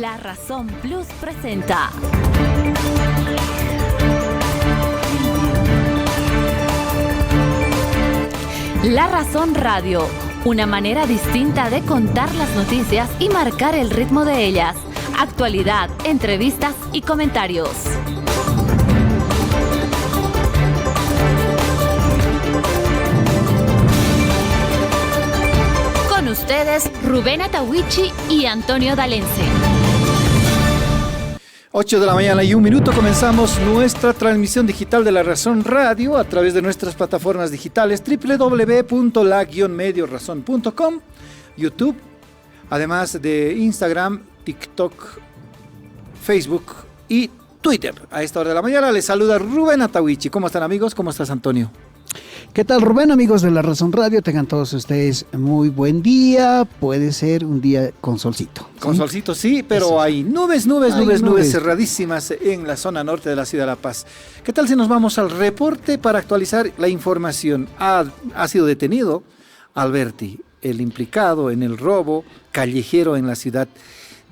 La Razón Plus presenta La Razón Radio, una manera distinta de contar las noticias y marcar el ritmo de ellas. Actualidad, entrevistas y comentarios. Con ustedes, Rubén Atahuichi y Antonio Dalense. 8 de la mañana y 1 minuto, comenzamos nuestra transmisión digital de La Razón Radio a través de nuestras plataformas digitales www.la-mediorazón.com, YouTube, además de Instagram, TikTok, Facebook y Twitter. A esta hora de la mañana les saluda Rubén Atahuichi. ¿Cómo están, amigos? ¿Cómo estás, Antonio? ¿Qué tal, Rubén? Amigos de La Razón Radio, tengan todos ustedes muy buen día. Puede ser un día con solcito. ¿Sí? Con solcito, sí, pero Eso. hay nubes cerradísimas en la zona norte de la ciudad de La Paz. ¿Qué tal si nos vamos al reporte para actualizar la información? Ha sido detenido Alberti, el implicado en el robo callejero en la ciudad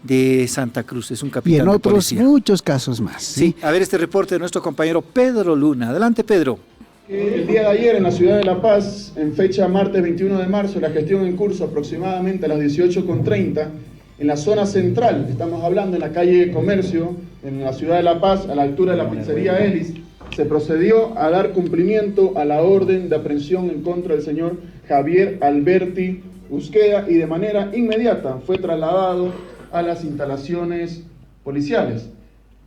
de Santa Cruz. Es un capitán y en de otros policía. muchos casos más. Sí, a ver este reporte de nuestro compañero Pedro Luna. Adelante, Pedro. El día de ayer en la ciudad de La Paz, en fecha martes 21 de marzo, la gestión en curso aproximadamente a las 18:30, en la zona central, estamos hablando en la calle Comercio, en la ciudad de La Paz, a la altura de la pizzería Elis, se procedió a dar cumplimiento a la orden de aprehensión en contra del señor Javier Alberti Usqueda y de manera inmediata fue trasladado a las instalaciones policiales.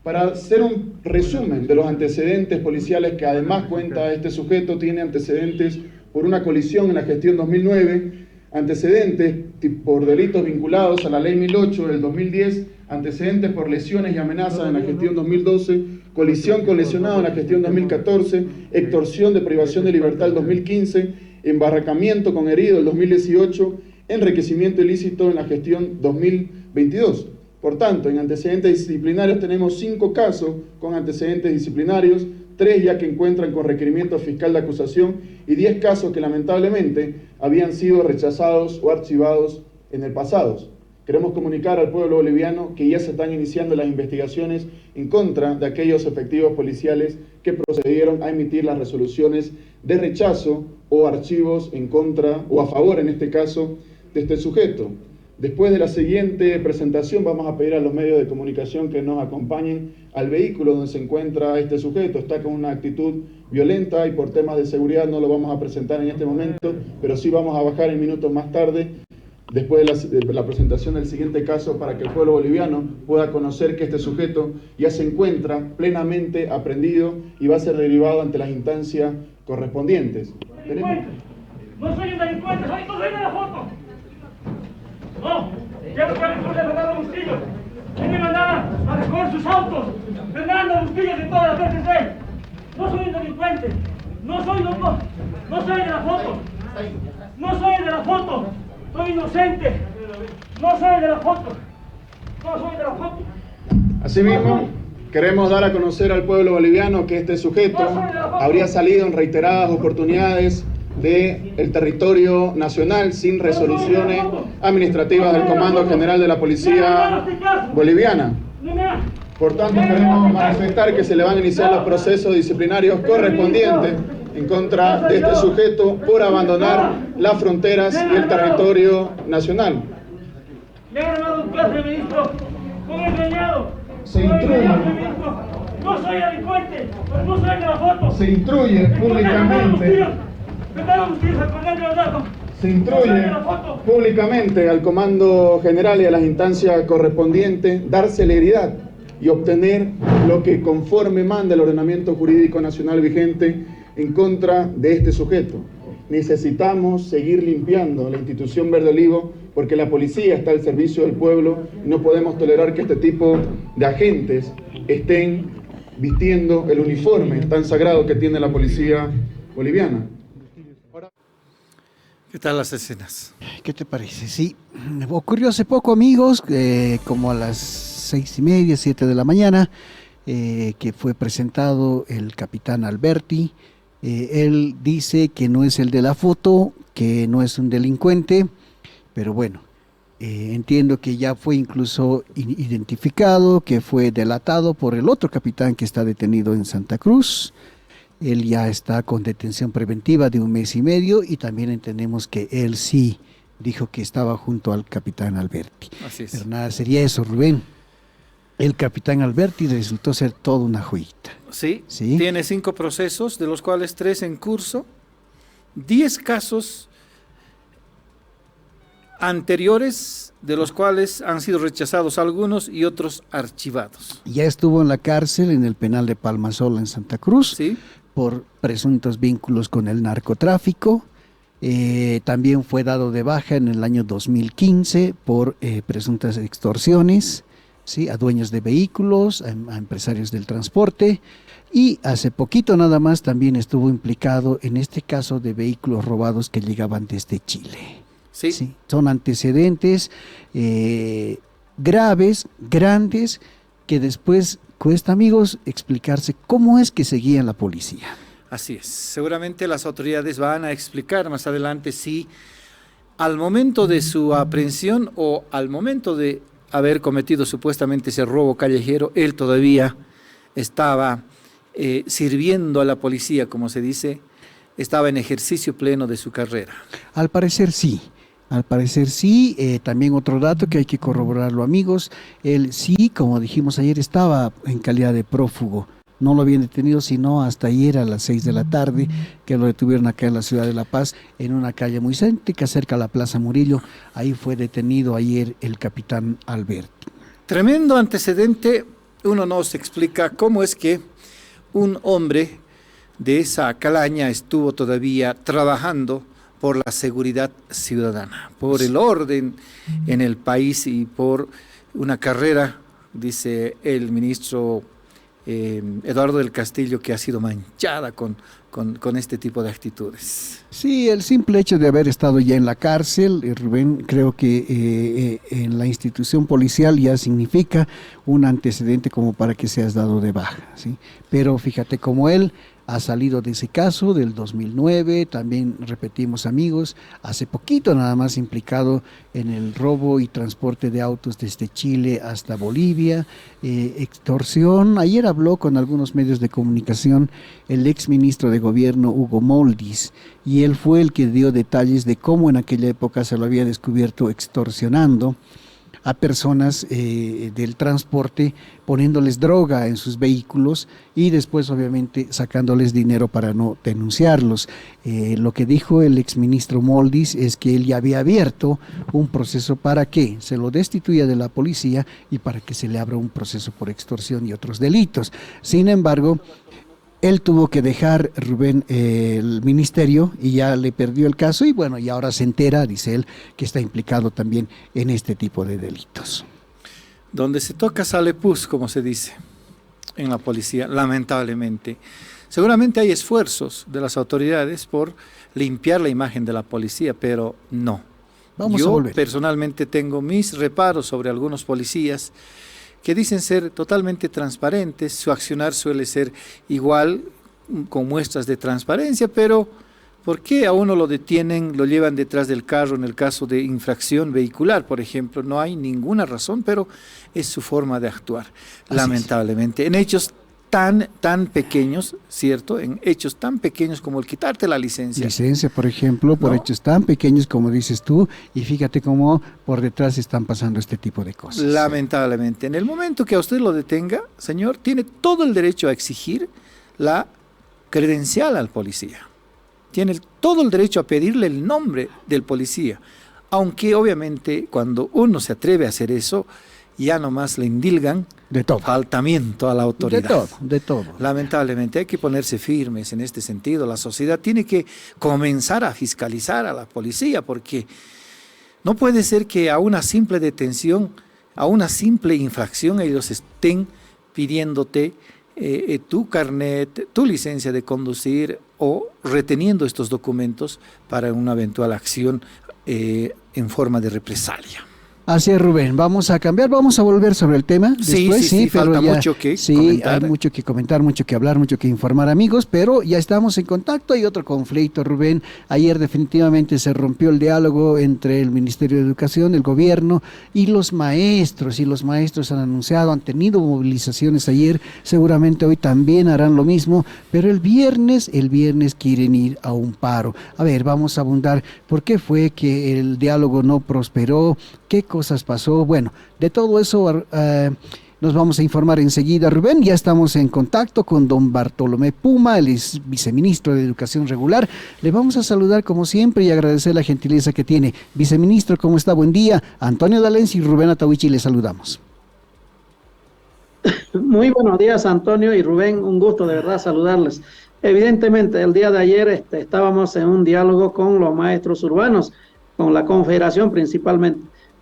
Para hacer un resumen de los antecedentes policiales que además cuenta este sujeto, tiene antecedentes por una colisión en la gestión 2009, antecedentes por delitos vinculados a la ley 1008 del 2010, antecedentes por lesiones y amenazas en la gestión 2012, colisión con lesionado en la gestión 2014, extorsión de privación de libertad el 2015, embarracamiento con herido el 2018, enriquecimiento ilícito en la gestión 2022. Por tanto, en antecedentes disciplinarios tenemos 5 casos con antecedentes disciplinarios, 3 ya que encuentran con requerimiento fiscal de acusación y 10 casos que lamentablemente habían sido rechazados o archivados en el pasado. Queremos comunicar al pueblo boliviano que ya se están iniciando las investigaciones en contra de aquellos efectivos policiales que procedieron a emitir las resoluciones de rechazo o archivos en contra o a favor, en este caso, de este sujeto. Después de la siguiente presentación vamos a pedir a los medios de comunicación que nos acompañen al vehículo donde se encuentra este sujeto. Está con una actitud violenta y por temas de seguridad no lo vamos a presentar en este momento, pero sí vamos a bajar en minutos más tarde, después de la presentación del siguiente caso, para que el pueblo boliviano pueda conocer que este sujeto ya se encuentra plenamente aprendido y va a ser derivado ante las instancias correspondientes. No soy un delincuente, soy de la foto. No, quiero que me puse Fernando Bustillo. Él me mandaba a recoger sus autos. Fernando Bustillo de todas las veces. No soy un delincuente. No soy de la foto. No soy de la foto. Soy inocente. No soy de la foto. Asimismo, queremos dar a conocer al pueblo boliviano que este sujeto habría salido en reiteradas oportunidades del territorio nacional sin resoluciones administrativas del Comando General de la Policía Boliviana. Por tanto, queremos manifestar que se le van a iniciar los procesos disciplinarios correspondientes en contra de este sujeto por abandonar las fronteras y el territorio nacional. Me ha ganado un clase, ministro, con engañado. Se instruye. No soy delincuente, no soy de la foto. Se instruye públicamente. Se instruye públicamente al Comando General y a las instancias correspondientes dar celeridad y obtener lo que conforme manda el ordenamiento jurídico nacional vigente en contra de este sujeto. Necesitamos seguir limpiando la institución Verde Olivo porque la policía está al servicio del pueblo y no podemos tolerar que este tipo de agentes estén vistiendo el uniforme tan sagrado que tiene la policía boliviana. ¿Qué tal las escenas? ¿Qué te parece? Sí, ocurrió hace poco, amigos, como a las 6:30, 7 de la mañana, que fue presentado el capitán Alberti. Él dice que no es el de la foto, que no es un delincuente, pero bueno, Entiendo que ya fue incluso identificado, que fue delatado por el otro capitán que está detenido en Santa Cruz. Él ya está con detención preventiva de 1 mes y medio y también entendemos que él sí dijo que estaba junto al capitán Alberti. Así es. Pero nada, sería eso, Rubén. El capitán Alberti resultó ser toda una joyita. Sí, Sí. tiene 5 procesos, de los cuales 3 en curso, 10 casos anteriores, de los cuales han sido rechazados algunos y otros archivados. Ya estuvo en la cárcel en el penal de Palmasola en Santa Cruz ¿Sí? por presuntos vínculos con el narcotráfico. También fue dado de baja en el año 2015 por presuntas extorsiones, ¿sí?, a dueños de vehículos, a empresarios del transporte, y hace poquito nada más también estuvo implicado en este caso de vehículos robados que llegaban desde Chile. Sí. Sí, son antecedentes graves, grandes, que después cuesta, amigos, explicarse cómo es que seguían la policía. Así es. Seguramente las autoridades van a explicar más adelante si al momento de su aprehensión o al momento de haber cometido supuestamente ese robo callejero, él todavía estaba sirviendo a la policía, como se dice, estaba en ejercicio pleno de su carrera. Al parecer sí. Al parecer sí. También otro dato que hay que corroborarlo, amigos. Él sí, como dijimos ayer, estaba en calidad de prófugo. No lo habían detenido sino hasta ayer a las 6 de la tarde, que lo detuvieron acá en la ciudad de La Paz, en una calle muy céntrica, cerca a la Plaza Murillo. Ahí fue detenido ayer el capitán Alberti. Tremendo antecedente. Uno nos explica cómo es que un hombre de esa calaña estuvo todavía trabajando por la seguridad ciudadana, por el orden en el país y por una carrera, dice el ministro Eduardo del Castillo, que ha sido manchada con este tipo de actitudes. Sí, el simple hecho de haber estado ya en la cárcel, Rubén, creo que en la institución policial ya significa un antecedente como para que seas dado de baja, ¿sí? Pero fíjate cómo él ha salido de ese caso del 2009, también repetimos, amigos, hace poquito nada más implicado en el robo y transporte de autos desde Chile hasta Bolivia, extorsión. Ayer habló con algunos medios de comunicación el ex ministro de gobierno Hugo Moldis, y él fue el que dio detalles de cómo en aquella época se lo había descubierto extorsionando a personas del transporte, poniéndoles droga en sus vehículos y después obviamente sacándoles dinero para no denunciarlos. Lo que dijo el exministro Moldis es que él ya había abierto un proceso para que se lo destituya de la policía y para que se le abra un proceso por extorsión y otros delitos. Sin embargo, él tuvo que dejar, Rubén, el ministerio y ya le perdió el caso y bueno, y ahora se entera, dice él, que está implicado también en este tipo de delitos. Donde se toca sale pus, como se dice en la policía, lamentablemente. Seguramente hay esfuerzos de las autoridades por limpiar la imagen de la policía, pero no. Vamos a Yo volver. personalmente tengo mis reparos sobre algunos policías que dicen ser totalmente transparentes, su accionar suele ser igual, con muestras de transparencia, pero ¿por qué a uno lo detienen, lo llevan detrás del carro en el caso de infracción vehicular, por ejemplo? No hay ninguna razón, pero es su forma de actuar, Así lamentablemente. En hechos tan pequeños, ¿cierto? En hechos tan pequeños como el quitarte la licencia. Licencia, por ejemplo, por ¿No? hechos tan pequeños como dices tú, y fíjate cómo por detrás están pasando este tipo de cosas. Lamentablemente. En el momento que a usted lo detenga, señor, tiene todo el derecho a exigir la credencial al policía. Tiene todo el derecho a pedirle el nombre del policía. Aunque obviamente cuando uno se atreve a hacer eso, ya nomás le indilgan De todo. faltamiento a la autoridad. De todo. Lamentablemente hay que ponerse firmes en este sentido. La sociedad tiene que comenzar a fiscalizar a la policía, porque no puede ser que a una simple detención, a una simple infracción, ellos estén pidiéndote tu carnet, tu licencia de conducir o reteniendo estos documentos para una eventual acción en forma de represalia. Así es, Rubén. Vamos a cambiar, vamos a volver sobre el tema. Sí, después, sí, pero falta ya, mucho que sí, comentar. hay mucho que comentar, mucho que hablar, mucho que informar, amigos, pero ya estamos en contacto. Hay otro conflicto, Rubén. Ayer definitivamente se rompió el diálogo entre el Ministerio de Educación, el gobierno y los maestros. Y los maestros han anunciado, han tenido movilizaciones ayer, seguramente hoy también harán lo mismo, pero el viernes quieren ir a un paro. A ver, vamos a abundar. ¿Por qué fue que el diálogo no prosperó? ¿Qué cosas pasó? Bueno, de todo eso nos vamos a informar enseguida, Rubén. Ya estamos en contacto con don Bartolomé Puma, él es viceministro de Educación Regular. Le vamos a saludar como siempre y agradecer la gentileza que tiene. Viceministro, ¿cómo está? Buen día. Antonio D'Alencia y Rubén Atahuichi le saludamos. Muy buenos días, Antonio y Rubén. Un gusto de verdad saludarles. Evidentemente, el día de ayer estábamos en un diálogo con los maestros urbanos, con la Confederación principalmente.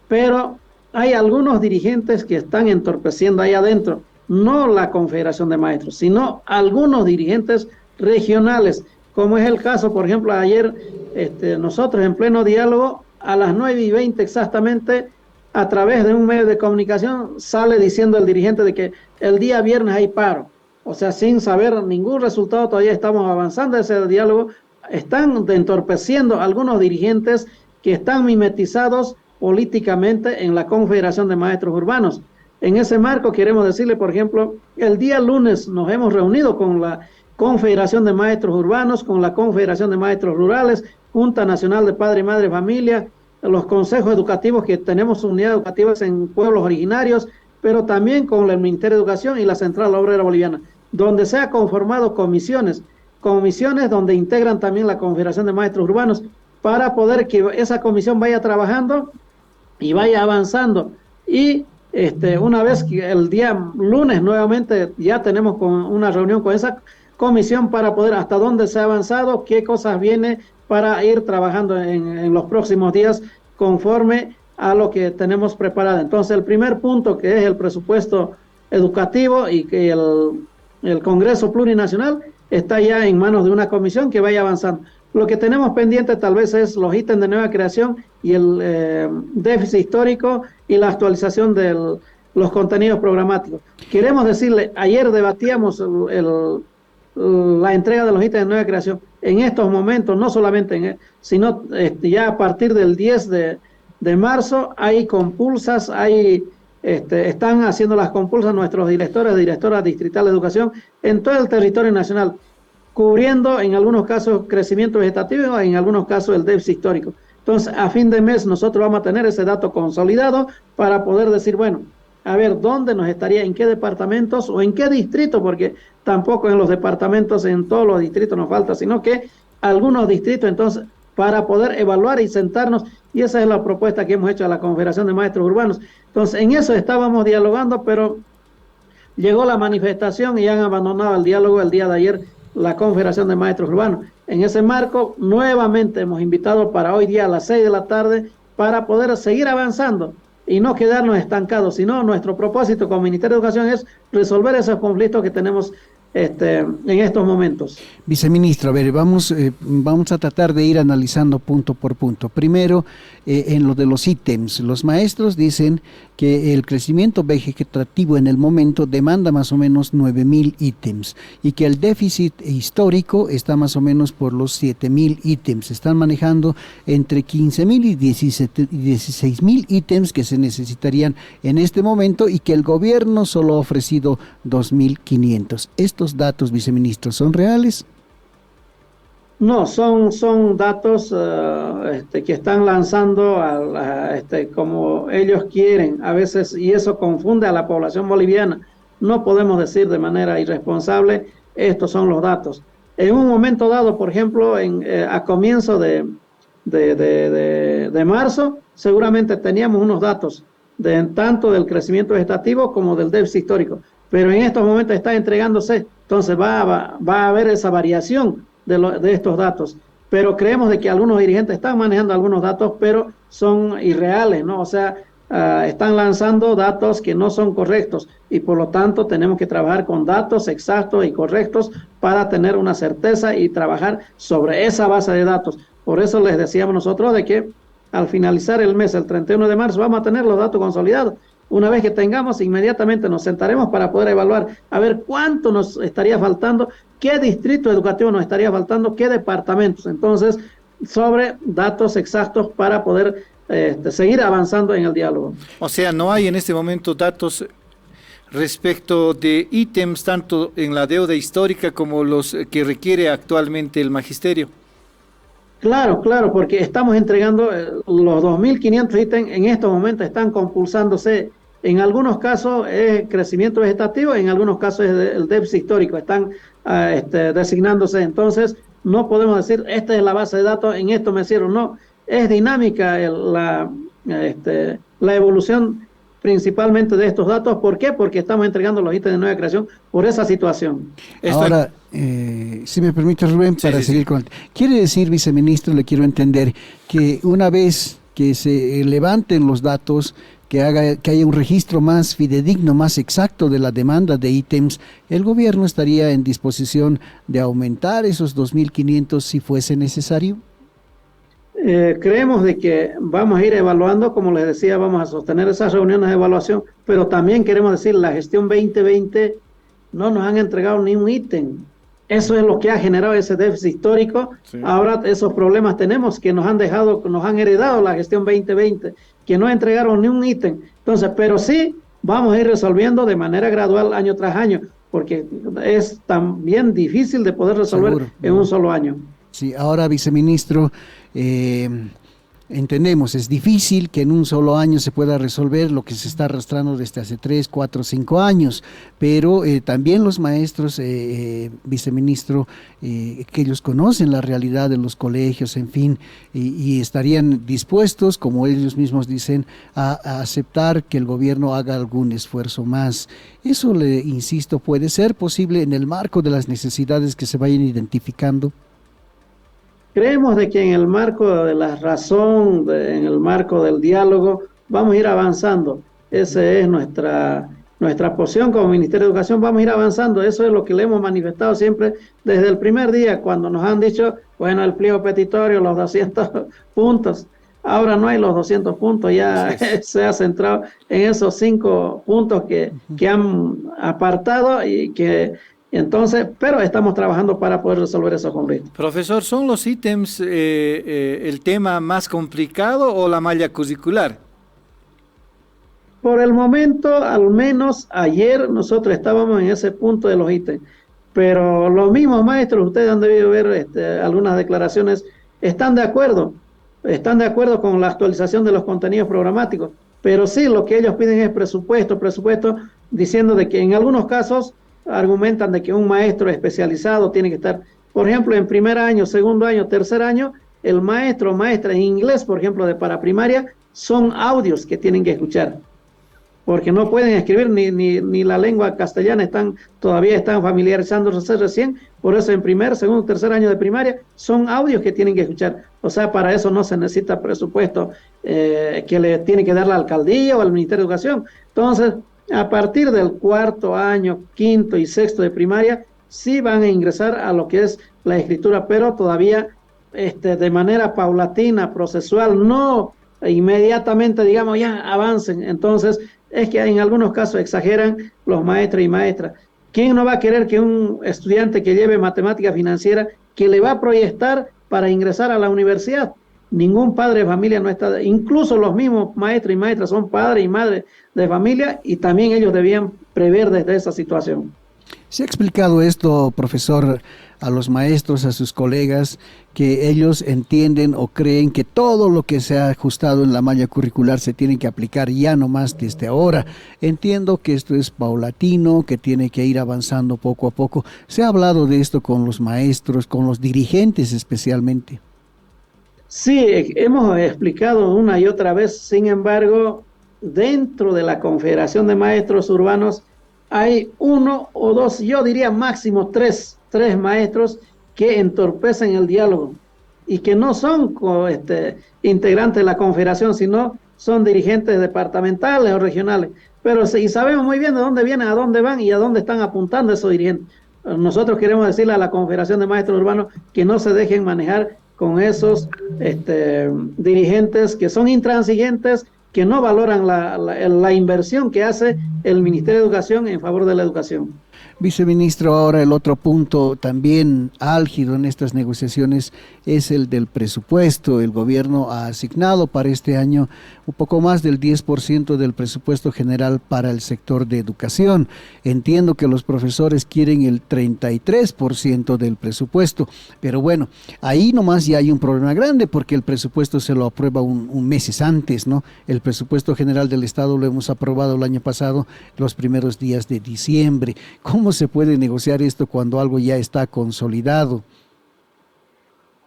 Pero hay algunos dirigentes que están entorpeciendo ahí adentro, no la Confederación de Maestros, sino algunos dirigentes regionales, como es el caso, por ejemplo, ayer nosotros en pleno diálogo, a las 9:20 exactamente, a través de un medio de comunicación, sale diciendo el dirigente de que el día viernes hay paro. O sea, sin saber ningún resultado, todavía estamos avanzando ese diálogo. Están entorpeciendo algunos dirigentes que están mimetizados políticamente en la Confederación de Maestros Urbanos. En ese marco queremos decirle, por ejemplo, el día lunes nos hemos reunido con la Confederación de Maestros Urbanos, con la Confederación de Maestros Rurales, Junta Nacional de Padre y Madre Familia, los consejos educativos que tenemos unidades educativas en pueblos originarios, pero también con el Ministerio de Educación y la Central Obrera Boliviana, donde se han conformado comisiones donde integran también la Confederación de Maestros Urbanos, para poder que esa comisión vaya trabajando y vaya avanzando. Y una vez que el día lunes nuevamente ya tenemos una reunión con esa comisión para poder hasta dónde se ha avanzado, qué cosas viene para ir trabajando en los próximos días conforme a lo que tenemos preparado. Entonces, el primer punto, que es el presupuesto educativo y que el Congreso Plurinacional, está ya en manos de una comisión que vaya avanzando. Lo que tenemos pendiente tal vez es los ítems de nueva creación y el déficit histórico y la actualización de los contenidos programáticos. Queremos decirle, ayer debatíamos la entrega de los ítems de nueva creación. En estos momentos, no solamente sino ya a partir del 10 de marzo, hay compulsas, están haciendo las compulsas nuestros directores, directoras distritales de educación en todo el territorio nacional, cubriendo en algunos casos crecimiento vegetativo, en algunos casos el déficit histórico. Entonces, a fin de mes nosotros vamos a tener ese dato consolidado para poder decir, bueno, a ver dónde nos estaría, en qué departamentos o en qué distrito, porque tampoco en los departamentos, en todos los distritos nos falta, sino que algunos distritos, entonces, para poder evaluar y sentarnos, y esa es la propuesta que hemos hecho a la Confederación de Maestros Urbanos. Entonces, en eso estábamos dialogando, pero llegó la manifestación y han abandonado el diálogo el día de ayer la Confederación de Maestros Urbanos. En ese marco, nuevamente hemos invitado para hoy día a las 6 de la tarde para poder seguir avanzando y no quedarnos estancados, sino nuestro propósito como Ministerio de Educación es resolver esos conflictos que tenemos en estos momentos. Viceministro, a ver, vamos a tratar de ir analizando punto por punto. Primero, en lo de los ítems, los maestros dicen que el crecimiento vegetativo en el momento demanda más o menos 9,000 ítems y que el déficit histórico está más o menos por los 7,000 ítems. Están manejando entre 15,000 y 16,000 ítems que se necesitarían en este momento y que el gobierno solo ha ofrecido 2,500. ¿Estos datos, viceministro, son reales? No, son datos que están lanzando como ellos quieren a veces, y eso confunde a la población boliviana. No podemos decir de manera irresponsable, estos son los datos. En un momento dado, por ejemplo, a comienzo de marzo, seguramente teníamos unos datos tanto del crecimiento vegetativo como del déficit histórico, pero en estos momentos está entregándose, entonces va a haber esa variación de estos datos, pero creemos de que algunos dirigentes están manejando algunos datos, pero son irreales, ¿no? O sea, están lanzando datos que no son correctos y por lo tanto tenemos que trabajar con datos exactos y correctos para tener una certeza y trabajar sobre esa base de datos. Por eso les decíamos nosotros de que al finalizar el mes, el 31 de marzo, vamos a tener los datos consolidados. Una vez que tengamos, inmediatamente nos sentaremos para poder evaluar, a ver cuánto nos estaría faltando, qué distrito educativo nos estaría faltando, qué departamentos. Entonces, sobre datos exactos para poder seguir avanzando en el diálogo. O sea, no hay en este momento datos respecto de ítems tanto en la deuda histórica como los que requiere actualmente el magisterio. Claro, porque estamos entregando los 2.500 ítems, en estos momentos están compulsándose. En algunos casos es crecimiento vegetativo, en algunos casos es el déficit histórico, están designándose. Entonces, no podemos decir, esta es la base de datos, en esto me hicieron, no. Es dinámica la evolución principalmente de estos datos. ¿Por qué? Porque estamos entregando los ítems de nueva creación por esa situación. Ahora, si me permite, Rubén, para seguir con... Quiere decir, viceministro, le quiero entender, que una vez que se levanten los datos, que haya un registro más fidedigno, más exacto de la demanda de ítems, el gobierno estaría en disposición de aumentar esos 2.500 si fuese necesario. Creemos de que vamos a ir evaluando, como les decía, vamos a sostener esas reuniones de evaluación, pero también queremos decir, la gestión 2020 no nos han entregado ni un ítem. Eso es lo que ha generado ese déficit histórico. Sí. Ahora esos problemas tenemos que nos han heredado la gestión 2020, que no entregaron ni un ítem. Entonces, pero sí vamos a ir resolviendo de manera gradual año tras año, porque es también difícil de poder resolver en un solo año. Sí, ahora, viceministro, entendemos, es difícil que en un solo año se pueda resolver lo que se está arrastrando desde hace 3, 4, 5 años, pero también los maestros, viceministro, que ellos conocen la realidad de los colegios, en fin, y estarían dispuestos, como ellos mismos dicen, a aceptar que el gobierno haga algún esfuerzo más. Eso, le insisto, puede ser posible en el marco de las necesidades que se vayan identificando. Creemos de que en el marco de la razón, en el marco del diálogo, vamos a ir avanzando. Esa es nuestra posición como Ministerio de Educación, vamos a ir avanzando. Eso es lo que le hemos manifestado siempre desde el primer día, cuando nos han dicho, bueno, el pliego petitorio, los 200 puntos. Ahora no hay los 200 puntos, ya se ha centrado en esos 5 puntos que han apartado y que... Entonces, pero estamos trabajando para poder resolver esos conflictos. Profesor, ¿son los ítems el tema más complicado o la malla curricular? Por el momento, al menos ayer nosotros estábamos en ese punto de los ítems, pero los mismos maestros, ustedes han debido ver algunas declaraciones, están de acuerdo con la actualización de los contenidos programáticos, pero sí lo que ellos piden es presupuesto, diciendo de que en algunos casos argumentan de que un maestro especializado tiene que estar, por ejemplo, en primer año, segundo año, tercer año, el maestro o maestra en inglés, por ejemplo, de paraprimaria, son audios que tienen que escuchar, porque no pueden escribir ni la lengua castellana, todavía están familiarizándose recién, por eso en primer, segundo, tercer año de primaria, son audios que tienen que escuchar. O sea, para eso no se necesita presupuesto que le tiene que dar la alcaldía o el Ministerio de Educación. Entonces, a partir del cuarto año, quinto y sexto de primaria, sí van a ingresar a lo que es la escritura, pero todavía de manera paulatina, procesual, no inmediatamente, digamos, ya avancen. Entonces, es que en algunos casos exageran los maestros y maestras. ¿Quién no va a querer que un estudiante que lleve matemática financiera, que le va a proyectar para ingresar a la universidad? Ningún padre de familia no está, incluso los mismos maestros y maestras son padres y madres de familia y también ellos debían prever desde esa situación. ¿Se ha explicado esto, profesor, a los maestros, a sus colegas, que ellos entienden o creen que todo lo que se ha ajustado en la malla curricular se tiene que aplicar ya no más desde ahora? Entiendo que esto es paulatino, que tiene que ir avanzando poco a poco. ¿Se ha hablado de esto con los maestros, con los dirigentes especialmente? Sí, hemos explicado una y otra vez, sin embargo, dentro de la Confederación de Maestros Urbanos hay 1 o 2, yo diría máximo 3 maestros que entorpecen el diálogo y que no son integrantes de la Confederación, sino son dirigentes departamentales o regionales. Pero y sabemos muy bien de dónde vienen, a dónde van y a dónde están apuntando esos dirigentes. Nosotros queremos decirle a la Confederación de Maestros Urbanos que no se dejen manejar con esos dirigentes que son intransigentes, que no valoran la inversión que hace el Ministerio de Educación en favor de la educación. Viceministro, ahora el otro punto también álgido en estas negociaciones es el del presupuesto. El gobierno ha asignado para este año un poco más del 10% del presupuesto general para el sector de educación. Entiendo que los profesores quieren el 33% del presupuesto, pero bueno, ahí nomás ya hay un problema grande porque el presupuesto se lo aprueba un meses antes, ¿no? El presupuesto general del Estado lo hemos aprobado el año pasado, los primeros días de diciembre. ¿Cómo se puede negociar esto cuando algo ya está consolidado?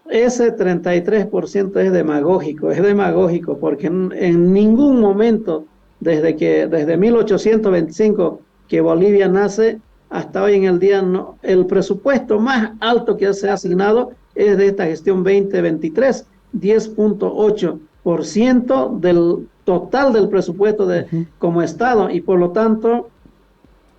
Ese 33% es demagógico porque en ningún momento, desde 1825 que Bolivia nace, hasta hoy en el día, no, el presupuesto más alto que se ha asignado es de esta gestión 2023, 10.8% del total del presupuesto como Estado, y por lo tanto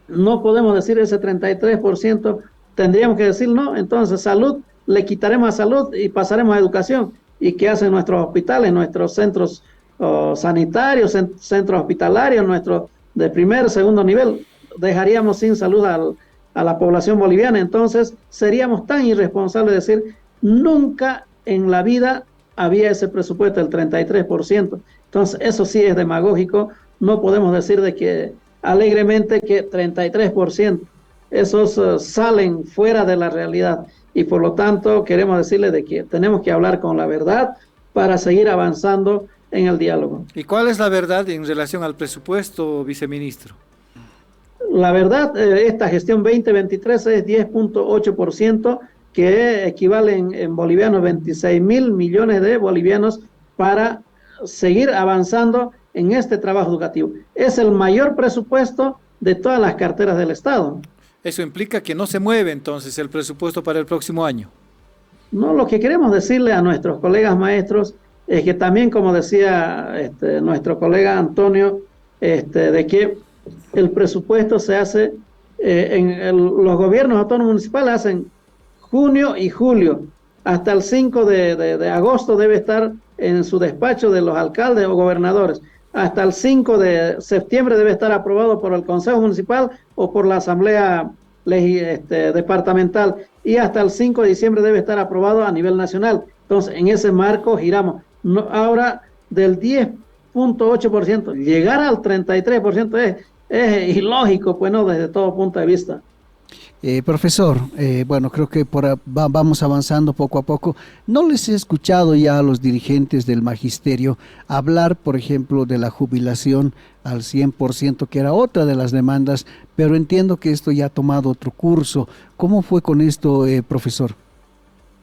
no podemos decir ese 33%, tendríamos que decir no, entonces salud, le quitaremos a salud y pasaremos a educación. ¿Y qué hacen nuestros hospitales, nuestros centros sanitarios, centros hospitalarios, nuestros de primer, segundo nivel? Dejaríamos sin salud a la población boliviana. Entonces seríamos tan irresponsables de decir, nunca en la vida había ese presupuesto del 33%. Entonces eso sí es demagógico. No podemos decir de que alegremente que 33%. Esos salen fuera de la realidad. Y por lo tanto queremos decirle de que tenemos que hablar con la verdad para seguir avanzando en el diálogo. ¿Y cuál es la verdad en relación al presupuesto, viceministro? La verdad, esta gestión 2023 es 10.8%, que equivale en bolivianos 26.000 millones de bolivianos para seguir avanzando en este trabajo educativo. Es el mayor presupuesto de todas las carteras del Estado. Eso implica que no se mueve entonces el presupuesto para el próximo año. No, lo que queremos decirle a nuestros colegas maestros es que también, como decía nuestro colega Antonio, de que el presupuesto se hace, los gobiernos autónomos municipales hacen junio y julio. Hasta el 5 de agosto debe estar en su despacho de los alcaldes o gobernadores. Hasta el 5 de septiembre debe estar aprobado por el Consejo Municipal o por la Asamblea Departamental, y hasta el 5 de diciembre debe estar aprobado a nivel nacional. Entonces, en ese marco giramos. Ahora, del 10.8%, llegar al 33% es ilógico, pues no, desde todo punto de vista. Profesor, bueno, creo que vamos avanzando poco a poco. No les he escuchado ya a los dirigentes del magisterio hablar, por ejemplo, de la jubilación al 100%, que era otra de las demandas, pero entiendo que esto ya ha tomado otro curso. ¿Cómo fue con esto, profesor?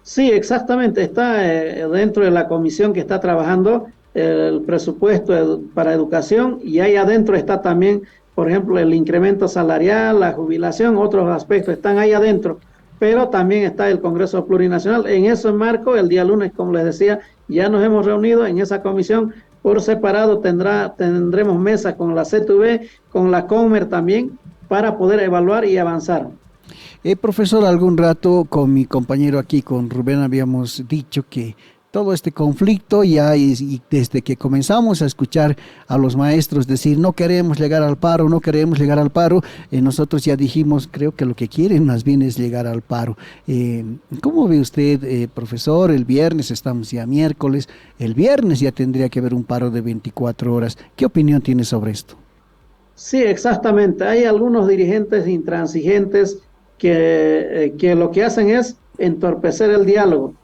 Sí, exactamente. Está dentro de la comisión que está trabajando el presupuesto para educación, y ahí adentro está también, por ejemplo, el incremento salarial, la jubilación, otros aspectos están ahí adentro, pero también está el Congreso Plurinacional. En ese marco, el día lunes, como les decía, ya nos hemos reunido en esa comisión. Por separado tendremos mesa con la CTV, con la CONMER también, para poder evaluar y avanzar. Profesor, algún rato con mi compañero aquí, con Rubén, habíamos dicho que todo este conflicto ya y desde que comenzamos a escuchar a los maestros decir no queremos llegar al paro, nosotros ya dijimos, creo que lo que quieren más bien es llegar al paro. ¿Cómo ve usted, profesor? El viernes, estamos ya miércoles, el viernes ya tendría que haber un paro de 24 horas. ¿Qué opinión tiene sobre esto? Sí, exactamente. Hay algunos dirigentes intransigentes que lo que hacen es entorpecer el diálogo.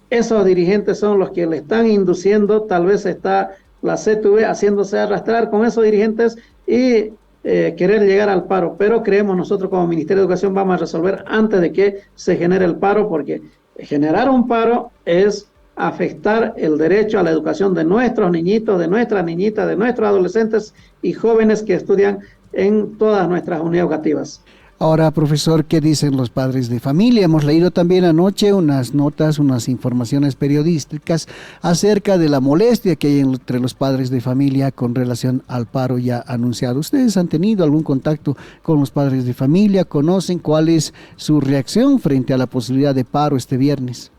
Esos dirigentes son los que le están induciendo, tal vez está la CTV haciéndose arrastrar con esos dirigentes y querer llegar al paro, pero creemos nosotros como Ministerio de Educación vamos a resolver antes de que se genere el paro, porque generar un paro es afectar el derecho a la educación de nuestros niñitos, de nuestras niñitas, de nuestros adolescentes y jóvenes que estudian en todas nuestras unidades educativas. Ahora, profesor, ¿qué dicen los padres de familia? Hemos leído también anoche unas notas, unas informaciones periodísticas acerca de la molestia que hay entre los padres de familia con relación al paro ya anunciado. ¿Ustedes han tenido algún contacto con los padres de familia? ¿Conocen cuál es su reacción frente a la posibilidad de paro este viernes?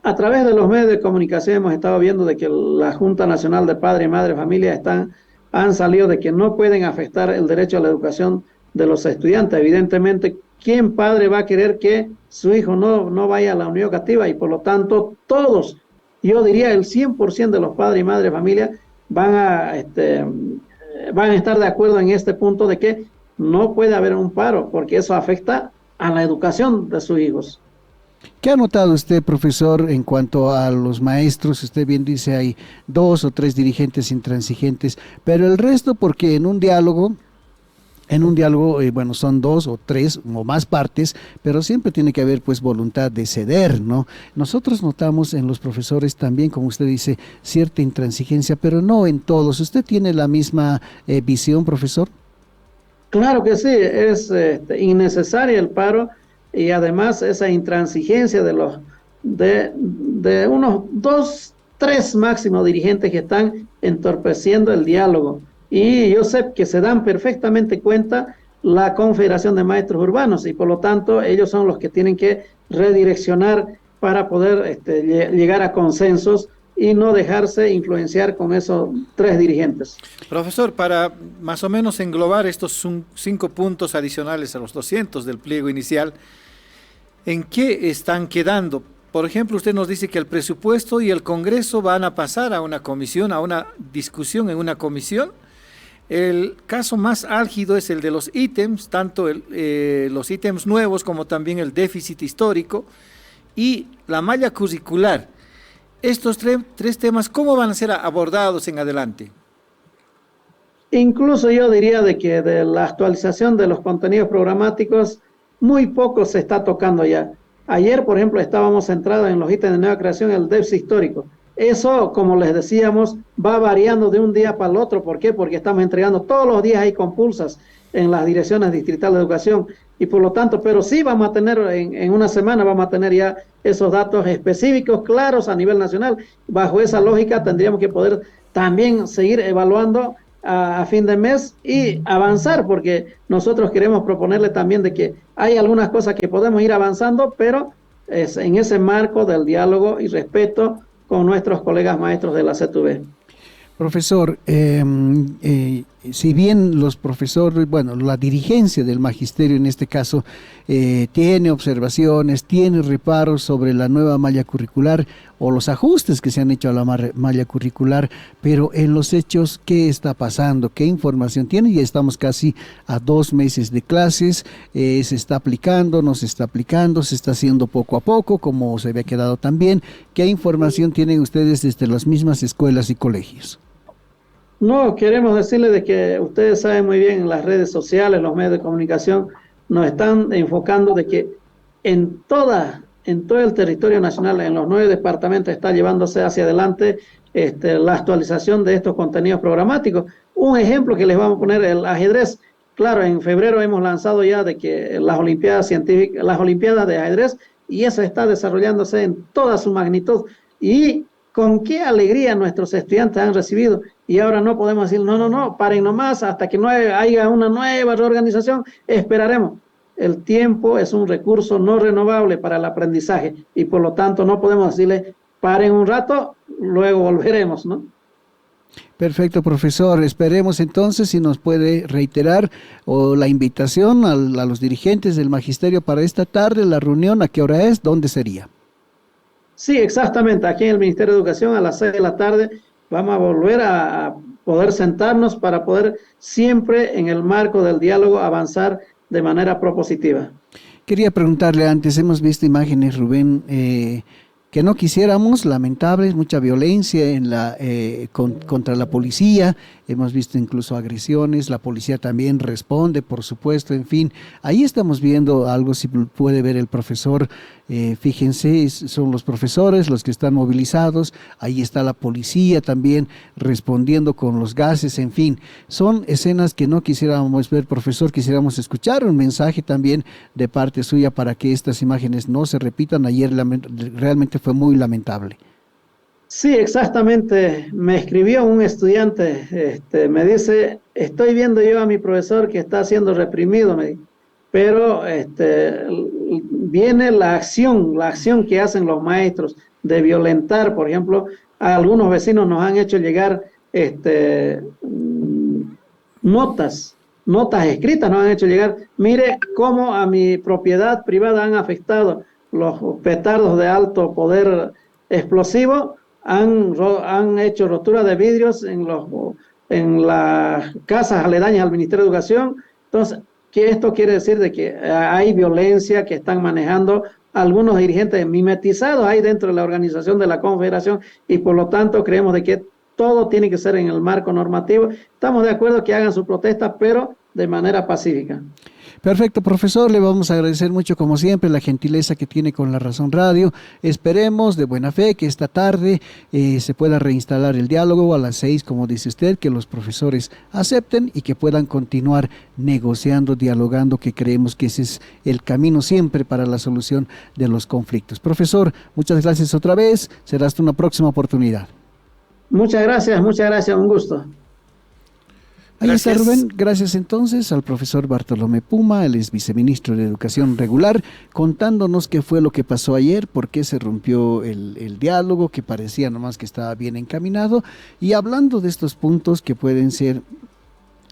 A través de los medios de comunicación hemos estado viendo de que la Junta Nacional de Padre y Madre de Familia han salido de que no pueden afectar el derecho a la educación de los estudiantes. Evidentemente, ¿quién padre va a querer que su hijo no vaya a la unidad educativa? Y por lo tanto, todos, yo diría el 100% de los padres y madres de familia van a estar de acuerdo en este punto de que no puede haber un paro, porque eso afecta a la educación de sus hijos. ¿Qué ha notado usted, profesor, en cuanto a los maestros? Usted bien dice hay 2 o 3 dirigentes intransigentes, pero el resto, porque en un diálogo, bueno, son 2 o 3 o más partes, pero siempre tiene que haber pues voluntad de ceder, ¿no? Nosotros notamos en los profesores también, como usted dice, cierta intransigencia, pero no en todos. ¿Usted tiene la misma visión, profesor? Claro que sí, es innecesario el paro y además esa intransigencia de unos 2, 3 máximos dirigentes que están entorpeciendo el diálogo. Y yo sé que se dan perfectamente cuenta la Confederación de Maestros Urbanos y por lo tanto ellos son los que tienen que redireccionar para poder llegar a consensos y no dejarse influenciar con esos 3 dirigentes. Profesor, para más o menos englobar estos 5 puntos adicionales a los 200 del pliego inicial, ¿en qué están quedando? Por ejemplo, usted nos dice que el presupuesto y el Congreso van a pasar a una comisión, a una discusión en una comisión. El caso más álgido es el de los ítems, tanto los ítems nuevos como también el déficit histórico y la malla curricular. Estos 3 temas, ¿cómo van a ser abordados en adelante? Incluso yo diría de que de la actualización de los contenidos programáticos, muy poco se está tocando ya. Ayer, por ejemplo, estábamos centrados en los ítems de nueva creación, el déficit histórico. Eso, como les decíamos, va variando de un día para el otro. ¿Por qué? Porque estamos entregando todos los días, hay compulsas en las direcciones distritales de educación y por lo tanto, pero sí vamos a tener en una semana, vamos a tener ya esos datos específicos, claros a nivel nacional. Bajo esa lógica tendríamos que poder también seguir evaluando a fin de mes y avanzar, porque nosotros queremos proponerle también de que hay algunas cosas que podemos ir avanzando, pero es en ese marco del diálogo y respeto con nuestros colegas maestros de la CTV. Profesor, si bien los profesores, bueno, la dirigencia del magisterio en este caso tiene observaciones, tiene reparos sobre la nueva malla curricular o los ajustes que se han hecho a la malla curricular, pero en los hechos, ¿qué está pasando? ¿Qué información tiene? Ya estamos casi a 2 meses de clases, se está aplicando, no se está aplicando, se está haciendo poco a poco, como se había quedado también. ¿Qué información tienen ustedes desde las mismas escuelas y colegios? No, queremos decirle de que ustedes saben muy bien en las redes sociales, los medios de comunicación, nos están enfocando de que en todo el territorio nacional, en los 9 departamentos, está llevándose hacia adelante la actualización de estos contenidos programáticos. Un ejemplo que les vamos a poner, el ajedrez. Claro, en febrero hemos lanzado ya de que las olimpiadas científicas, las olimpiadas de ajedrez, y eso está desarrollándose en toda su magnitud. Y con qué alegría nuestros estudiantes han recibido. Y ahora no podemos decir, no, paren nomás, hasta que no haya una nueva reorganización, esperaremos. El tiempo es un recurso no renovable para el aprendizaje y por lo tanto no podemos decirle, paren un rato, luego volveremos, ¿no? Perfecto, profesor. Esperemos entonces si nos puede reiterar la invitación a los dirigentes del magisterio para esta tarde, la reunión, ¿a qué hora es? ¿Dónde sería? Sí, exactamente. Aquí en el Ministerio de Educación a las 6 de la tarde vamos a volver a poder sentarnos para poder siempre en el marco del diálogo avanzar de manera propositiva. Quería preguntarle antes, hemos visto imágenes, Rubén, que no quisiéramos, lamentables, mucha violencia contra la policía, hemos visto incluso agresiones, la policía también responde, por supuesto, en fin, ahí estamos viendo algo, si puede ver el profesor, fíjense, son los profesores los que están movilizados, ahí está la policía también respondiendo con los gases, en fin, son escenas que no quisiéramos ver, profesor, quisiéramos escuchar un mensaje también de parte suya para que estas imágenes no se repitan. Ayer realmente fue muy lamentable. Sí, exactamente. Me escribió un estudiante, me dice, estoy viendo yo a mi profesor que está siendo reprimido, pero viene la acción que hacen los maestros, de violentar. Por ejemplo, a algunos vecinos nos han hecho llegar notas escritas, nos han hecho llegar, mire cómo a mi propiedad privada han afectado los petardos de alto poder explosivo, han hecho rotura de vidrios en las casas aledañas al Ministerio de Educación. Entonces, ¿qué esto quiere decir? De que hay violencia que están manejando algunos dirigentes mimetizados ahí dentro de la organización de la Confederación, y por lo tanto creemos de que todo tiene que ser en el marco normativo. Estamos de acuerdo que hagan su protesta, pero de manera pacífica. Perfecto, profesor, le vamos a agradecer mucho como siempre la gentileza que tiene con La Razón Radio. Esperemos de buena fe que esta tarde se pueda reinstalar el diálogo a las 6, como dice usted, que los profesores acepten y que puedan continuar negociando, dialogando, que creemos que ese es el camino siempre para la solución de los conflictos. Profesor, muchas gracias otra vez, será hasta una próxima oportunidad. Muchas gracias, un gusto. Ahí está Rubén, gracias entonces al profesor Bartolomé Puma, él es viceministro de Educación Regular, contándonos qué fue lo que pasó ayer, por qué se rompió el diálogo, que parecía nomás que estaba bien encaminado, y hablando de estos puntos que pueden ser,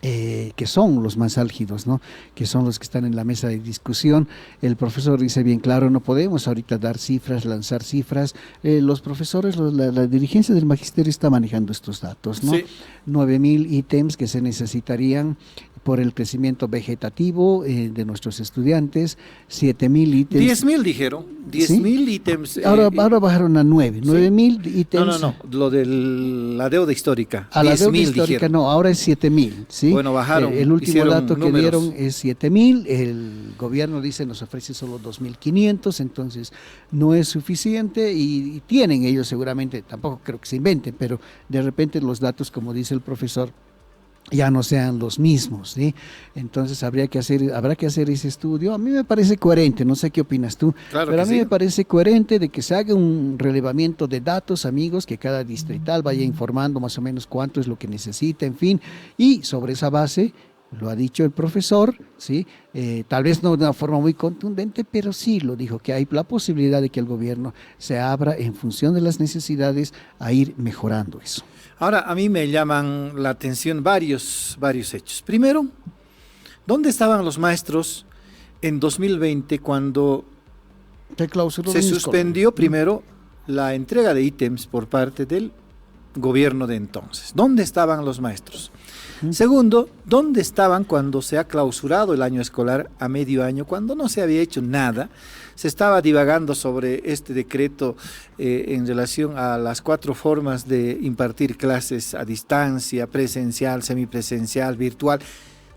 que son los más álgidos, ¿no? Que son los que están en la mesa de discusión. El profesor dice bien claro, no podemos ahorita dar cifras, lanzar cifras. Los profesores, la dirigencia del magisterio está manejando estos datos, ¿no? Sí. 9,000 ítems que se necesitarían por el crecimiento vegetativo de nuestros estudiantes, 7,000 ítems. 10,000 dijeron, 10,000 ítems. Ahora bajaron a 9,000 ítems. No, lo de la deuda histórica. A la deuda histórica dijeron. No, ahora es 7,000, ¿sí? Bueno, bajaron. El último dato que dieron es 7,000, el gobierno dice nos ofrece solo 2,500, entonces no es suficiente y tienen ellos seguramente, tampoco creo que se inventen, pero de repente los datos, como dice el profesor, ya no sean los mismos, ¿sí? Entonces habrá que hacer ese estudio. A mí me parece coherente, no sé qué opinas tú, claro, pero a mí me parece coherente de que se haga un relevamiento de datos, amigos, que cada distrital vaya informando más o menos cuánto es lo que necesita, en fin, y sobre esa base, lo ha dicho el profesor, ¿sí? Tal vez no de una forma muy contundente, pero sí lo dijo, que hay la posibilidad de que el gobierno se abra en función de las necesidades a ir mejorando eso. Ahora, a mí me llaman la atención varios hechos. Primero, ¿dónde estaban los maestros en 2020 cuando se suspendió primero la entrega de ítems por parte del gobierno de entonces? ¿Dónde estaban los maestros? Segundo, ¿dónde estaban cuando se ha clausurado el año escolar a medio año, cuando no se había hecho nada? Se estaba divagando sobre este decreto en relación a las 4 formas de impartir clases a distancia, presencial, semipresencial, virtual.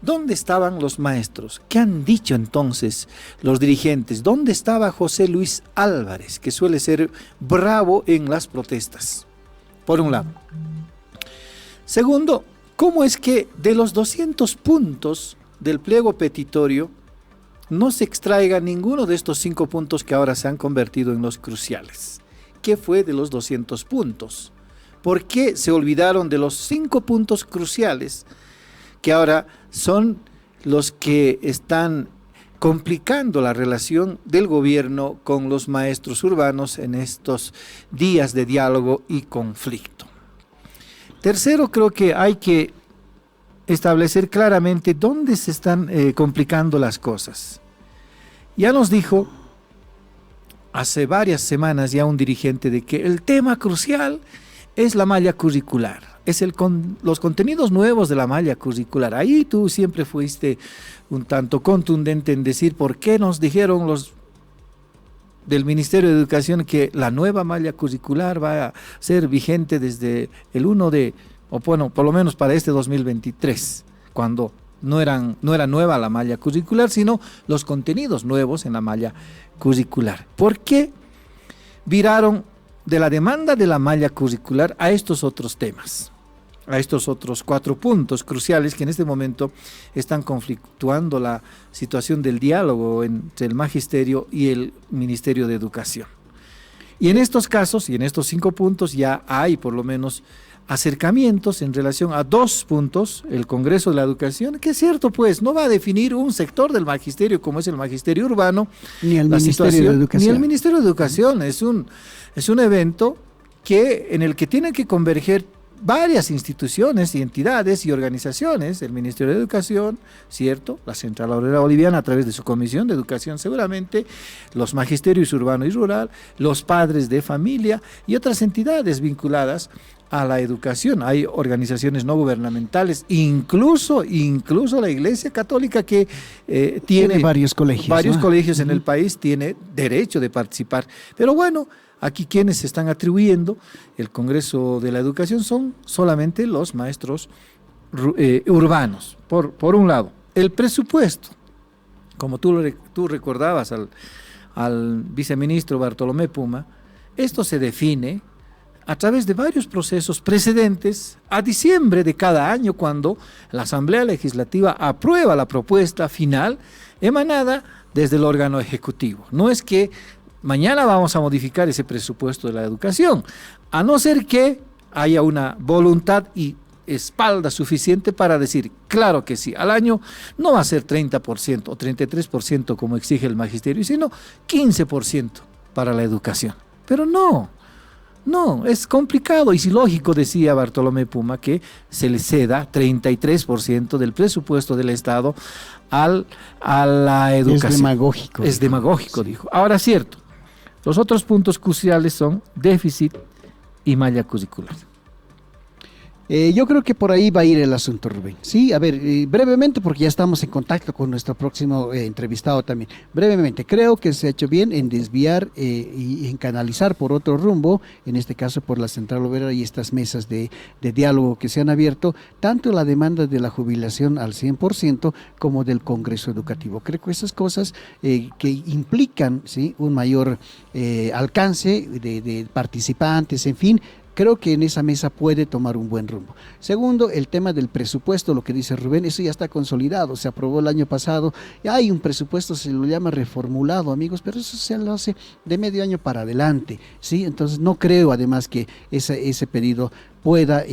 ¿Dónde estaban los maestros? ¿Qué han dicho entonces los dirigentes? ¿Dónde estaba José Luis Álvarez, que suele ser bravo en las protestas? Por un lado. Segundo, ¿cómo es que de los 200 puntos del pliego petitorio no se extraiga ninguno de estos 5 puntos que ahora se han convertido en los cruciales? ¿Qué fue de los 200 puntos? ¿Por qué se olvidaron de los 5 puntos cruciales que ahora son los que están complicando la relación del gobierno con los maestros urbanos en estos días de diálogo y conflicto? Tercero, creo que hay que establecer claramente dónde se están complicando las cosas. Ya nos dijo hace varias semanas ya un dirigente de que el tema crucial es la malla curricular, es los contenidos nuevos de la malla curricular. Ahí tú siempre fuiste un tanto contundente en decir por qué nos dijeron los del Ministerio de Educación que la nueva malla curricular va a ser vigente desde el 1 de, o bueno, por lo menos para este 2023, cuando no era nueva la malla curricular, sino los contenidos nuevos en la malla curricular. ¿Por qué viraron de la demanda de la malla curricular a estos otros temas? A estos otros 4 puntos cruciales que en este momento están conflictuando la situación del diálogo entre el magisterio y el Ministerio de Educación. Y en estos casos, y en estos 5 puntos, ya hay por lo menos acercamientos en relación a 2 puntos, el Congreso de la Educación, que es cierto, pues, no va a definir un sector del magisterio como es el magisterio urbano, ni el Ministerio de Educación. Ni el Ministerio de Educación, es un evento en el que tienen que converger varias instituciones y entidades y organizaciones, el Ministerio de Educación, ¿cierto? La Central Obrera Boliviana a través de su Comisión de Educación seguramente, los magisterios urbano y rural, los padres de familia y otras entidades vinculadas a la educación. Hay organizaciones no gubernamentales, incluso la Iglesia Católica que tiene varios colegios. Varios colegios en el país, tiene derecho de participar. Pero bueno, aquí quienes se están atribuyendo el Congreso de la Educación son solamente los maestros urbanos, por un lado. El presupuesto, como tú recordabas al viceministro Bartolomé Puma, esto se define a través de varios procesos precedentes a diciembre de cada año, cuando la Asamblea Legislativa aprueba la propuesta final emanada desde el órgano ejecutivo. No es que mañana vamos a modificar ese presupuesto de la educación, a no ser que haya una voluntad y espalda suficiente para decir, claro que sí, al año no va a ser 30% o 33% como exige el magisterio, sino 15% para la educación. Pero no, es complicado y ilógico, decía Bartolomé Puma, que se le ceda 33% del presupuesto del Estado a la educación. Es demagógico, dijo. Ahora, cierto, los otros puntos cruciales son déficit y malla curricular. Yo creo que por ahí va a ir el asunto, Rubén. Sí, a ver, brevemente, porque ya estamos en contacto con nuestro próximo entrevistado también. Brevemente, creo que se ha hecho bien en desviar y en canalizar por otro rumbo, en este caso por la Central Obrera y estas mesas de diálogo que se han abierto, tanto la demanda de la jubilación al 100% como del Congreso Educativo. Creo que esas cosas que implican, ¿sí?, un mayor alcance de participantes, en fin, creo que en esa mesa puede tomar un buen rumbo. Segundo, el tema del presupuesto, lo que dice Rubén, eso ya está consolidado, se aprobó el año pasado, hay un presupuesto, se lo llama reformulado, amigos, pero eso se lo hace de medio año para adelante, ¿sí? Entonces no creo además que ese pedido pueda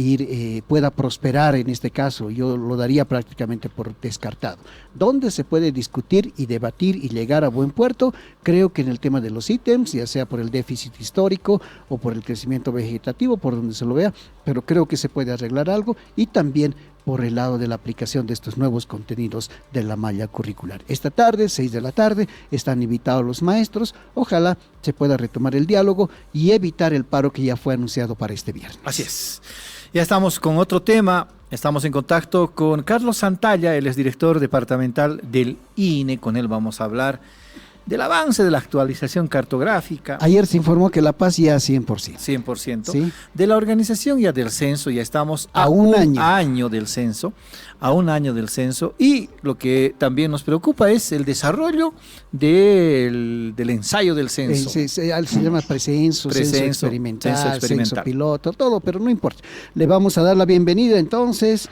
prosperar en este caso. Yo lo daría prácticamente por descartado. ¿Dónde se puede discutir y debatir y llegar a buen puerto? Creo que en el tema de los ítems, ya sea por el déficit histórico o por el crecimiento vegetativo, por donde se lo vea, pero creo que se puede arreglar algo, y también por el lado de la aplicación de estos nuevos contenidos de la malla curricular. Esta tarde, 6 de la tarde, están invitados los maestros. Ojalá se pueda retomar el diálogo y evitar el paro que ya fue anunciado para este viernes. Así es. Ya estamos con otro tema. Estamos en contacto con Carlos Santalla, él es director departamental del INE. Con él vamos a hablar del avance de la actualización cartográfica. Ayer se informó que La Paz ya 100%. 100%. ¿Sí? De la organización ya del censo, ya estamos a un año del censo, y lo que también nos preocupa es el desarrollo del ensayo del censo. Se llama precenso, censo experimental, censo piloto, todo, pero no importa. Le vamos a dar la bienvenida entonces.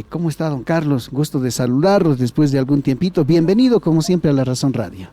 ¿Cómo está, don Carlos? Gusto de saludarlos después de algún tiempito. Bienvenido, como siempre, a La Razón Radio.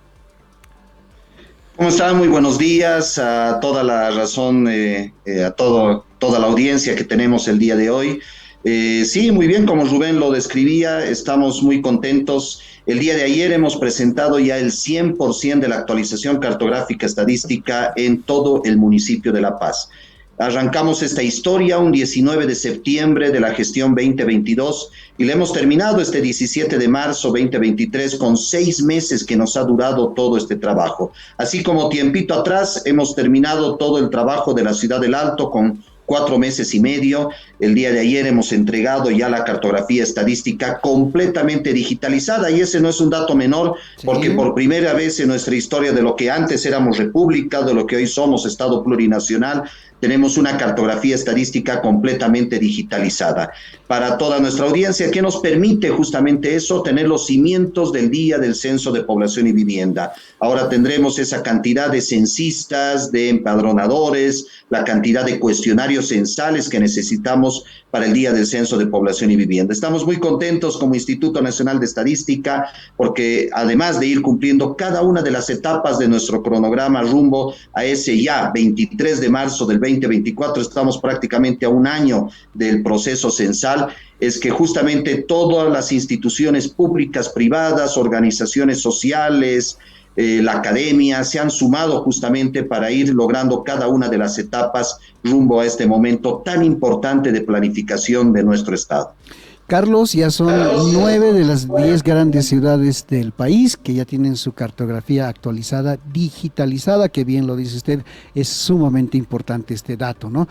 ¿Cómo están? Muy buenos días a toda la razón, a toda la audiencia que tenemos el día de hoy. Sí, muy bien, como Rubén lo describía, estamos muy contentos. El día de ayer hemos presentado ya el 100% de la actualización cartográfica estadística en todo el municipio de La Paz. Arrancamos esta historia un 19 de septiembre de la gestión 2022 y le hemos terminado este 17 de marzo 2023 con 6 meses que nos ha durado todo este trabajo. Así como tiempito atrás hemos terminado todo el trabajo de la Ciudad del Alto con 4 meses y medio. El día de ayer hemos entregado ya la cartografía estadística completamente digitalizada, y ese no es un dato menor, porque por primera vez en nuestra historia, de lo que antes éramos república, de lo que hoy somos Estado plurinacional, tenemos una cartografía estadística completamente digitalizada. Para toda nuestra audiencia, ¿qué nos permite justamente eso? Tener los cimientos del día del Censo de Población y Vivienda. Ahora tendremos esa cantidad de censistas, de empadronadores, la cantidad de cuestionarios censales que necesitamos para el día del Censo de Población y Vivienda. Estamos muy contentos como Instituto Nacional de Estadística porque además de ir cumpliendo cada una de las etapas de nuestro cronograma rumbo a ese ya 23 de marzo del 2024, estamos prácticamente a un año del proceso censal, es que justamente todas las instituciones públicas, privadas, organizaciones sociales, la academia, se han sumado justamente para ir logrando cada una de las etapas rumbo a este momento tan importante de planificación de nuestro Estado. Carlos, ya son 9 de las 10 grandes ciudades del país que ya tienen su cartografía actualizada, digitalizada, que bien lo dice usted, es sumamente importante este dato, ¿no?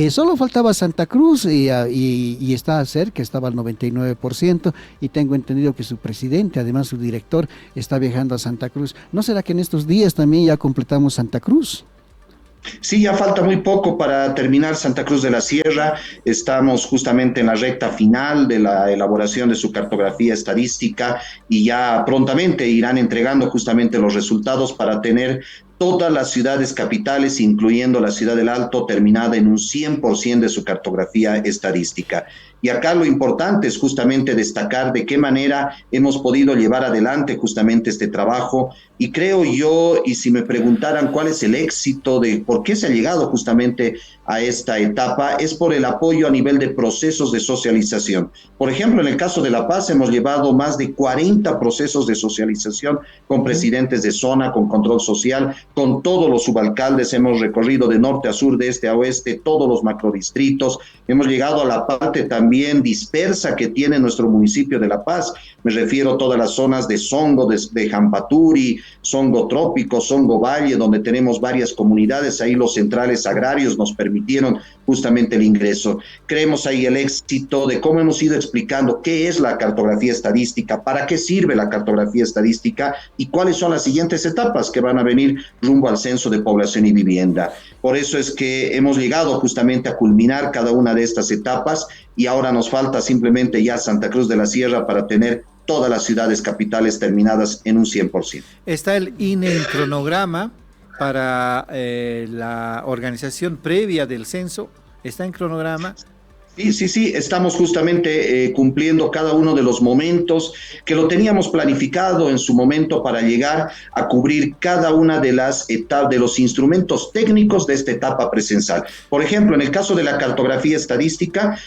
Solo faltaba Santa Cruz y está cerca, estaba al 99%, y tengo entendido que su presidente, además su director, está viajando a Santa Cruz. ¿No será que en estos días también ya completamos Santa Cruz? Sí, ya falta muy poco para terminar Santa Cruz de la Sierra. Estamos justamente en la recta final de la elaboración de su cartografía estadística y ya prontamente irán entregando justamente los resultados para tener todas las ciudades capitales, incluyendo la ciudad del Alto, terminada en un 100% de su cartografía estadística. Y acá lo importante es justamente destacar de qué manera hemos podido llevar adelante justamente este trabajo. Y creo yo, y si me preguntaran cuál es el éxito de por qué se ha llegado justamente a esta etapa, es por el apoyo a nivel de procesos de socialización. Por ejemplo, en el caso de La Paz hemos llevado más de 40 procesos de socialización con presidentes de zona, con control social, con todos los subalcaldes, hemos recorrido de norte a sur, de este a oeste, todos los macrodistritos, hemos llegado a la parte también dispersa que tiene nuestro municipio de La Paz, me refiero a todas las zonas de Songo, de Jampaturi, Songo Trópico, Songo Valle, donde tenemos varias comunidades, ahí los centrales agrarios nos permitieron justamente el ingreso. Creemos ahí el éxito de cómo hemos ido explicando qué es la cartografía estadística, para qué sirve la cartografía estadística y cuáles son las siguientes etapas que van a venir rumbo al Censo de Población y Vivienda. Por eso es que hemos llegado justamente a culminar cada una de estas etapas y ahora nos falta simplemente ya Santa Cruz de la Sierra para tener todas las ciudades capitales terminadas en un 100%. Está el INE en cronograma para la organización previa del censo, ¿está en cronograma? Sí, estamos justamente cumpliendo cada uno de los momentos que lo teníamos planificado en su momento para llegar a cubrir cada una de las etapas, de los instrumentos técnicos de esta etapa precensal. Por ejemplo, en el caso de la cartografía estadística,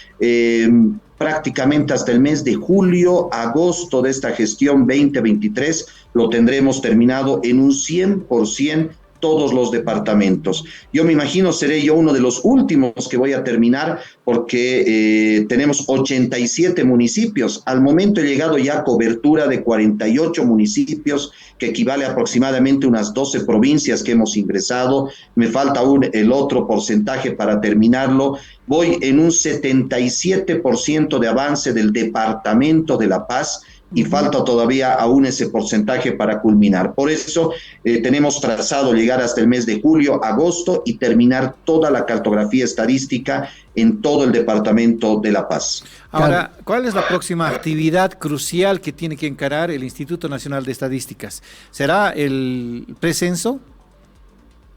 prácticamente hasta el mes de julio, agosto de esta gestión 2023, lo tendremos terminado en un 100% todos los departamentos. Yo me imagino seré yo uno de los últimos que voy a terminar porque tenemos 87 municipios. Al momento he llegado ya a cobertura de 48 municipios, que equivale a aproximadamente unas 12 provincias que hemos ingresado. Me falta aún el otro porcentaje para terminarlo. Voy en un 77% de avance del departamento de La Paz, y falta todavía aún ese porcentaje para culminar. Por eso tenemos trazado llegar hasta el mes de julio, agosto y terminar toda la cartografía estadística en todo el departamento de La Paz. Ahora, ¿cuál es la próxima actividad crucial que tiene que encarar el Instituto Nacional de Estadísticas? ¿Será el precenso?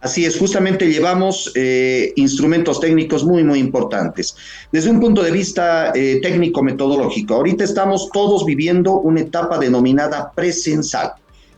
Así es, justamente llevamos instrumentos técnicos muy importantes. Desde un punto de vista técnico-metodológico, ahorita estamos todos viviendo una etapa denominada precensal.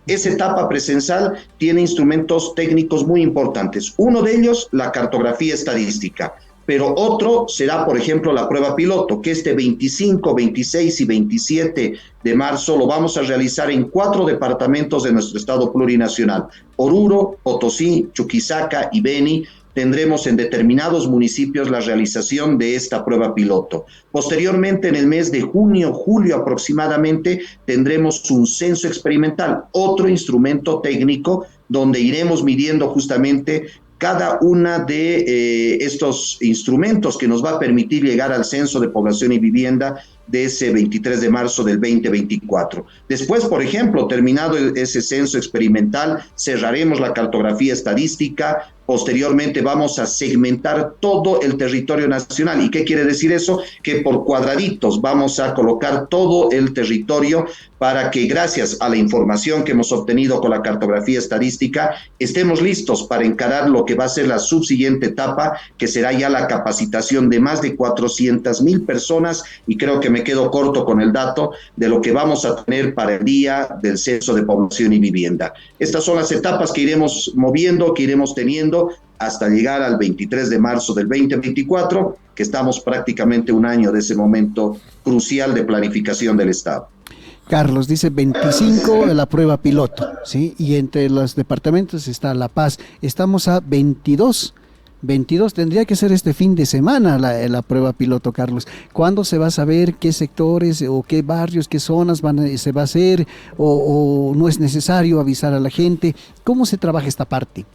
Esa etapa precensal tiene instrumentos técnicos muy importantes. Uno de ellos, la cartografía estadística. Pero otro será, por ejemplo, la prueba piloto, que este 25, 26 y 27 de marzo lo vamos a realizar en 4 departamentos de nuestro estado plurinacional. Oruro, Potosí, Chuquisaca y Beni. Tendremos en determinados municipios la realización de esta prueba piloto. Posteriormente, en el mes de junio, julio aproximadamente, tendremos un censo experimental, otro instrumento técnico donde iremos midiendo justamente cada una de estos instrumentos que nos va a permitir llegar al Censo de Población y Vivienda de ese 23 de marzo del 2024. Después, por ejemplo, terminado ese censo experimental, cerraremos la cartografía estadística, Posteriormente vamos a segmentar todo el territorio nacional. ¿Y qué quiere decir eso? Que por cuadraditos vamos a colocar todo el territorio para que, gracias a la información que hemos obtenido con la cartografía estadística, estemos listos para encarar lo que va a ser la subsiguiente etapa, que será ya la capacitación de más de 400,000 personas, y creo que me quedo corto con el dato de lo que vamos a tener para el día del Censo de Población y Vivienda. Estas son las etapas que iremos moviendo, que iremos teniendo hasta llegar al 23 de marzo del 2024, que estamos prácticamente un año de ese momento crucial de planificación del Estado. Carlos dice 25 la prueba piloto, ¿sí? Y entre los departamentos está La Paz. Estamos a 22. 22 tendría que ser este fin de semana la prueba piloto, Carlos. ¿Cuándo se va a saber qué sectores o qué barrios, qué zonas se va a hacer o no es necesario avisar a la gente? ¿Cómo se trabaja esta parte?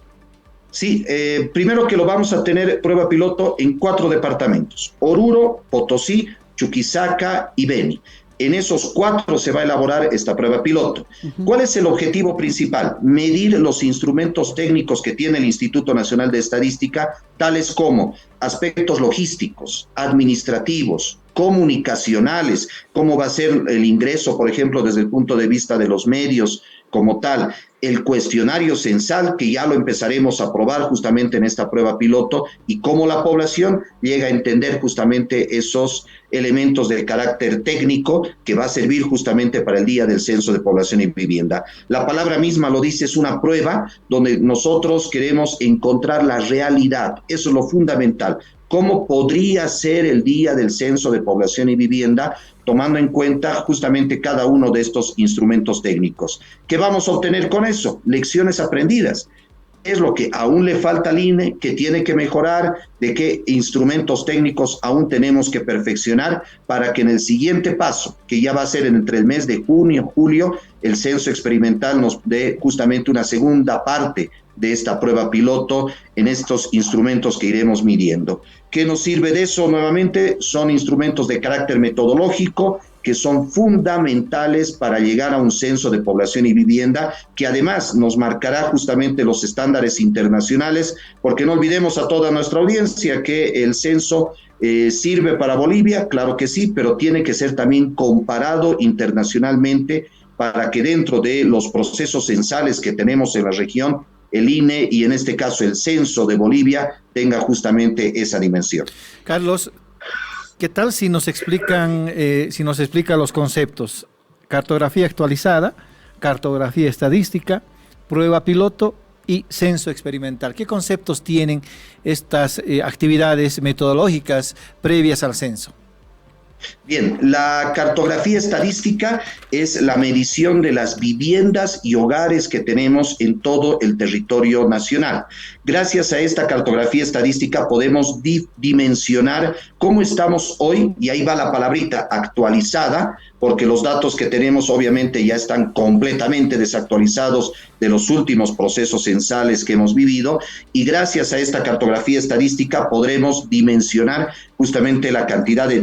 Sí, primero que lo vamos a tener prueba piloto en 4 departamentos: Oruro, Potosí, Chuquisaca y Beni. En esos 4 se va a elaborar esta prueba piloto. ¿Cuál es el objetivo principal? Medir los instrumentos técnicos que tiene el Instituto Nacional de Estadística, tales como aspectos logísticos, administrativos, comunicacionales, cómo va a ser el ingreso, por ejemplo, desde el punto de vista de los medios como tal, el cuestionario censal, que ya lo empezaremos a probar justamente en esta prueba piloto, y cómo la población llega a entender justamente esos elementos del carácter técnico que va a servir justamente para el día del Censo de Población y Vivienda. La palabra misma lo dice, es una prueba donde nosotros queremos encontrar la realidad. Eso es lo fundamental. ¿Cómo podría ser el día del Censo de Población y Vivienda, tomando en cuenta justamente cada uno de estos instrumentos técnicos? ¿Qué vamos a obtener con eso? Lecciones aprendidas. Es lo que aún le falta al INE, que tiene que mejorar, de qué instrumentos técnicos aún tenemos que perfeccionar para que en el siguiente paso, que ya va a ser entre el mes de junio, julio, el censo experimental nos dé justamente una segunda parte de esta prueba piloto en estos instrumentos que iremos midiendo. ¿Qué nos sirve de eso? Nuevamente, son instrumentos de carácter metodológico que son fundamentales para llegar a un censo de población y vivienda, que además nos marcará justamente los estándares internacionales, porque no olvidemos a toda nuestra audiencia que el censo sirve para Bolivia, claro que sí, pero tiene que ser también comparado internacionalmente para que dentro de los procesos censales que tenemos en la región, el INE y en este caso el censo de Bolivia tenga justamente esa dimensión. Carlos, ¿qué tal si nos explica los conceptos? Cartografía actualizada, cartografía estadística, prueba piloto y censo experimental. ¿Qué conceptos tienen estas actividades metodológicas previas al censo? Bien, la cartografía estadística es la medición de las viviendas y hogares que tenemos en todo el territorio nacional. Gracias a esta cartografía estadística podemos dimensionar cómo estamos hoy, y ahí va la palabrita, actualizada, porque los datos que tenemos obviamente ya están completamente desactualizados de los últimos procesos censales que hemos vivido, y gracias a esta cartografía estadística podremos dimensionar justamente la cantidad de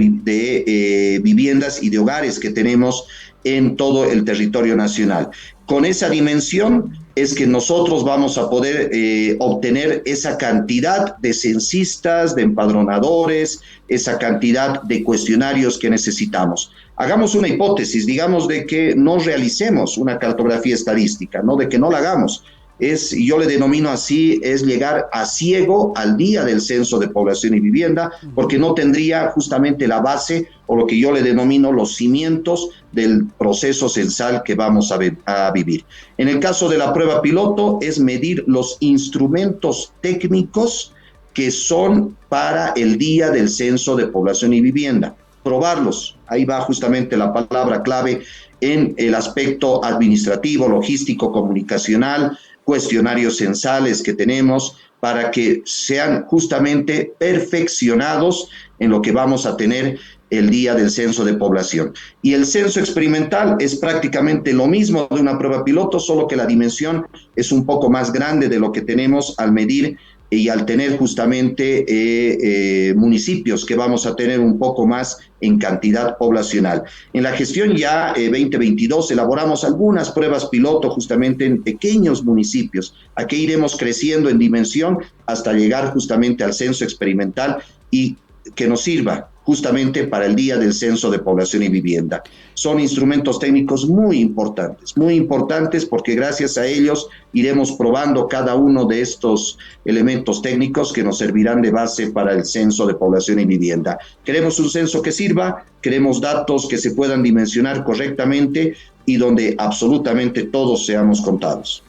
viviendas y de hogares que tenemos en todo el territorio nacional. Con esa dimensión es que nosotros vamos a poder obtener esa cantidad de censistas, de empadronadores, esa cantidad de cuestionarios que necesitamos. Hagamos una hipótesis, digamos de que no realicemos una cartografía estadística, no de que no la hagamos. Yo le denomino así, es llegar a ciego al día del Censo de Población y Vivienda, porque no tendría justamente la base o lo que yo le denomino los cimientos del proceso censal que vamos a vivir. En el caso de la prueba piloto es medir los instrumentos técnicos que son para el día del Censo de Población y Vivienda. Probarlos, ahí va justamente la palabra clave en el aspecto administrativo, logístico, comunicacional, cuestionarios censales que tenemos para que sean justamente perfeccionados en lo que vamos a tener el día del censo de población. Y el censo experimental es prácticamente lo mismo de una prueba piloto, solo que la dimensión es un poco más grande de lo que tenemos al medir y al tener justamente municipios que vamos a tener un poco más en cantidad poblacional. En la gestión ya 2022 elaboramos algunas pruebas piloto justamente en pequeños municipios. Aquí iremos creciendo en dimensión hasta llegar justamente al censo experimental y que nos sirva justamente para el día del censo de población y vivienda. Son instrumentos técnicos muy importantes porque gracias a ellos iremos probando cada uno de estos elementos técnicos que nos servirán de base para el censo de población y vivienda. Queremos un censo que sirva, queremos datos que se puedan dimensionar correctamente y donde absolutamente todos seamos contados.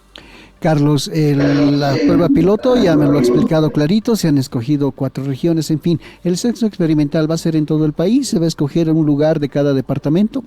Carlos, la prueba piloto ya me lo ha explicado clarito, se han escogido 4 regiones, en fin, ¿el censo experimental va a ser en todo el país? ¿Se va a escoger un lugar de cada departamento?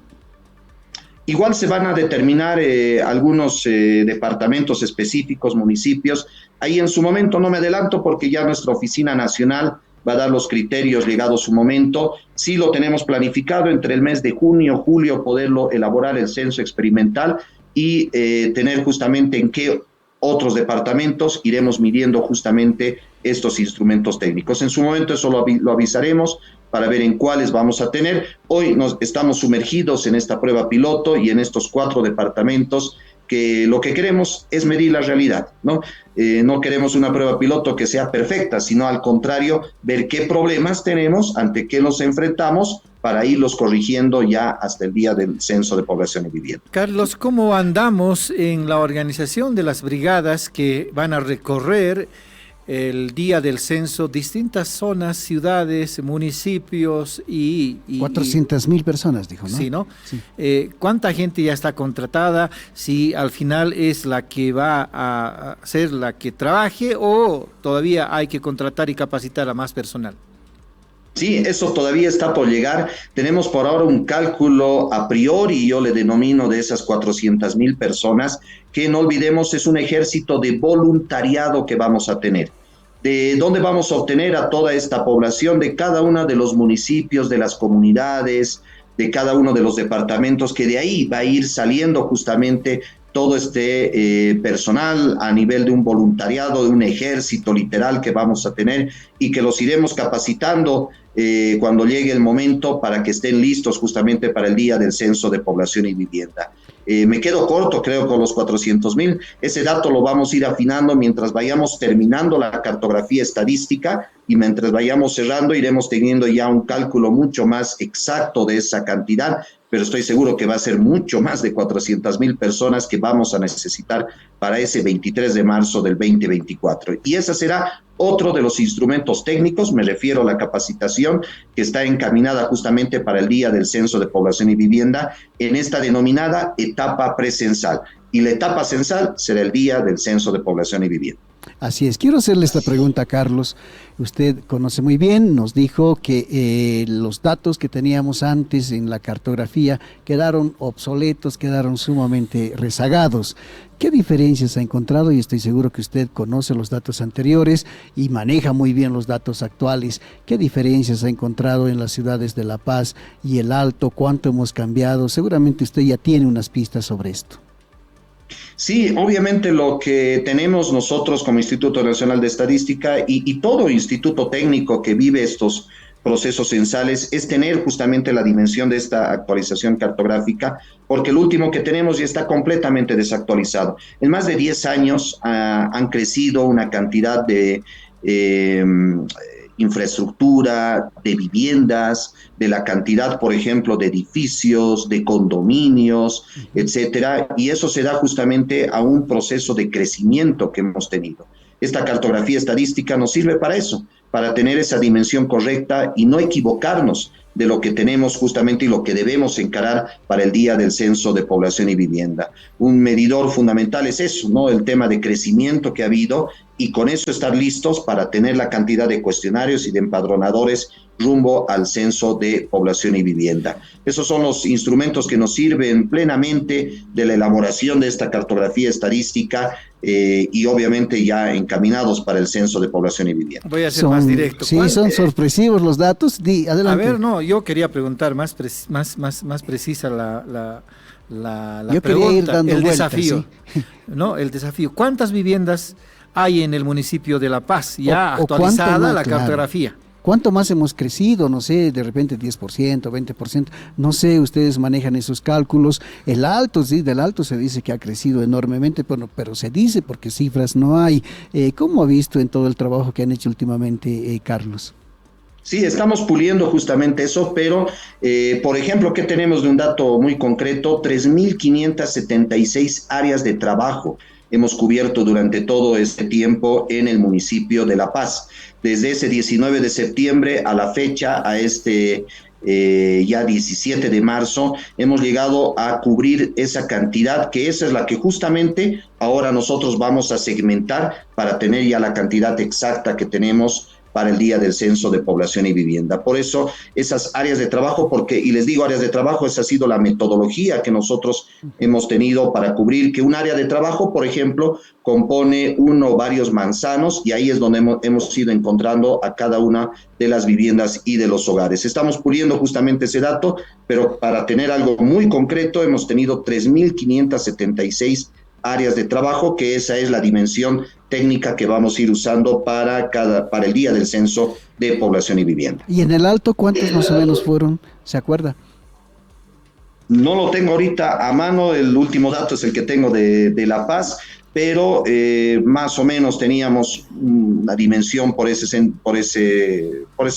Igual se van a determinar algunos departamentos específicos, municipios. Ahí en su momento no me adelanto porque ya nuestra oficina nacional va a dar los criterios llegado su momento. Sí lo tenemos planificado entre el mes de junio, julio, poderlo elaborar el censo experimental y tener justamente en qué otros departamentos iremos midiendo justamente estos instrumentos técnicos. En su momento eso lo avisaremos para ver en cuáles vamos a tener. Hoy estamos sumergidos en esta prueba piloto y en estos 4 departamentos que lo que queremos es medir la realidad, ¿no? No queremos una prueba piloto que sea perfecta, sino al contrario, ver qué problemas tenemos, ante qué nos enfrentamos, para irlos corrigiendo ya hasta el día del censo de población y vivienda. Carlos, ¿cómo andamos en la organización de las brigadas que van a recorrer el día del censo distintas zonas, ciudades, municipios y 400,000 personas, dijo, ¿no? Sí, ¿no? Sí. ¿Cuánta gente ya está contratada? Si al final es la que va a ser la que trabaje o todavía hay que contratar y capacitar a más personal. Sí, eso todavía está por llegar. Tenemos por ahora un cálculo a priori, yo le denomino, de esas 400,000 personas, que no olvidemos es un ejército de voluntariado que vamos a tener. ¿De dónde vamos a obtener a toda esta población? De cada uno de los municipios, de las comunidades, de cada uno de los departamentos, que de ahí va a ir saliendo justamente todo este personal a nivel de un voluntariado, de un ejército literal que vamos a tener y que los iremos capacitando cuando llegue el momento para que estén listos justamente para el día del censo de población y vivienda. Me quedo corto, creo, con los 400,000. Ese dato lo vamos a ir afinando mientras vayamos terminando la cartografía estadística y mientras vayamos cerrando iremos teniendo ya un cálculo mucho más exacto de esa cantidad, pero estoy seguro que va a ser mucho más de 400,000 personas que vamos a necesitar para ese 23 de marzo del 2024. Y esa será otro de los instrumentos técnicos, me refiero a la capacitación que está encaminada justamente para el día del censo de población y vivienda en esta denominada etapa precensal. Y la etapa censal será el día del censo de población y vivienda. Así es. Quiero hacerle esta pregunta, Carlos. Usted conoce muy bien, nos dijo que los datos que teníamos antes en la cartografía quedaron obsoletos, quedaron sumamente rezagados. ¿Qué diferencias ha encontrado? Y estoy seguro que usted conoce los datos anteriores y maneja muy bien los datos actuales. ¿Qué diferencias ha encontrado en las ciudades de La Paz y El Alto? ¿Cuánto hemos cambiado? Seguramente usted ya tiene unas pistas sobre esto. Sí, obviamente lo que tenemos nosotros como Instituto Nacional de Estadística y todo instituto técnico que vive estos procesos censales es tener justamente la dimensión de esta actualización cartográfica, porque el último que tenemos ya está completamente desactualizado. En más de 10 años han crecido una cantidad de infraestructura, de viviendas, de la cantidad, por ejemplo, de edificios, de condominios, etcétera, y eso se da justamente a un proceso de crecimiento que hemos tenido. Esta cartografía estadística nos sirve para eso, para tener esa dimensión correcta y no equivocarnos de lo que tenemos justamente y lo que debemos encarar para el día del censo de población y vivienda. Un medidor fundamental es eso, ¿no? El tema de crecimiento que ha habido y con eso estar listos para tener la cantidad de cuestionarios y de empadronadores rumbo al censo de población y vivienda. Esos son los instrumentos que nos sirven plenamente de la elaboración de esta cartografía estadística y obviamente ya encaminados para el censo de población y vivienda. Voy a ser más directo. Sí, son sorpresivos los datos. Adelante. A ver, no, yo quería preguntar más precisa la yo pregunta, quería ir dando el vueltas, desafío, ¿sí? ¿no? El desafío. ¿Cuántas viviendas hay en el municipio de La Paz, ya O actualizada más, la claro. cartografía. ¿Cuánto más hemos crecido? No sé, de repente 10%, 20%, no sé, ustedes manejan esos cálculos. El Alto, sí, del Alto se dice que ha crecido enormemente, pero se dice porque cifras no hay. ¿Cómo ha visto en todo el trabajo que han hecho últimamente, Carlos? Sí, estamos puliendo justamente eso, pero, por ejemplo, ¿qué tenemos de un dato muy concreto? 3.576 áreas de trabajo hemos cubierto durante todo este tiempo en el municipio de La Paz. Desde ese 19 de septiembre a la fecha, a este ya 17 de marzo, hemos llegado a cubrir esa cantidad, que esa es la que justamente ahora nosotros vamos a segmentar para tener ya la cantidad exacta que tenemos para el día del censo de población y vivienda. Por eso, esas áreas de trabajo, y les digo áreas de trabajo, esa ha sido la metodología que nosotros hemos tenido para cubrir que un área de trabajo, por ejemplo, compone uno o varios manzanos, y ahí es donde hemos ido encontrando a cada una de las viviendas y de los hogares. Estamos puliendo justamente ese dato, pero para tener algo muy concreto, hemos tenido 3.576 áreas de trabajo, que esa es la dimensión técnica que vamos a ir usando para el día del censo de población y vivienda. ¿Y en el Alto cuántos más o menos fueron? ¿Se acuerda? No lo tengo ahorita a mano, el último dato es el que tengo de La Paz, pero más o menos teníamos una dimensión por ese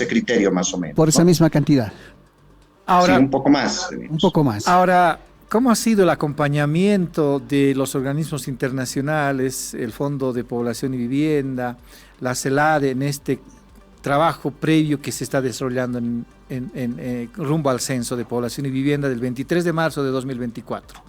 criterio, más o menos. Por esa misma cantidad. Ahora, sí, un poco más. Un poco más. Ahora, ¿cómo ha sido el acompañamiento de los organismos internacionales, el Fondo de Población y Vivienda, la CELADE, en este trabajo previo que se está desarrollando rumbo al censo de población y vivienda del 23 de marzo de 2024?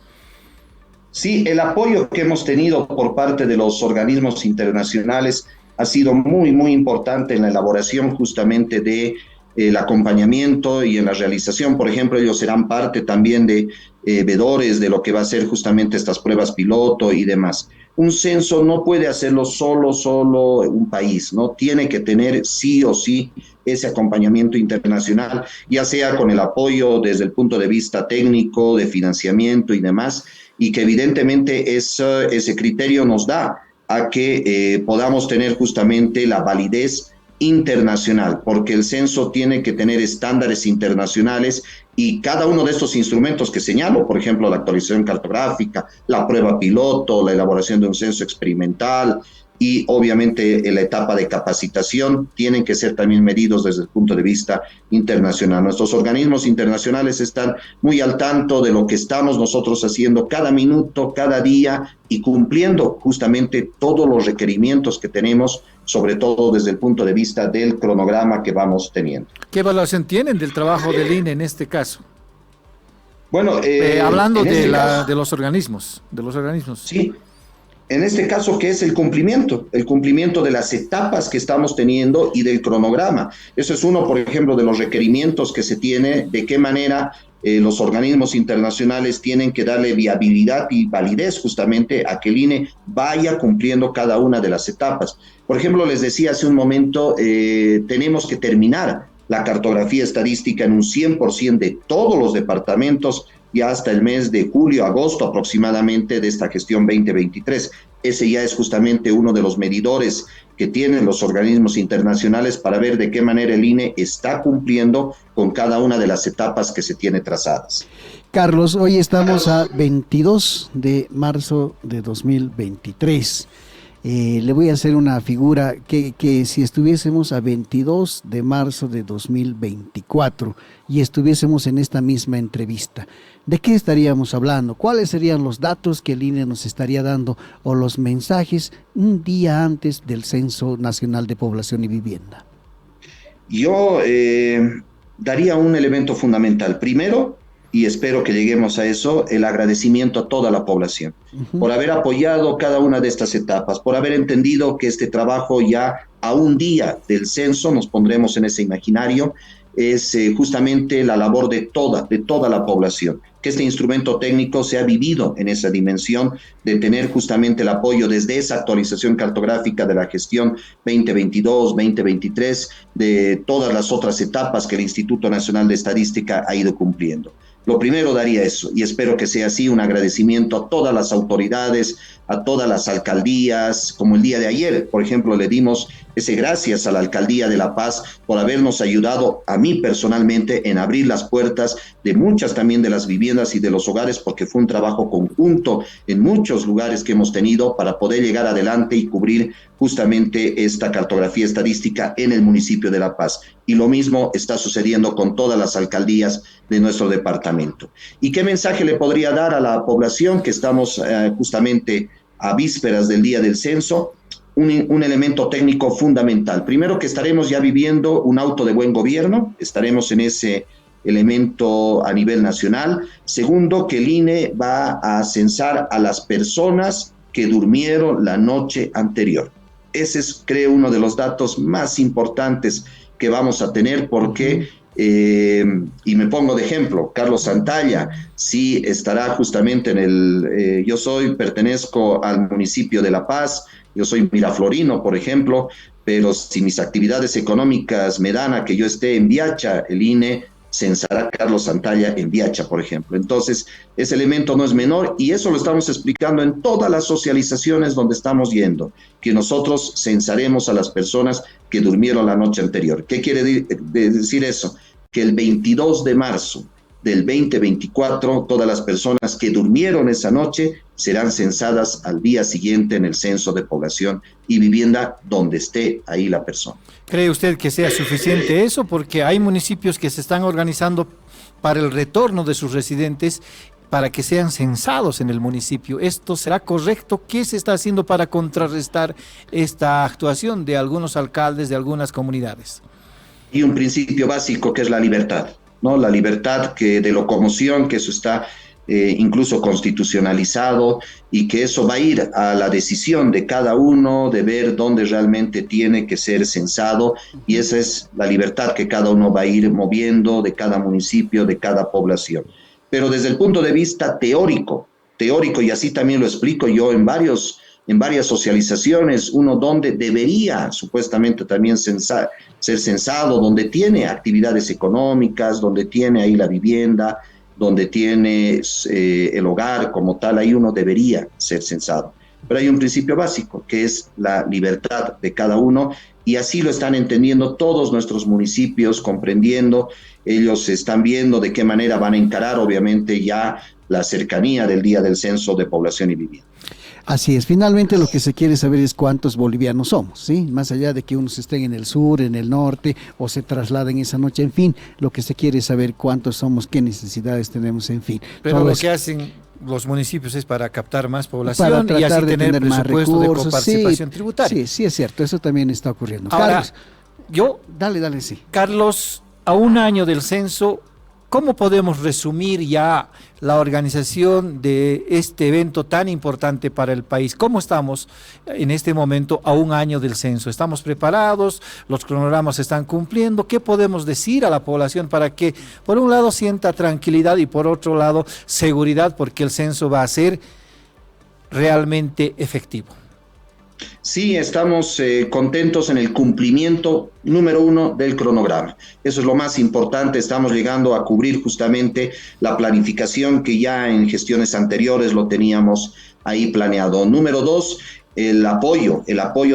Sí, el apoyo que hemos tenido por parte de los organismos internacionales ha sido muy, muy importante en la elaboración justamente de el acompañamiento y en la realización. Por ejemplo, ellos serán parte también de vedores de lo que va a ser justamente estas pruebas piloto y demás. Un censo no puede hacerlo solo un país, ¿no? Tiene que tener sí o sí ese acompañamiento internacional, ya sea con el apoyo desde el punto de vista técnico, de financiamiento y demás, y que evidentemente ese criterio nos da a que podamos tener justamente la validez internacional, porque el censo tiene que tener estándares internacionales, y cada uno de estos instrumentos que señalo, por ejemplo, la actualización cartográfica, la prueba piloto, la elaboración de un censo experimental y obviamente la etapa de capacitación, tienen que ser también medidos desde el punto de vista internacional. Nuestros organismos internacionales están muy al tanto de lo que estamos nosotros haciendo cada minuto, cada día, y cumpliendo justamente todos los requerimientos que tenemos, sobre todo desde el punto de vista del cronograma que vamos teniendo. ¿Qué evaluación tienen del trabajo del INE en este caso? Bueno, hablando de los organismos. Sí, en este caso, ¿qué es el cumplimiento? El cumplimiento de las etapas que estamos teniendo y del cronograma. Eso es uno, por ejemplo, de los requerimientos que se tiene, de qué manera los organismos internacionales tienen que darle viabilidad y validez justamente a que el INE vaya cumpliendo cada una de las etapas. Por ejemplo, les decía hace un momento, tenemos que terminar la cartografía estadística en un 100% de todos los departamentos ya hasta el mes de julio, agosto aproximadamente de esta gestión 2023. Ese ya es justamente uno de los medidores que tienen los organismos internacionales para ver de qué manera el INE está cumpliendo con cada una de las etapas que se tiene trazadas. Carlos, hoy estamos a 22 de marzo de 2023. Le voy a hacer una figura que si estuviésemos a 22 de marzo de 2024 y estuviésemos en esta misma entrevista, ¿de qué estaríamos hablando? ¿Cuáles serían los datos que el INE nos estaría dando o los mensajes un día antes del Censo Nacional de Población y Vivienda? Yo daría un elemento fundamental. Primero, y espero que lleguemos a eso, el agradecimiento a toda la población por haber apoyado cada una de estas etapas, por haber entendido que este trabajo ya a un día del censo, nos pondremos en ese imaginario, es justamente la labor de toda la población, que este instrumento técnico se ha vivido en esa dimensión de tener justamente el apoyo desde esa actualización cartográfica de la gestión 2022-2023, de todas las otras etapas que el Instituto Nacional de Estadística ha ido cumpliendo. Lo primero daría eso, y espero que sea así, un agradecimiento a todas las autoridades, a todas las alcaldías, como el día de ayer, por ejemplo, le dimos ese gracias a la Alcaldía de La Paz por habernos ayudado a mí personalmente en abrir las puertas de muchas también de las viviendas y de los hogares, porque fue un trabajo conjunto en muchos lugares que hemos tenido para poder llegar adelante y cubrir justamente esta cartografía estadística en el municipio de La Paz. Y lo mismo está sucediendo con todas las alcaldías de nuestro departamento. ¿Y qué mensaje le podría dar a la población que estamos justamente a vísperas del día del censo? Un elemento técnico fundamental. Primero, que estaremos ya viviendo un auto de buen gobierno, estaremos en ese elemento a nivel nacional. Segundo, que el INE va a censar a las personas que durmieron la noche anterior. Ese es, creo, uno de los datos más importantes que vamos a tener, porque, y me pongo de ejemplo, Carlos Santalla sí estará justamente en el, pertenezco al municipio de La Paz, yo soy miraflorino, por ejemplo, pero si mis actividades económicas me dan a que yo esté en Viacha, el INE censará a Carlos Santalla en Viacha, por ejemplo. Entonces, ese elemento no es menor, y eso lo estamos explicando en todas las socializaciones donde estamos yendo, que nosotros censaremos a las personas que durmieron la noche anterior. ¿Qué quiere decir eso? Que el 22 de marzo del 2024, todas las personas que durmieron esa noche serán censadas al día siguiente en el censo de población y vivienda donde esté ahí la persona. ¿Cree usted que sea suficiente eso? Porque hay municipios que se están organizando para el retorno de sus residentes para que sean censados en el municipio. ¿Esto será correcto? ¿Qué se está haciendo para contrarrestar esta actuación de algunos alcaldes de algunas comunidades? Y un principio básico que es la libertad, ¿no? La libertad de locomoción, que eso está incluso constitucionalizado, y que eso va a ir a la decisión de cada uno de ver dónde realmente tiene que ser censado, y esa es la libertad que cada uno va a ir moviendo de cada municipio, de cada población. Pero desde el punto de vista teórico, y así también lo explico yo en varias socializaciones, uno donde debería supuestamente también ser censado, donde tiene actividades económicas, donde tiene ahí la vivienda, donde tiene el hogar como tal, ahí uno debería ser censado. Pero hay un principio básico, que es la libertad de cada uno, y así lo están entendiendo todos nuestros municipios, comprendiendo. Ellos están viendo de qué manera van a encarar, obviamente, ya la cercanía del día del censo de población y vivienda. Así es, finalmente lo que se quiere saber es cuántos bolivianos somos, ¿sí? Más allá de que unos estén en el sur, en el norte, o se trasladen esa noche, en fin, lo que se quiere es saber cuántos somos, qué necesidades tenemos, en fin. Pero todo lo eso que hacen los municipios es para captar más población para y así tener más presupuesto recursos, de coparticipación tributaria. Sí, sí es cierto, eso también está ocurriendo. Ahora, Carlos, dale, sí. Carlos, a un año del censo, ¿cómo podemos resumir ya la organización de este evento tan importante para el país? ¿Cómo estamos en este momento a un año del censo? ¿Estamos preparados? ¿Los cronogramas se están cumpliendo? ¿Qué podemos decir a la población para que, por un lado, sienta tranquilidad y, por otro lado, seguridad, porque el censo va a ser realmente efectivo? Sí, estamos contentos en el cumplimiento número 1 del cronograma. Eso es lo más importante. Estamos llegando a cubrir justamente la planificación que ya en gestiones anteriores lo teníamos ahí planeado. Número 2, el apoyo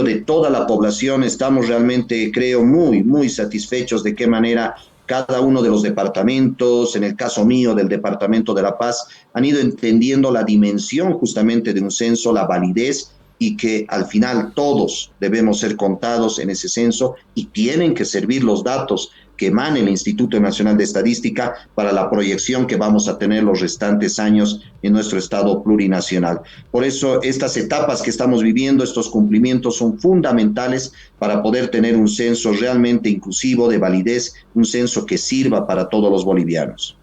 de toda la población. Estamos realmente, creo, muy satisfechos de qué manera cada uno de los departamentos, en el caso mío del departamento de La Paz, han ido entendiendo la dimensión justamente de un censo, la validez, y que al final todos debemos ser contados en ese censo, y tienen que servir los datos que emane el Instituto Nacional de Estadística para la proyección que vamos a tener los restantes años en nuestro estado plurinacional. Por eso estas etapas que estamos viviendo, estos cumplimientos son fundamentales para poder tener un censo realmente inclusivo, de validez, un censo que sirva para todos los bolivianos.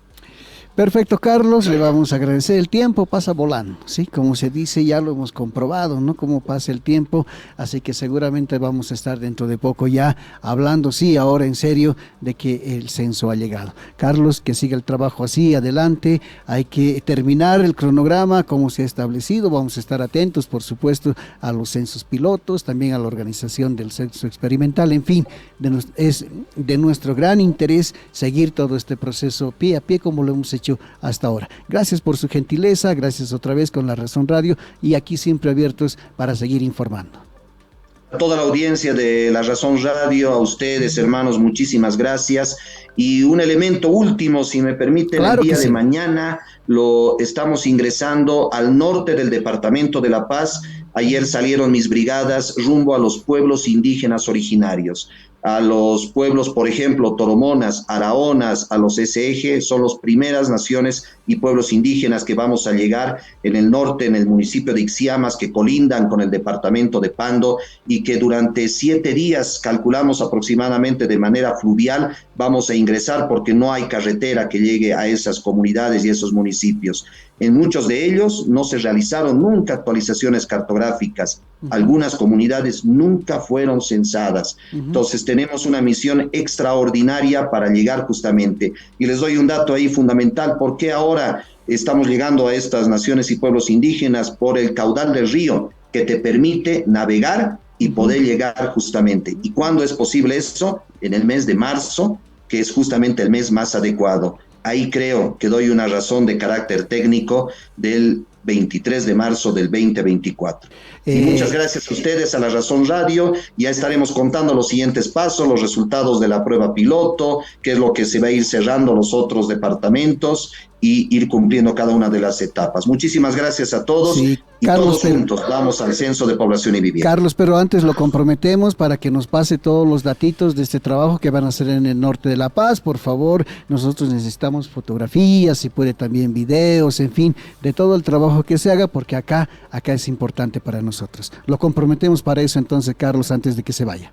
Perfecto, Carlos, le vamos a agradecer. El tiempo pasa volando, ¿sí? Como se dice, ya lo hemos comprobado, ¿no? Cómo pasa el tiempo, así que seguramente vamos a estar dentro de poco ya hablando, sí, ahora en serio, de que el censo ha llegado. Carlos, que siga el trabajo así, adelante, hay que terminar el cronograma como se ha establecido, vamos a estar atentos, por supuesto, a los censos pilotos, también a la organización del censo experimental, en fin, es de nuestro gran interés seguir todo este proceso pie a pie como lo hemos hecho hecho hasta ahora. Gracias por su gentileza, gracias otra vez con La Razón Radio y aquí siempre abiertos para seguir informando. A toda la audiencia de La Razón Radio, a ustedes, hermanos, muchísimas gracias. Y un elemento último, si me permiten, claro, el día de mañana lo estamos ingresando al norte del departamento de La Paz. Ayer salieron mis brigadas rumbo a los pueblos indígenas originarios. A los pueblos, por ejemplo, Toromonas, Araonas, a los SEG, son las primeras naciones y pueblos indígenas que vamos a llegar en el norte, en el municipio de Ixiamas, que colindan con el departamento de Pando, y que durante 7 días, calculamos aproximadamente de manera fluvial, vamos a ingresar porque no hay carretera que llegue a esas comunidades y esos municipios. En muchos de ellos no se realizaron nunca actualizaciones cartográficas. Algunas comunidades nunca fueron censadas. Entonces tenemos una misión extraordinaria para llegar justamente. Y les doy un dato ahí fundamental. ¿Por qué ahora estamos llegando a estas naciones y pueblos indígenas? Por el caudal del río que te permite navegar y poder llegar justamente. ¿Y cuándo es posible eso? En el mes de marzo, que es justamente el mes más adecuado. Ahí creo que doy una razón de carácter técnico del 23 de marzo del 2024. Y muchas gracias a ustedes, a La Razón Radio. Ya estaremos contando los siguientes pasos, los resultados de la prueba piloto, qué es lo que se va a ir cerrando los otros departamentos y ir cumpliendo cada una de las etapas. Muchísimas gracias a todos. Sí, y Carlos, todos juntos vamos al Censo de Población y Vivienda. Carlos, pero antes lo comprometemos para que nos pase todos los datitos de este trabajo que van a hacer en el norte de La Paz. Por favor, nosotros necesitamos fotografías, si puede también videos, en fin, de todo el trabajo que se haga, porque acá es importante para nosotros. Lo comprometemos para eso entonces, Carlos, antes de que se vaya.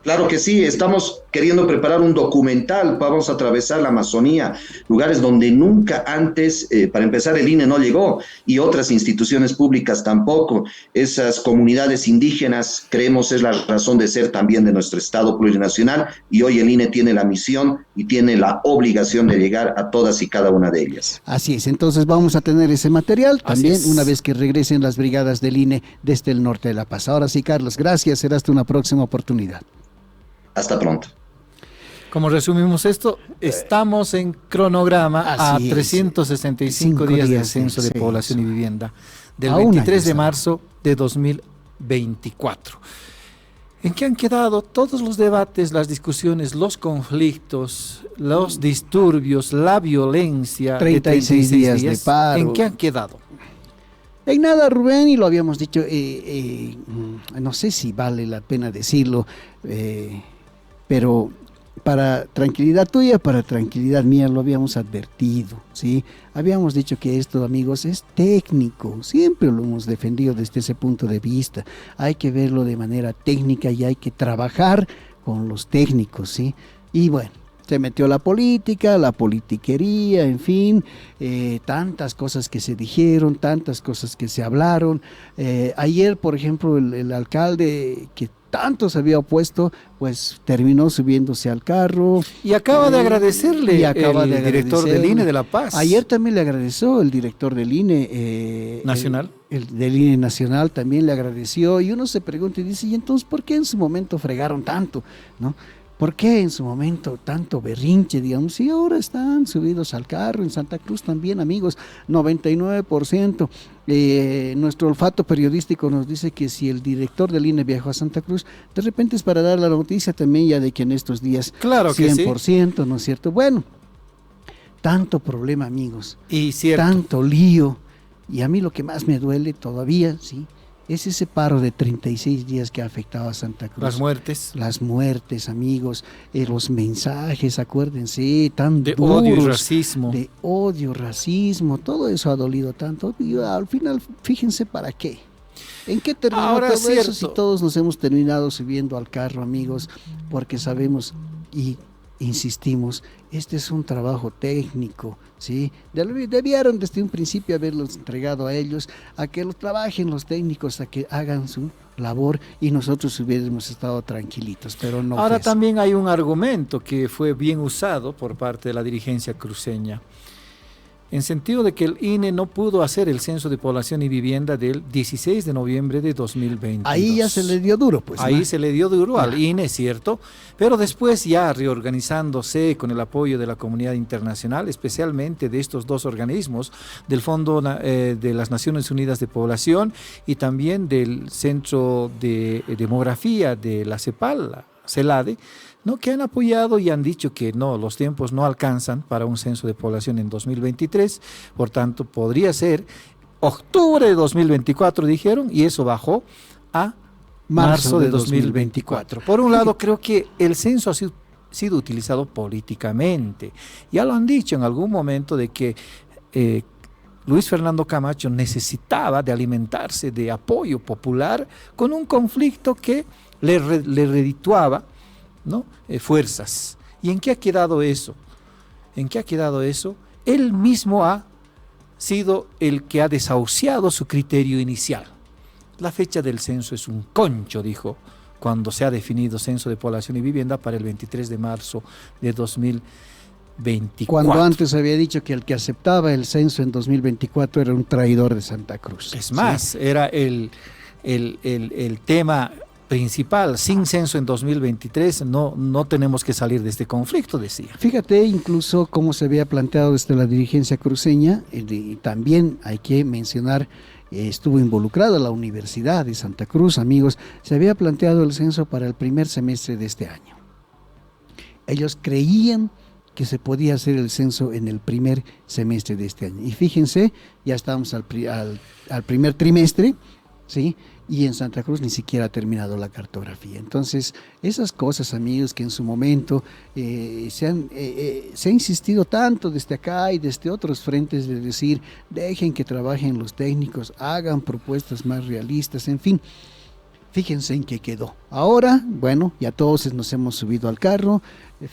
Claro que sí, estamos queriendo preparar un documental, vamos a atravesar la Amazonía, lugares donde nunca antes, para empezar, el INE no llegó y otras instituciones públicas tampoco. Esas comunidades indígenas, creemos, es la razón de ser también de nuestro Estado plurinacional, y hoy el INE tiene la misión y tiene la obligación de llegar a todas y cada una de ellas. Así es, entonces vamos a tener ese material también una vez que regresen las brigadas del INE desde el norte de La Paz. Ahora sí, Carlos, gracias, será hasta una próxima oportunidad. Hasta pronto. Como resumimos esto, estamos en cronograma a 365 días del Censo de Población y Vivienda, del 23 de marzo de 2024. ¿En qué han quedado todos los debates, las discusiones, los conflictos, los disturbios, la violencia? 36 días de paro. ¿En qué han quedado? En nada, Rubén, y lo habíamos dicho, no sé si vale la pena decirlo, pero para tranquilidad tuya, para tranquilidad mía, lo habíamos advertido, ¿sí? Habíamos dicho que esto, amigos, es técnico, siempre lo hemos defendido desde ese punto de vista. Hay que verlo de manera técnica y hay que trabajar con los técnicos, ¿sí? Y bueno, se metió la política, la politiquería, en fin, tantas cosas que se dijeron, tantas cosas que se hablaron. Ayer, por ejemplo, el alcalde que tanto se había opuesto, pues terminó subiéndose al carro. Y acaba de agradecerle el director del INE de La Paz. Ayer también le agradeció el director del INE. ¿Nacional? El del INE Nacional también le agradeció. Y uno se pregunta y dice, ¿y entonces por qué en su momento fregaron tanto? ¿No? ¿Por qué en su momento tanto berrinche, digamos? Y ahora están subidos al carro. En Santa Cruz también, amigos, 99%. Nuestro olfato periodístico nos dice que si el director del INE viajó a Santa Cruz, de repente es para dar la noticia también ya de que en estos días, claro que 100%, sí. ¿No es cierto? Bueno, tanto problema, amigos. Y cierto. Tanto lío. Y a mí lo que más me duele todavía, ¿sí?, es ese paro de 36 días que ha afectado a Santa Cruz. Las muertes, amigos, los mensajes, acuérdense, tan de duros, odio y racismo. De odio, racismo, todo eso ha dolido tanto. Y al final, fíjense para qué. ¿En qué terminó ahora todo eso si todos nos hemos terminado subiendo al carro, amigos? Porque sabemos y insistimos, este es un trabajo técnico, ¿sí? Debieron desde un principio haberlos entregado a ellos, a que lo trabajen los técnicos, a que hagan su labor y nosotros hubiéramos estado tranquilitos, pero no. Ahora también hay un argumento que fue bien usado por parte de la dirigencia cruceña. en sentido de que el INE no pudo hacer el censo de población y vivienda del 16 de noviembre de 2022. Ahí ya se le dio duro, pues. Ahí ¿no? se le dio duro al INE, ¿cierto? Pero después ya reorganizándose con el apoyo de la comunidad internacional, especialmente de estos dos organismos, del Fondo de las Naciones Unidas de Población y también del Centro de Demografía de la CEPAL, la CELADE, ¿no? Que han apoyado y han dicho que no, los tiempos no alcanzan para un censo de población en 2023, por tanto podría ser octubre de 2024, dijeron, y eso bajó a marzo de 2024. Por un lado, creo que el censo ha sido utilizado políticamente. Ya lo han dicho en algún momento de que Luis Fernando Camacho necesitaba de alimentarse de apoyo popular con un conflicto que le redituaba, ¿no? Fuerzas. ¿Y en qué ha quedado eso? ¿En qué ha quedado eso? Él mismo ha sido el que ha desahuciado su criterio inicial. La fecha del censo es un concho, dijo, cuando se ha definido censo de población y vivienda para el 23 de marzo de 2024. Cuando antes había dicho que el que aceptaba el censo en 2024 era un traidor de Santa Cruz. Es más, ¿sí? Era el tema principal. Sin censo en 2023 no tenemos que salir de este conflicto, decía. Fíjate incluso cómo se había planteado desde la dirigencia cruceña, y también hay que mencionar, estuvo involucrada la Universidad de Santa Cruz, amigos, se había planteado el censo para el primer semestre de este año. Ellos creían que se podía hacer el censo en el primer semestre de este año. Y fíjense, ya estamos al primer trimestre, ¿sí? Y en Santa Cruz ni siquiera ha terminado la cartografía. Entonces, esas cosas, amigos, que en su momento se ha insistido tanto desde acá y desde otros frentes de decir, dejen que trabajen los técnicos, hagan propuestas más realistas, en fin. Fíjense en qué quedó. Ahora, bueno, ya todos nos hemos subido al carro.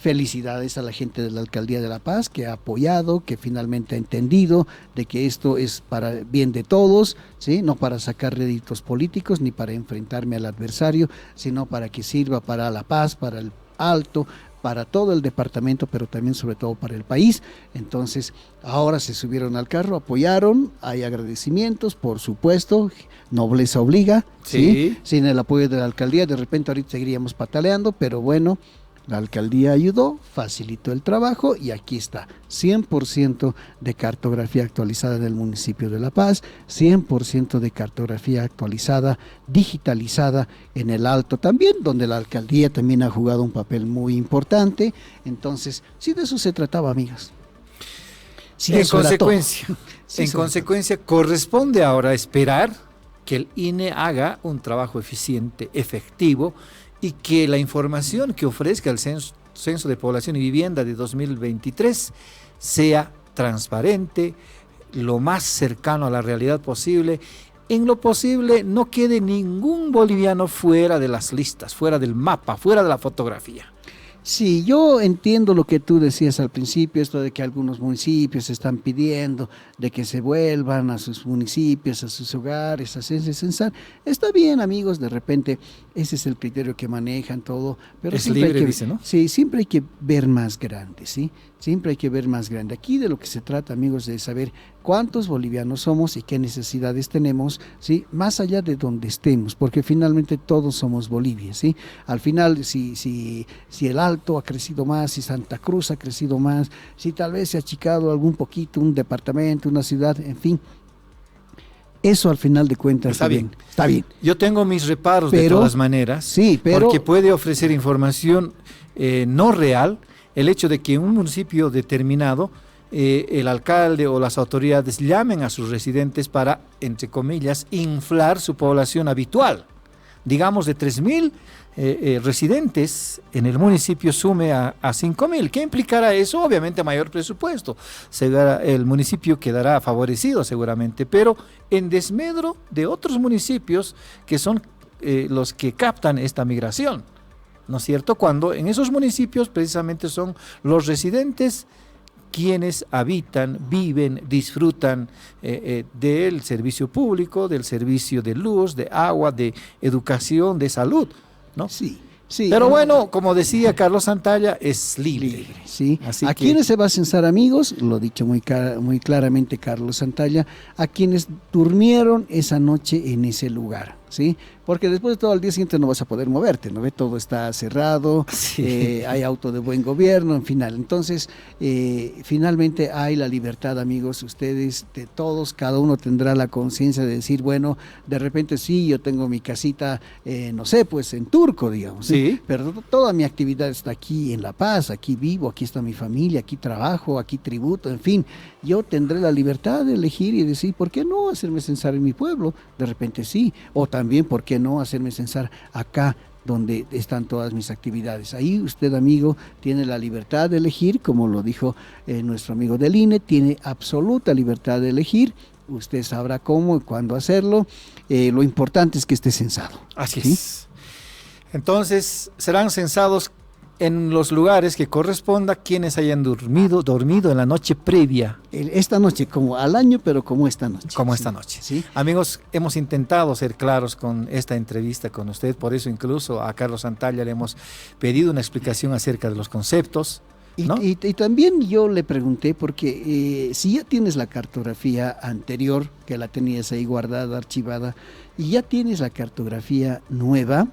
Felicidades a la gente de la Alcaldía de La Paz que ha apoyado, que finalmente ha entendido de que esto es para bien de todos, ¿sí? No para sacar réditos políticos ni para enfrentarme al adversario, sino para que sirva para La Paz, para el Alto, para todo el departamento, pero también sobre todo para el país. Entonces, ahora se subieron al carro, apoyaron, hay agradecimientos, por supuesto, nobleza obliga, ¿sí? Sin el apoyo de la alcaldía, de repente ahorita seguiríamos pataleando, pero bueno, la alcaldía ayudó, facilitó el trabajo y aquí está, 100% de cartografía actualizada en el municipio de La Paz, 100% de cartografía actualizada, digitalizada en el Alto también, donde la alcaldía también ha jugado un papel muy importante. Entonces, sí, de eso se trataba, amigas. Sí, en consecuencia, corresponde ahora esperar que el INE haga un trabajo eficiente, efectivo, y que la información que ofrezca el censo de población y vivienda de 2023 sea transparente, lo más cercano a la realidad posible. En lo posible no quede ningún boliviano fuera de las listas, fuera del mapa, fuera de la fotografía. Sí, yo entiendo lo que tú decías al principio, esto de que algunos municipios están pidiendo de que se vuelvan a sus municipios, a sus hogares, a hacerse censar. Está bien, amigos, de repente ese es el criterio que manejan todo, pero es libre, dice, ¿no? Sí, siempre hay que ver más grande, ¿sí? Siempre hay que ver más grande. Aquí de lo que se trata, amigos, de saber cuántos bolivianos somos y qué necesidades tenemos, ¿sí? Más allá de donde estemos, porque finalmente todos somos Bolivia, ¿sí? Al final, si el Alto ha crecido más, si Santa Cruz ha crecido más, si tal vez se ha achicado algún poquito, un departamento, una ciudad, en fin, eso al final de cuentas está bien. Está bien. Yo tengo mis reparos de todas maneras, sí, porque puede ofrecer información no real. El hecho de que en un municipio determinado el alcalde o las autoridades llamen a sus residentes para, entre comillas, inflar su población habitual. Digamos de 3.000 residentes en el municipio sume a 5.000. ¿Qué implicará eso? Obviamente mayor presupuesto. El municipio quedará favorecido seguramente, pero en desmedro de otros municipios que son los que captan esta migración, ¿no es cierto? Cuando en esos municipios precisamente son los residentes quienes habitan, viven, disfrutan del servicio público, del servicio de luz, de agua, de educación, de salud, ¿no? Sí. Sí, Pero bueno, como decía Carlos Santalla, es libre. Sí. Así ¿A que- quiénes se va a censar, amigos? Lo ha dicho muy claramente Carlos Santalla, a quienes durmieron esa noche en ese lugar, ¿sí? Porque después de todo, al día siguiente no vas a poder moverte, ¿no ve? Todo está cerrado, Sí. hay auto de buen gobierno, en final. Entonces, finalmente hay la libertad, amigos, ustedes, de todos, cada uno tendrá la conciencia de decir, bueno, de repente sí, yo tengo mi casita, no sé, pues en Turco, digamos, Sí. pero toda mi actividad está aquí en La Paz, aquí vivo, aquí está mi familia, aquí trabajo, aquí tributo, en fin, yo tendré la libertad de elegir y decir, ¿por qué no hacerme censar en mi pueblo? De repente sí, o también, ¿por qué no hacerme censar acá donde están todas mis actividades? Ahí usted, amigo, tiene la libertad de elegir, como lo dijo nuestro amigo del INE, tiene absoluta libertad de elegir. Usted sabrá cómo y cuándo hacerlo. Lo importante es que esté censado. Así ¿sí? es. Entonces, serán censados en los lugares que corresponda quienes hayan dormido en la noche previa. Esta noche, como al año, pero como esta noche. Como ¿sí? esta noche. ¿Sí? Amigos, hemos intentado ser claros con esta entrevista con usted, por eso incluso a Carlos Santalla le hemos pedido una explicación acerca de los conceptos. ¿no? Y también yo le pregunté, porque si ya tienes la cartografía anterior, que la tenías ahí guardada, archivada, y ya tienes la cartografía nueva,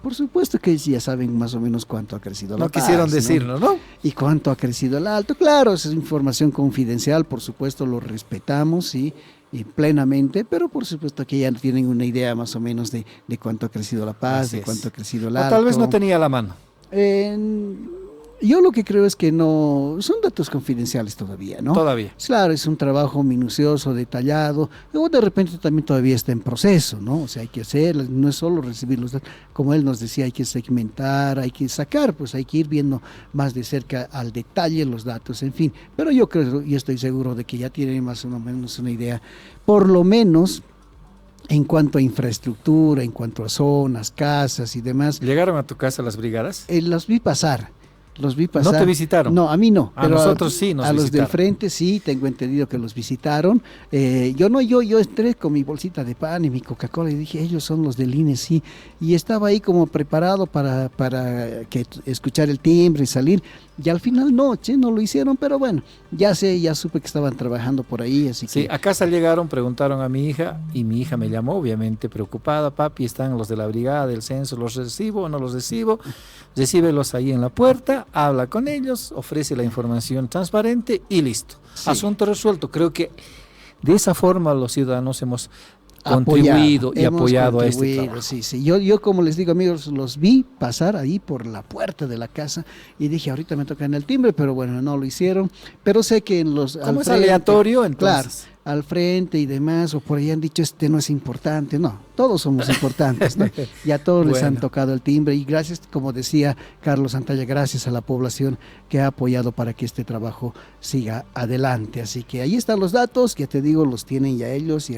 por supuesto que ya saben más o menos cuánto ha crecido la No Paz, quisieron decirlo, ¿no? Y cuánto ha crecido el Alto. Claro, esa es información confidencial, por supuesto lo respetamos, sí, y plenamente, pero por supuesto que ya tienen una idea más o menos de cuánto ha crecido la Paz, Así de es. cuánto ha crecido el O Alto. tal vez no tenía a la mano. Yo lo que creo es que no, son datos confidenciales todavía, ¿no? Todavía. Claro, es un trabajo minucioso, detallado, luego de repente también todavía está en proceso, ¿no? O sea, hay que hacer, no es solo recibir los datos, como él nos decía, hay que segmentar, hay que sacar, pues hay que ir viendo más de cerca al detalle los datos, en fin. Pero yo creo y estoy seguro de que ya tienen más o menos una idea, por lo menos en cuanto a infraestructura, en cuanto a zonas, casas y demás. ¿Llegaron a tu casa las brigadas? Los vi pasar. ¿No te visitaron? No, a mí no. A nosotros sí nos a los del visitaron. frente sí, tengo entendido que los visitaron. Yo entré con mi bolsita de pan y mi Coca-Cola y dije, ellos son los del INE, sí. Y estaba ahí como preparado para escuchar el timbre y salir. Y al final no lo hicieron, pero bueno, ya supe que estaban trabajando por ahí, así Sí, que... a casa llegaron, preguntaron a mi hija y mi hija me llamó, obviamente preocupada, papi, están los de la brigada del censo, ¿los recibo o no los recibo? Recíbelos ahí en la puerta, habla con ellos, ofrece la información transparente y listo. Sí. Asunto resuelto. Creo que de esa forma los ciudadanos hemos contribuido y hemos apoyado a este contribuido, trabajo. Sí. Yo como les digo, amigos, los vi pasar ahí por la puerta de la casa y dije, ahorita me tocan el timbre, pero bueno, no lo hicieron. Pero sé que en los... Como es aleatorio, Claro, entonces. al frente y demás, o por ahí han dicho, no es importante. No, todos somos importantes, ¿no? Y a todos les han Bueno. tocado el timbre. Y gracias, como decía Carlos Santalla, gracias a la población que ha apoyado para que este trabajo siga adelante. Así que ahí están los datos, ya te digo, los tienen ya ellos,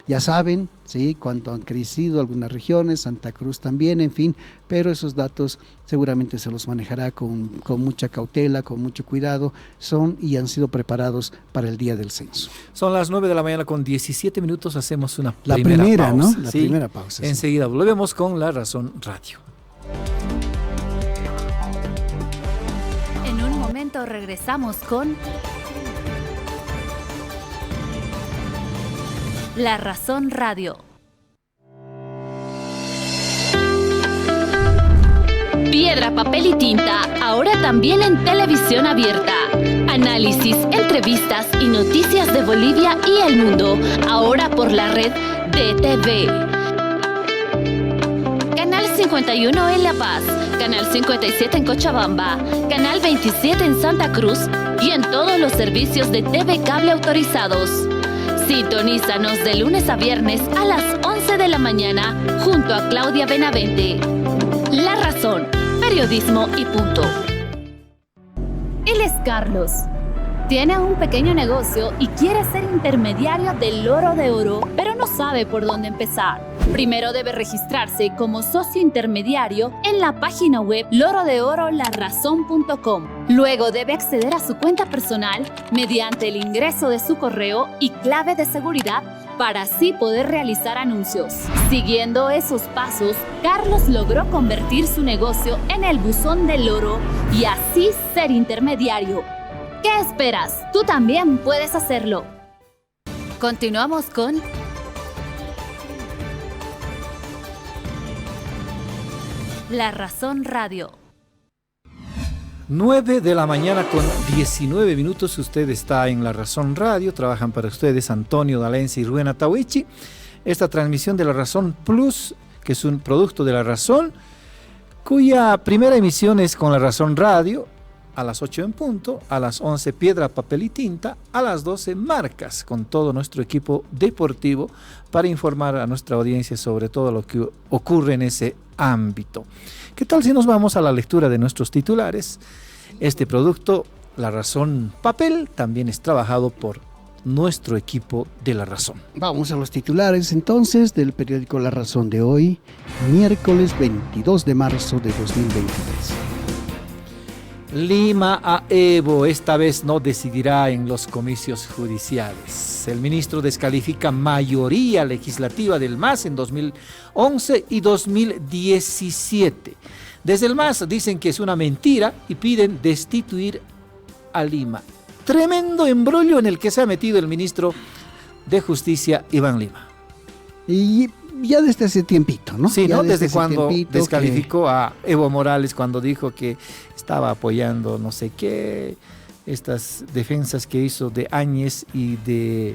ya saben, ¿sí? Cuánto han crecido algunas regiones, Santa Cruz también, en fin, pero esos datos seguramente se los manejará con mucha cautela, con mucho cuidado, son y han sido preparados para el día del censo. Son las 9 de la mañana con 17 minutos, hacemos una La primera primera, pausa. ¿no? La Sí. primera pausa. Sí. Enseguida volvemos con La Razón Radio. En un momento regresamos con La Razón Radio. Piedra, papel y tinta, ahora también en televisión abierta. Análisis, entrevistas y noticias de Bolivia y el mundo, ahora por la red DTV. Canal 51 en La Paz, Canal 57 en Cochabamba, Canal 27 en Santa Cruz y en todos los servicios de TV Cable autorizados. Sintonízanos de lunes a viernes a las 11 de la mañana junto a Claudia Benavente. La Razón, periodismo y punto. Él es Carlos. Tiene un pequeño negocio y quiere ser intermediario del Loro de Oro, pero no sabe por dónde empezar. Primero debe registrarse como socio intermediario en la página web lorodeorolarazón.com. Luego debe acceder a su cuenta personal mediante el ingreso de su correo y clave de seguridad para así poder realizar anuncios. Siguiendo esos pasos, Carlos logró convertir su negocio en el buzón del oro y así ser intermediario. ¿Qué esperas? Tú también puedes hacerlo. Continuamos con La Razón Radio. 9 de la mañana con 19 minutos. Usted está en La Razón Radio. Trabajan para ustedes Antonio D'Alencia y Rubén Atahuichi. Esta transmisión de La Razón Plus, que es un producto de La Razón, cuya primera emisión es con La Razón Radio, a las 8 en punto, a las 11 Piedra, Papel y Tinta, a las 12 Marcas, con todo nuestro equipo deportivo para informar a nuestra audiencia sobre todo lo que ocurre en ese ámbito. ¿Qué tal si nos vamos a la lectura de nuestros titulares? Este producto, La Razón Papel, también es trabajado por nuestro equipo de La Razón. Vamos a los titulares entonces del periódico La Razón de hoy, miércoles 22 de marzo de 2023. Lima a Evo, esta vez no decidirá en los comicios judiciales. El ministro descalifica mayoría legislativa del MAS en 2011 y 2017. Desde el MAS dicen que es una mentira y piden destituir a Lima. Tremendo embrollo en el que se ha metido el ministro de Justicia, Iván Lima. Y ya desde hace tiempito, ¿no? Sí, ya ¿no? Desde ese cuando tiempito descalificó a Evo Morales, cuando dijo que estaba apoyando no sé qué, estas defensas que hizo de Áñez y de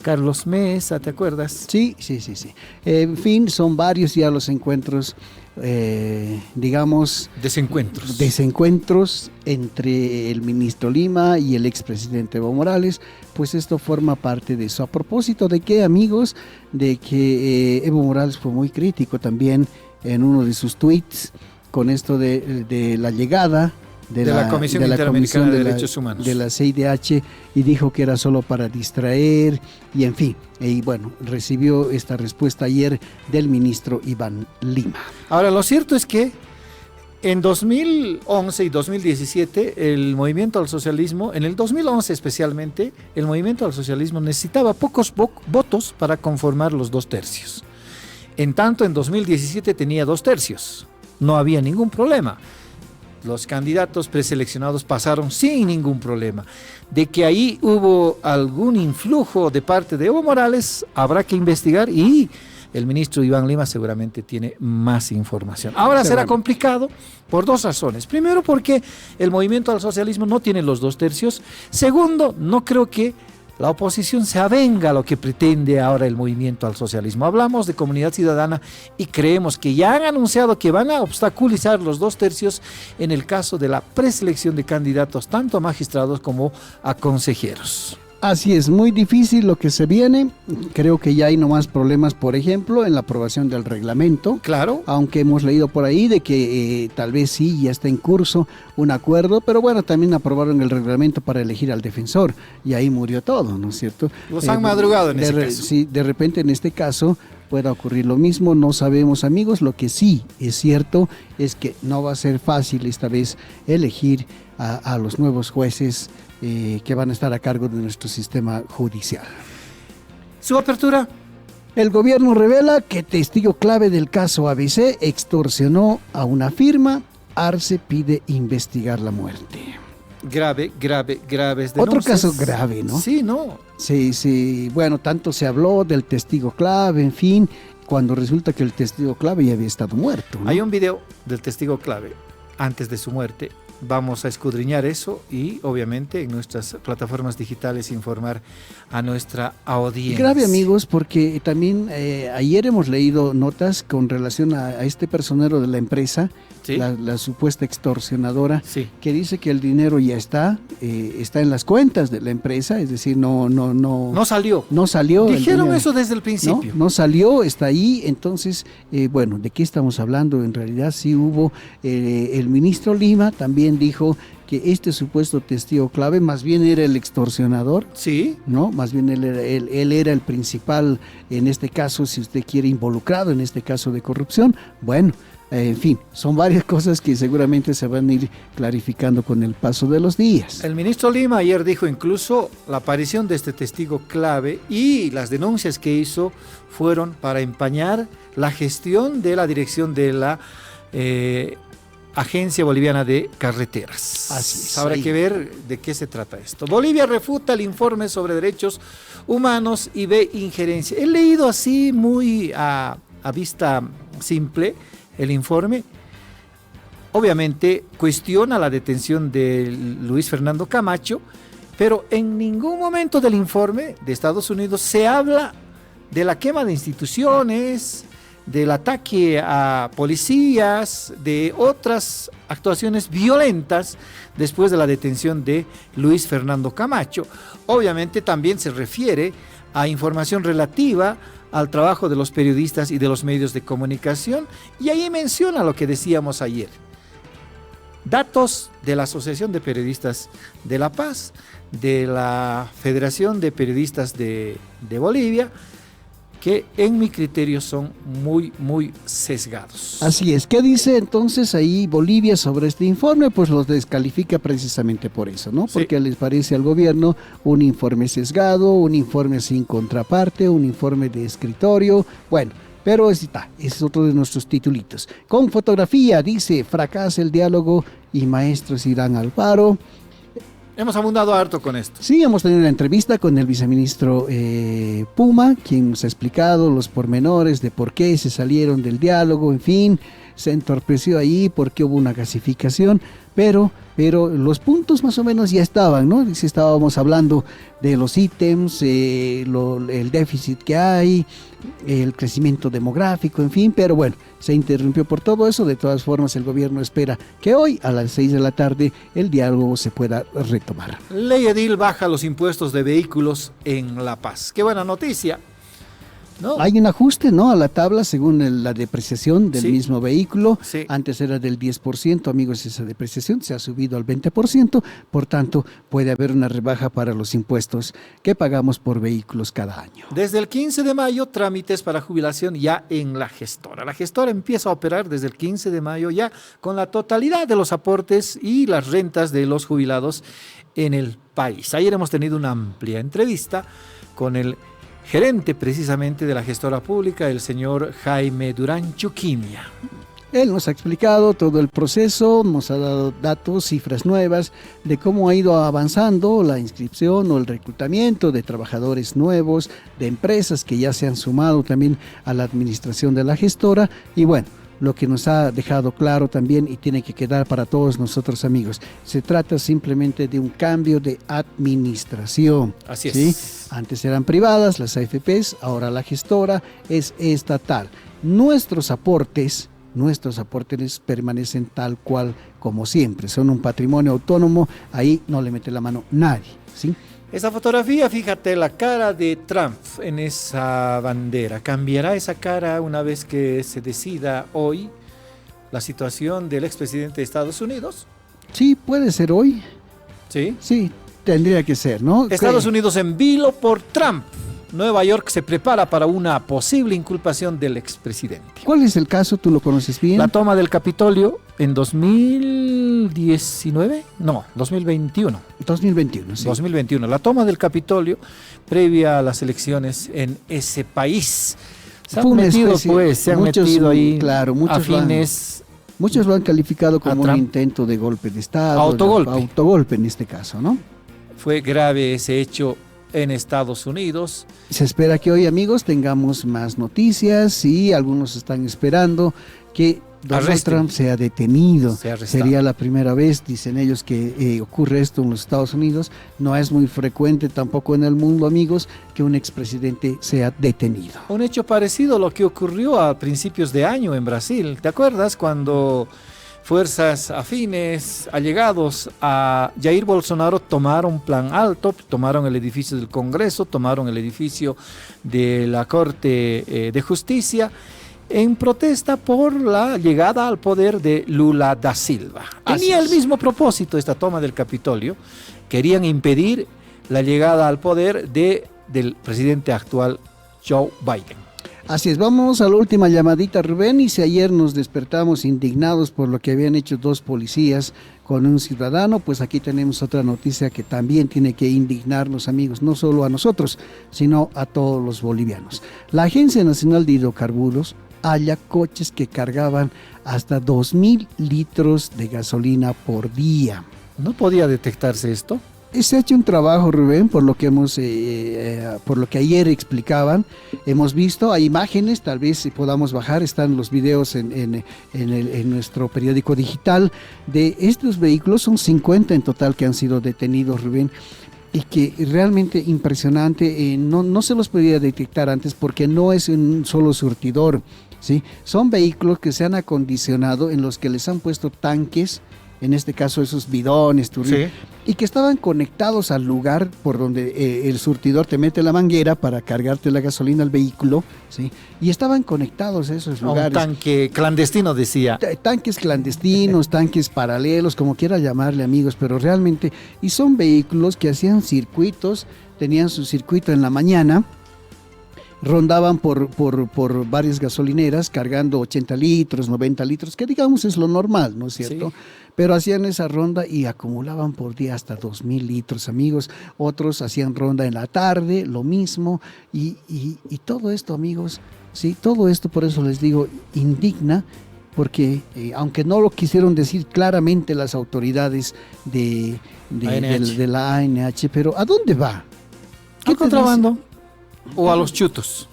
Carlos Mesa, ¿te acuerdas? Sí. En fin, son varios ya los encuentros, digamos... Desencuentros entre el ministro Lima y el expresidente Evo Morales, pues esto forma parte de eso. ¿A propósito de qué, amigos? De que Evo Morales fue muy crítico también en uno de sus tweets con esto de la llegada de la Comisión Interamericana de Derechos Humanos, de la CIDH, y dijo que era solo para distraer, y en fin, y bueno, recibió esta respuesta ayer del ministro Iván Lima. Ahora, lo cierto es que en 2011 y 2017 el movimiento al socialismo, en el 2011 especialmente, el movimiento al socialismo necesitaba pocos votos para conformar los 2/3. En tanto, en 2017 tenía 2/3, no había ningún problema. Los candidatos preseleccionados pasaron sin ningún problema. De que ahí hubo algún influjo de parte de Evo Morales, habrá que investigar, y el ministro Iván Lima seguramente tiene más información. Ahora será complicado por dos razones. Primero, porque el movimiento al socialismo no tiene los 2/3. Segundo, no creo que la oposición se avenga a lo que pretende ahora el movimiento al socialismo. Hablamos de comunidad ciudadana y creemos que ya han anunciado que van a obstaculizar los 2/3 en el caso de la preselección de candidatos tanto a magistrados como a consejeros. Así es, muy difícil lo que se viene. Creo que ya hay nomás problemas, por ejemplo, en la aprobación del reglamento. Claro. Aunque hemos leído por ahí de que tal vez sí, ya está en curso un acuerdo, pero bueno, también aprobaron el reglamento para elegir al defensor y ahí murió todo, ¿no es cierto? Los han madrugado en ese caso. Sí, de repente en este caso pueda ocurrir lo mismo, no sabemos, amigos. Lo que sí es cierto es que no va a ser fácil esta vez elegir a los nuevos jueces que van a estar a cargo de nuestro sistema judicial. Su apertura. El gobierno revela que testigo clave del caso ABC extorsionó a una firma. Arce pide investigar la muerte. Graves denuncias. Otro caso grave, ¿no? Sí, ¿no? Sí. Bueno, tanto se habló del testigo clave, en fin, cuando resulta que el testigo clave ya había estado muerto, ¿no? Hay un video del testigo clave antes de su muerte. Vamos a escudriñar eso y obviamente en nuestras plataformas digitales informar a nuestra audiencia. Grave, amigos, porque también ayer hemos leído notas con relación a este personero de la empresa, ¿sí? la supuesta extorsionadora, sí, que dice que el dinero ya está en las cuentas de la empresa, es decir, no salió. No salió. Dijeron eso desde el principio. No salió, está ahí. Entonces, bueno, ¿de qué estamos hablando? En realidad sí hubo, el ministro Lima también dijo que este supuesto testigo clave más bien era el extorsionador. Sí. ¿No? Más bien él era el principal, en este caso, si usted quiere, involucrado en este caso de corrupción. Bueno, En fin, son varias cosas que seguramente se van a ir clarificando con el paso de los días. El ministro Lima ayer dijo incluso la aparición de este testigo clave y las denuncias que hizo fueron para empañar la gestión de la dirección de la Agencia Boliviana de Carreteras. Así es. Habrá que ver de qué se trata esto. Bolivia refuta el informe sobre derechos humanos y ve injerencia. He leído así muy a vista simple el informe. Obviamente cuestiona la detención de Luis Fernando Camacho, pero en ningún momento del informe de Estados Unidos se habla de la quema de instituciones, del ataque a policías, de otras actuaciones violentas después de la detención de Luis Fernando Camacho. Obviamente también se refiere a información relativa al trabajo de los periodistas y de los medios de comunicación, y ahí menciona lo que decíamos ayer. Datos de la Asociación de Periodistas de La Paz, de la Federación de Periodistas de Bolivia, que en mi criterio son muy sesgados. Así es. ¿Qué dice entonces ahí Bolivia sobre este informe? Pues los descalifica precisamente por eso, ¿no? Porque sí, les parece al gobierno un informe sesgado, un informe sin contraparte, un informe de escritorio. Bueno, pero ese es otro de nuestros titulitos. Con fotografía, dice, fracasa el diálogo y maestros irán al paro. Hemos abundado harto con esto. Sí, hemos tenido una entrevista con el viceministro Puma, quien nos ha explicado los pormenores de por qué se salieron del diálogo, en fin, se entorpeció ahí porque hubo una gasificación, pero los puntos más o menos ya estaban, ¿no? Dice, estábamos hablando de los ítems, el déficit que hay, el crecimiento demográfico, en fin, pero bueno, se interrumpió por todo eso. De todas formas, el gobierno espera que hoy a las 6 de la tarde el diálogo se pueda retomar. Ley Edil baja los impuestos de vehículos en La Paz. ¡Qué buena noticia! ¿No? Hay un ajuste, ¿no?, a la tabla según la depreciación del mismo vehículo. Sí. Antes era del 10%, amigos, esa depreciación se ha subido al 20%, por tanto puede haber una rebaja para los impuestos que pagamos por vehículos cada año. Desde el 15 de mayo, trámites para jubilación ya en la gestora. La gestora empieza a operar desde el 15 de mayo ya con la totalidad de los aportes y las rentas de los jubilados en el país. Ayer hemos tenido una amplia entrevista con el gerente precisamente de la gestora pública, el señor Jaime Durán Chuquimia. Él nos ha explicado todo el proceso, nos ha dado datos, cifras nuevas de cómo ha ido avanzando la inscripción o el reclutamiento de trabajadores nuevos, de empresas que ya se han sumado también a la administración de la gestora. Y bueno, lo que nos ha dejado claro también y tiene que quedar para todos nosotros, amigos, se trata simplemente de un cambio de administración. Así es. ¿Sí? Antes eran privadas las AFPs, ahora la gestora es estatal. Nuestros aportes permanecen tal cual como siempre, son un patrimonio autónomo, ahí no le mete la mano nadie, ¿sí? Esa fotografía, fíjate la cara de Trump en esa bandera. ¿Cambiará esa cara una vez que se decida hoy la situación del expresidente de Estados Unidos? Sí, puede ser hoy. Sí. Sí, tendría que ser, ¿no? Estados Unidos en vilo por Trump. Nueva York se prepara para una posible inculpación del expresidente. ¿Cuál es el caso? ¿Tú lo conoces bien? La toma del Capitolio en 2019, no, 2021. 2021, sí. 2021, la toma del Capitolio previa a las elecciones en ese país. Se han metido ahí, claro, afines. Muchos lo han calificado como un intento de golpe de Estado. Autogolpe en este caso, ¿no? Fue grave ese hecho en Estados Unidos. Se espera que hoy, amigos, tengamos más noticias y algunos están esperando que Donald Trump sea detenido. Sería la primera vez, dicen ellos, que ocurre esto en los Estados Unidos. No es muy frecuente tampoco en el mundo, amigos, que un expresidente sea detenido. Un hecho parecido a lo que ocurrió a principios de año en Brasil. ¿Te acuerdas cuando fuerzas afines, allegados a Jair Bolsonaro, tomaron Plan Alto, tomaron el edificio del Congreso, tomaron el edificio de la Corte de Justicia, en protesta por la llegada al poder de Lula da Silva? Tenía el mismo propósito esta toma del Capitolio. Querían impedir la llegada al poder del presidente actual, Joe Biden. Así es, vamos a la última llamadita, Rubén. Y si ayer nos despertamos indignados por lo que habían hecho 2 policías con un ciudadano, pues aquí tenemos otra noticia que también tiene que indignarnos, amigos, no solo a nosotros, sino a todos los bolivianos. La Agencia Nacional de Hidrocarburos halla coches que cargaban hasta 2.000 litros de gasolina por día. ¿No podía detectarse esto? Se ha hecho un trabajo, Rubén, por lo que por lo que ayer explicaban. Hemos visto, hay imágenes, tal vez si podamos bajar, están los videos en nuestro periódico digital de estos vehículos. Son 50 en total que han sido detenidos, Rubén, y que realmente impresionante. No se los podía detectar antes porque no es un solo surtidor, ¿sí? Son vehículos que se han acondicionado, en los que les han puesto tanques, en este caso esos bidones, Sí. y que estaban conectados al lugar por donde el surtidor te mete la manguera para cargarte la gasolina al vehículo, ¿sí? Y estaban conectados a esos A un lugares. tanque clandestino, decía. Tanques clandestinos, tanques paralelos, como quiera llamarle, amigos, pero realmente, y son vehículos que hacían circuitos, tenían su circuito en la mañana, rondaban por varias gasolineras cargando 80 litros, 90 litros, que digamos es lo normal, ¿no es cierto? Sí. Pero hacían esa ronda y acumulaban por día hasta 2.000 litros, amigos. Otros hacían ronda en la tarde, lo mismo. Y todo esto, amigos, sí, todo esto, por eso les digo, indigna, porque aunque no lo quisieron decir claramente las autoridades de la ANH, pero ¿a dónde va? ¿Al contrabando? ¿O a los chutos?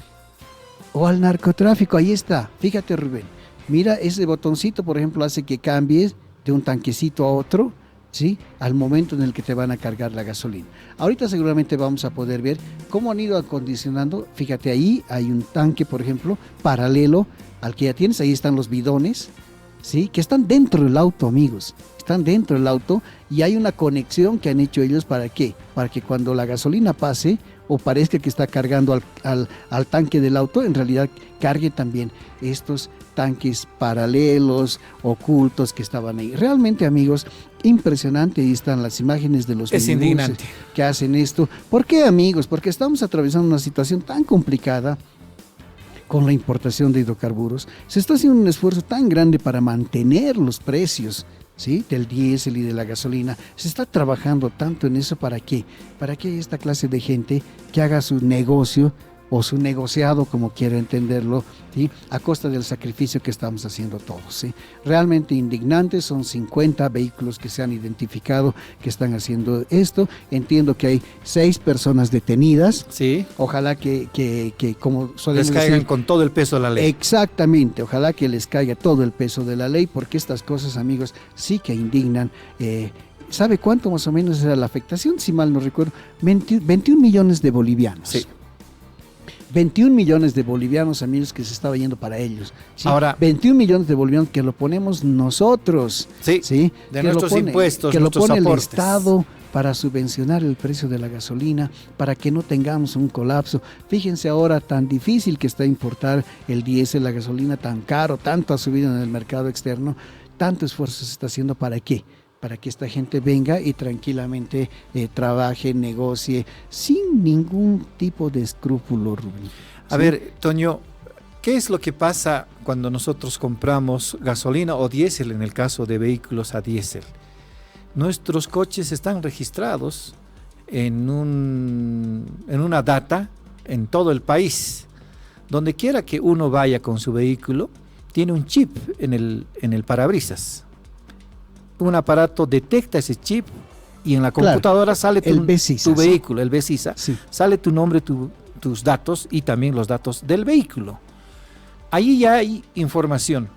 O al narcotráfico, ahí está. Fíjate, Rubén, mira, ese botoncito, por ejemplo, hace que cambies de un tanquecito a otro, ¿sí? Al momento en el que te van a cargar la gasolina. Ahorita seguramente vamos a poder ver cómo han ido acondicionando. Fíjate, ahí hay un tanque, por ejemplo, paralelo al que ya tienes. Ahí están los bidones, ¿sí? Que están dentro del auto, amigos. Están dentro del auto y hay una conexión que han hecho ellos. ¿Para qué? Para que cuando la gasolina pase o parezca que está cargando al tanque del auto, en realidad cargue también estos tanques paralelos, ocultos que estaban ahí. Realmente, amigos, impresionante. Ahí están las imágenes de los Es minibuses indignante que hacen esto. ¿Por qué, amigos? Porque estamos atravesando una situación tan complicada con la importación de hidrocarburos. Se está haciendo un esfuerzo tan grande para mantener los precios, ¿sí? Del diésel y de la gasolina. Se está trabajando tanto en eso. ¿Para qué? Para que esta clase de gente que haga su negocio o su negociado, como quiera entenderlo, ¿sí? A costa del sacrificio que estamos haciendo todos, ¿sí? Realmente indignantes. Son 50 vehículos que se han identificado que están haciendo esto. Entiendo que hay 6 personas detenidas. Sí. Ojalá que como solemos Les caigan decir, con todo el peso de la ley. exactamente, ojalá que les caiga todo el peso de la ley, porque estas cosas, amigos, sí que indignan. ¿Sabe cuánto más o menos era la afectación? Si mal no recuerdo, 21 millones de bolivianos. Sí. 21 millones de bolivianos, amigos, que se estaba yendo para ellos, ¿sí? Ahora, 21 millones de bolivianos que lo ponemos nosotros, Sí, ¿sí? de Que nuestros lo pone, impuestos, que lo nuestros pone aportes. el Estado para subvencionar el precio de la gasolina, para que no tengamos un colapso. Fíjense ahora tan difícil que está importar el diésel, la gasolina tan caro, tanto ha subido en el mercado externo, tanto esfuerzo se está haciendo. ¿Para qué? Para que esta gente venga y tranquilamente trabaje, negocie, sin ningún tipo de escrúpulo, Rubén. A ver, Toño, ¿qué es lo que pasa cuando nosotros compramos gasolina o diésel en el caso de vehículos a diésel? Nuestros coches están registrados en una data en todo el país. Donde quiera que uno vaya con su vehículo, tiene un chip en el parabrisas. Un aparato detecta ese chip y en la computadora sale el BESISA, tu vehículo, el BESISA, Sí. sale tu nombre, tus datos y también los datos del vehículo. Ahí ya hay información.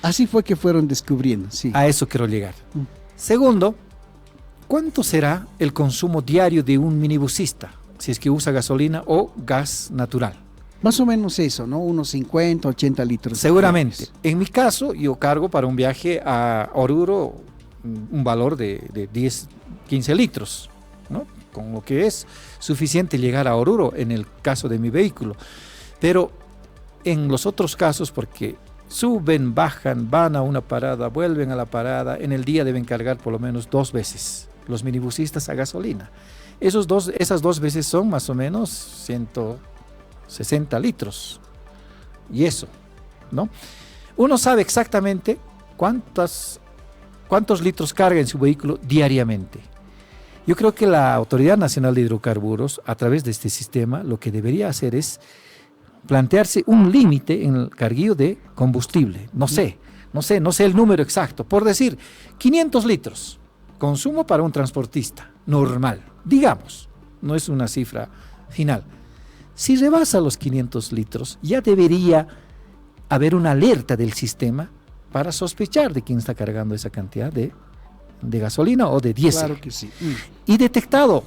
Así fue que fueron descubriendo, sí. A eso quiero llegar. Segundo, ¿cuánto será el consumo diario de un minibusista si es que usa gasolina o gas natural? Más o menos eso, ¿no? Unos 50, 80 litros. Seguramente. En mi caso, yo cargo para un viaje a Oruro un valor de 10, 15 litros, ¿no? Con lo que es suficiente llegar a Oruro en el caso de mi vehículo. Pero en los otros casos, porque suben, bajan, van a una parada, vuelven a la parada, en el día deben cargar por lo menos 2 veces los minibusistas a gasolina. Esas 2 veces son más o menos 160 litros. y eso, ¿no? Uno sabe exactamente cuántos litros carga en su vehículo diariamente. Yo creo que la Autoridad Nacional de Hidrocarburos, a través de este sistema, lo que debería hacer es plantearse un límite en el carguillo de combustible. No sé el número exacto. Por decir, 500 litros, consumo para un transportista normal, digamos, no es una cifra final. Si rebasa los 500 litros, ya debería haber una alerta del sistema para sospechar de quién está cargando esa cantidad de gasolina o de diésel. Claro que sí. Y detectado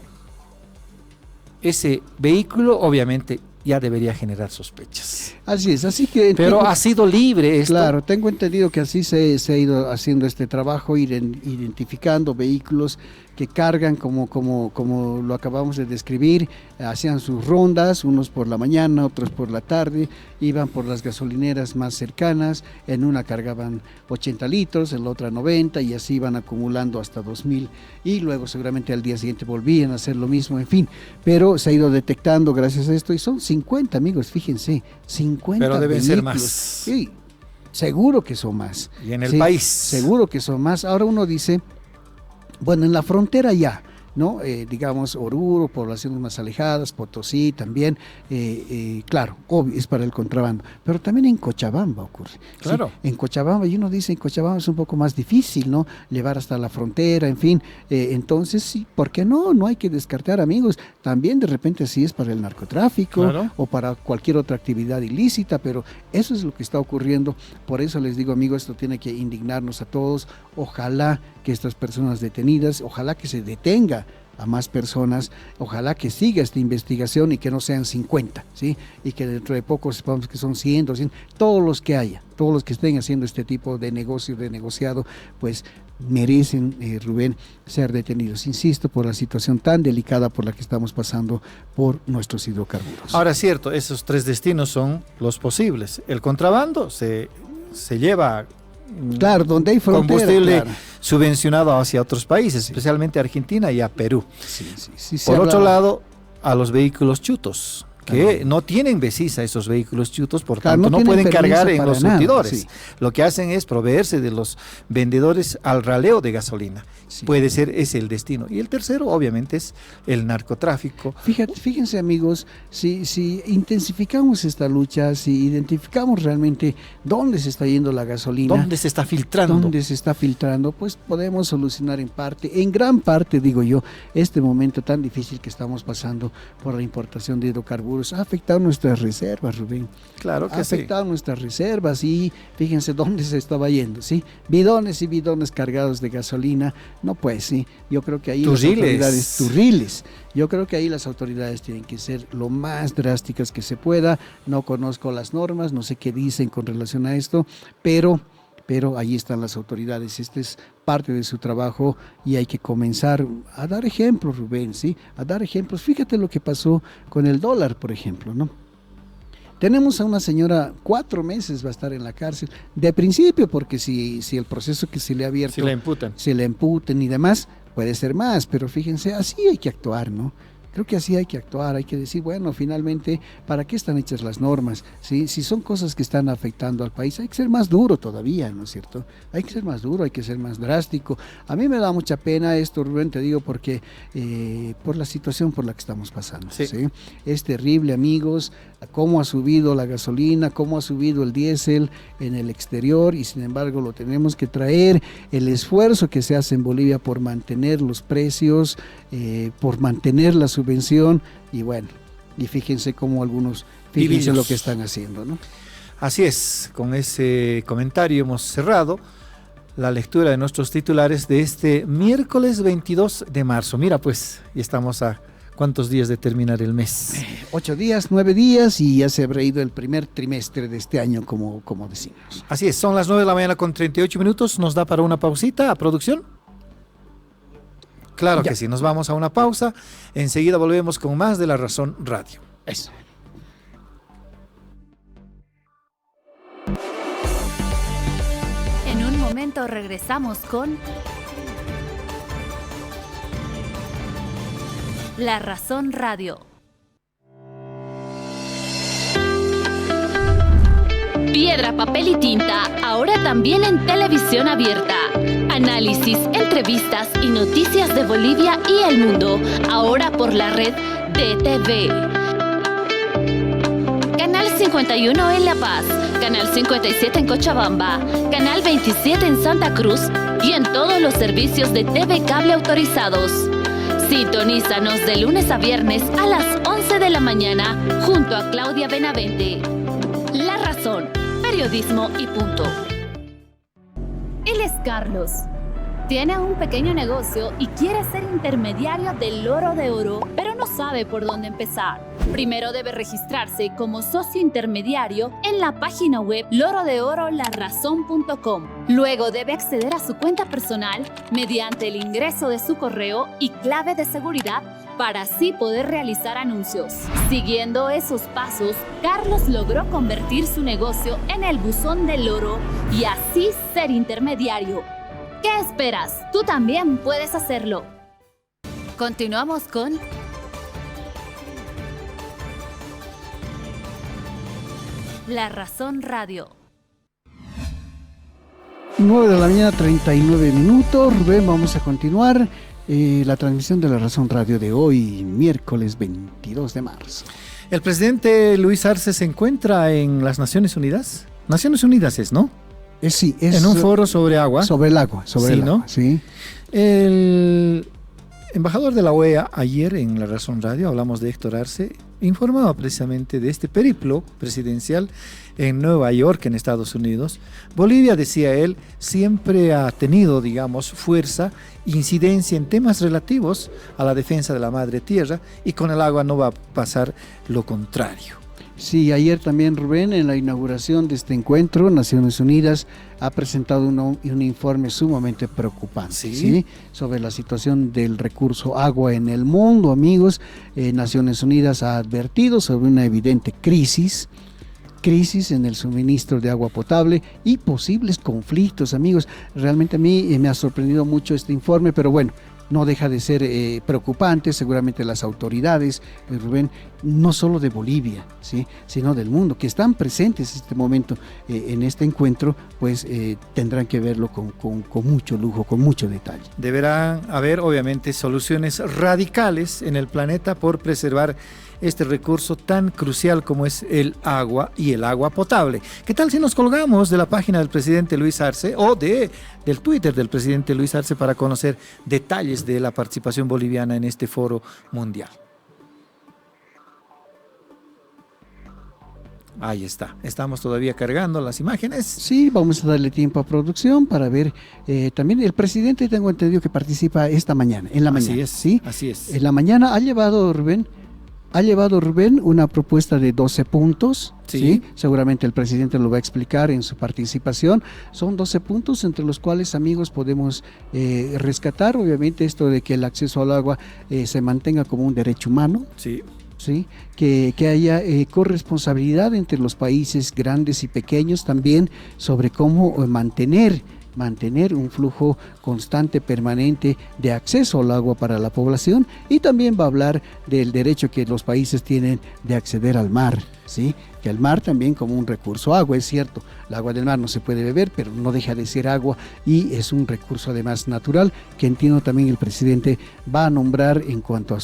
ese vehículo, obviamente ya debería generar sospechas. Así es, así que... Pero ha sido libre esto. Claro, tengo entendido que así se ha ido haciendo este trabajo, ir identificando vehículos que cargan como lo acabamos de describir, hacían sus rondas, unos por la mañana, otros por la tarde, iban por las gasolineras más cercanas, en una cargaban 80 litros, en la otra 90 y así iban acumulando hasta 2000 y luego seguramente al día siguiente volvían a hacer lo mismo, en fin, pero se ha ido detectando gracias a esto y son 50 amigos, fíjense, 50 pero deben vehículos. ser más. Sí, seguro que son más. Y en el país. Seguro que son más. Ahora uno dice, bueno, en la frontera ya, ¿no? Digamos, Oruro, poblaciones más alejadas, Potosí también, claro, obvio, es para el contrabando, pero también en Cochabamba ocurre. Claro. Sí, en Cochabamba, y uno dice, en Cochabamba es un poco más difícil, ¿no? Llevar hasta la frontera, en fin, entonces sí, ¿por qué no? No hay que descartar, amigos, también de repente sí es para el narcotráfico, claro, o para cualquier otra actividad ilícita, pero eso es lo que está ocurriendo, por eso les digo, amigos, esto tiene que indignarnos a todos, ojalá que estas personas detenidas, ojalá que se detenga a más personas, ojalá que siga esta investigación y que no sean 50, ¿sí? Y que dentro de poco sepamos que son 100, 200, todos los que haya, todos los que estén haciendo este tipo de negocio, de negociado, pues merecen, Rubén, ser detenidos, insisto, por la situación tan delicada por la que estamos pasando por nuestros hidrocarburos. Ahora es cierto, esos 3 destinos son los posibles. El contrabando se lleva... Claro, donde hay frontera, combustible claro, subvencionado hacia otros países, especialmente Argentina y a Perú. Sí, por otro lado, a los vehículos chutos, que no tienen becisa esos vehículos chutos, por tanto no pueden cargar en los surtidores. Lo que hacen es proveerse de los vendedores al raleo de gasolina. Puede ser ese el destino. Y el tercero, obviamente, es el narcotráfico. Fíjense, amigos, si intensificamos esta lucha, si identificamos realmente dónde se está yendo la gasolina, dónde se está filtrando, pues podemos solucionar en gran parte, digo yo, este momento tan difícil que estamos pasando por la importación de hidrocarburos. Ha afectado nuestras reservas, Rubén. Claro que ha afectado nuestras reservas y fíjense dónde se estaba yendo, ¿sí? Bidones y bidones cargados de gasolina. No, pues sí, yo creo que ahí turriles, yo creo que ahí las autoridades tienen que ser lo más drásticas que se pueda. No conozco las normas, no sé qué dicen con relación a esto, pero ahí están las autoridades, este es parte de su trabajo y hay que comenzar a dar ejemplos, Rubén, ¿sí? A dar ejemplos. Fíjate lo que pasó con el dólar, por ejemplo, ¿no? Tenemos a una señora, 4 meses va a estar en la cárcel, de principio, porque si el proceso que se le ha abierto, se le imputen y demás, puede ser más, pero fíjense, así hay que actuar, ¿no? Creo que así hay que actuar, hay que decir, bueno, finalmente, ¿para qué están hechas las normas? ¿Sí? Si son cosas que están afectando al país, hay que ser más duro todavía, ¿no es cierto? Hay que ser más duro, hay que ser más drástico. A mí me da mucha pena esto, Rubén, te digo, porque por la situación por la que estamos pasando. ¿Sí? Es terrible, amigos, cómo ha subido la gasolina, cómo ha subido el diésel en el exterior y sin embargo lo tenemos que traer. El esfuerzo que se hace en Bolivia por mantener los precios, por mantener la subvención y bueno, y fíjense cómo algunos, fíjense lo que están haciendo, ¿no? Así es, con ese comentario hemos cerrado la lectura de nuestros titulares de este miércoles 22 de marzo. Mira pues, y estamos a ¿cuántos días de terminar el mes? 8 días, 9 días y ya se habrá ido el primer trimestre de este año, como decimos. Así es, son las 9 de la mañana con 38 minutos, nos da para una pausita a producción. Claro que sí, nos vamos a una pausa, enseguida volvemos con más de La Razón Radio. Eso. En un momento regresamos con La Razón Radio. Piedra, papel y tinta, ahora también en televisión abierta. Análisis, entrevistas y noticias de Bolivia y el mundo, ahora por la red DTV. Canal 51 en La Paz, Canal 57 en Cochabamba, Canal 27 en Santa Cruz y en todos los servicios de TV Cable autorizados. Sintonízanos de lunes a viernes a las 11 de la mañana junto a Claudia Benavente. La Razón, periodismo y punto. Él es Carlos. Tiene un pequeño negocio y quiere ser intermediario del Loro de Oro, pero no sabe por dónde empezar. Primero debe registrarse como socio intermediario en la página web lorodeorolarazón.com. Luego debe acceder a su cuenta personal mediante el ingreso de su correo y clave de seguridad para así poder realizar anuncios. Siguiendo esos pasos, Carlos logró convertir su negocio en el buzón del oro y así ser intermediario. ¿Qué esperas? Tú también puedes hacerlo. Continuamos con La Razón Radio. 9 de la mañana, 39 minutos. Rubén, vamos a continuar la transmisión de La Razón Radio de hoy, miércoles 22 de marzo. El presidente Luis Arce se encuentra en las Naciones Unidas. Naciones Unidas es, ¿no? Sí, es en un foro sobre agua. Sobre el agua, sobre el agua, ¿no? Sí. El embajador de la OEA, ayer en La Razón Radio, hablamos de Héctor Arce, informaba precisamente de este periplo presidencial en Nueva York, en Estados Unidos. Bolivia, decía él, siempre ha tenido, digamos, fuerza, incidencia en temas relativos a la defensa de la madre tierra, y con el agua no va a pasar lo contrario. Sí, ayer también, Rubén, en la inauguración de este encuentro, Naciones Unidas ha presentado un informe sumamente preocupante, ¿sí? Sobre la situación del recurso agua en el mundo, amigos. Naciones Unidas ha advertido sobre una evidente crisis en el suministro de agua potable y posibles conflictos, amigos. Realmente a mí me ha sorprendido mucho este informe, pero bueno, no deja de ser preocupante. Seguramente las autoridades, Rubén, no solo de Bolivia, ¿sí?, sino del mundo, que están presentes en este momento en este encuentro, pues tendrán que verlo con mucho lujo, con mucho detalle. Deberán haber, obviamente, soluciones radicales en el planeta por preservar este recurso tan crucial como es el agua y el agua potable. ¿Qué tal si nos colgamos de la página del presidente Luis Arce o del Twitter del presidente Luis Arce para conocer detalles de la participación boliviana en este foro mundial? Ahí está, estamos todavía cargando las imágenes. Sí, vamos a darle tiempo a producción para ver. También el presidente, tengo entendido que participa esta mañana, en la mañana. Así es, ¿sí? Así es. En la mañana ha llevado Rubén una propuesta de 12 puntos, ¿sí? Seguramente el presidente lo va a explicar en su participación. Son 12 puntos entre los cuales, amigos, podemos rescatar, obviamente, esto de que el acceso al agua se mantenga como un derecho humano. Sí. ¿Sí? Que haya corresponsabilidad entre los países grandes y pequeños también sobre cómo mantener un flujo constante, permanente de acceso al agua para la población, y también va a hablar del derecho que los países tienen de acceder al mar, ¿sí? Que el mar también como un recurso. Agua, es cierto, el agua del mar no se puede beber, pero no deja de ser agua y es un recurso además natural, que entiendo también el presidente va a nombrar en cuanto a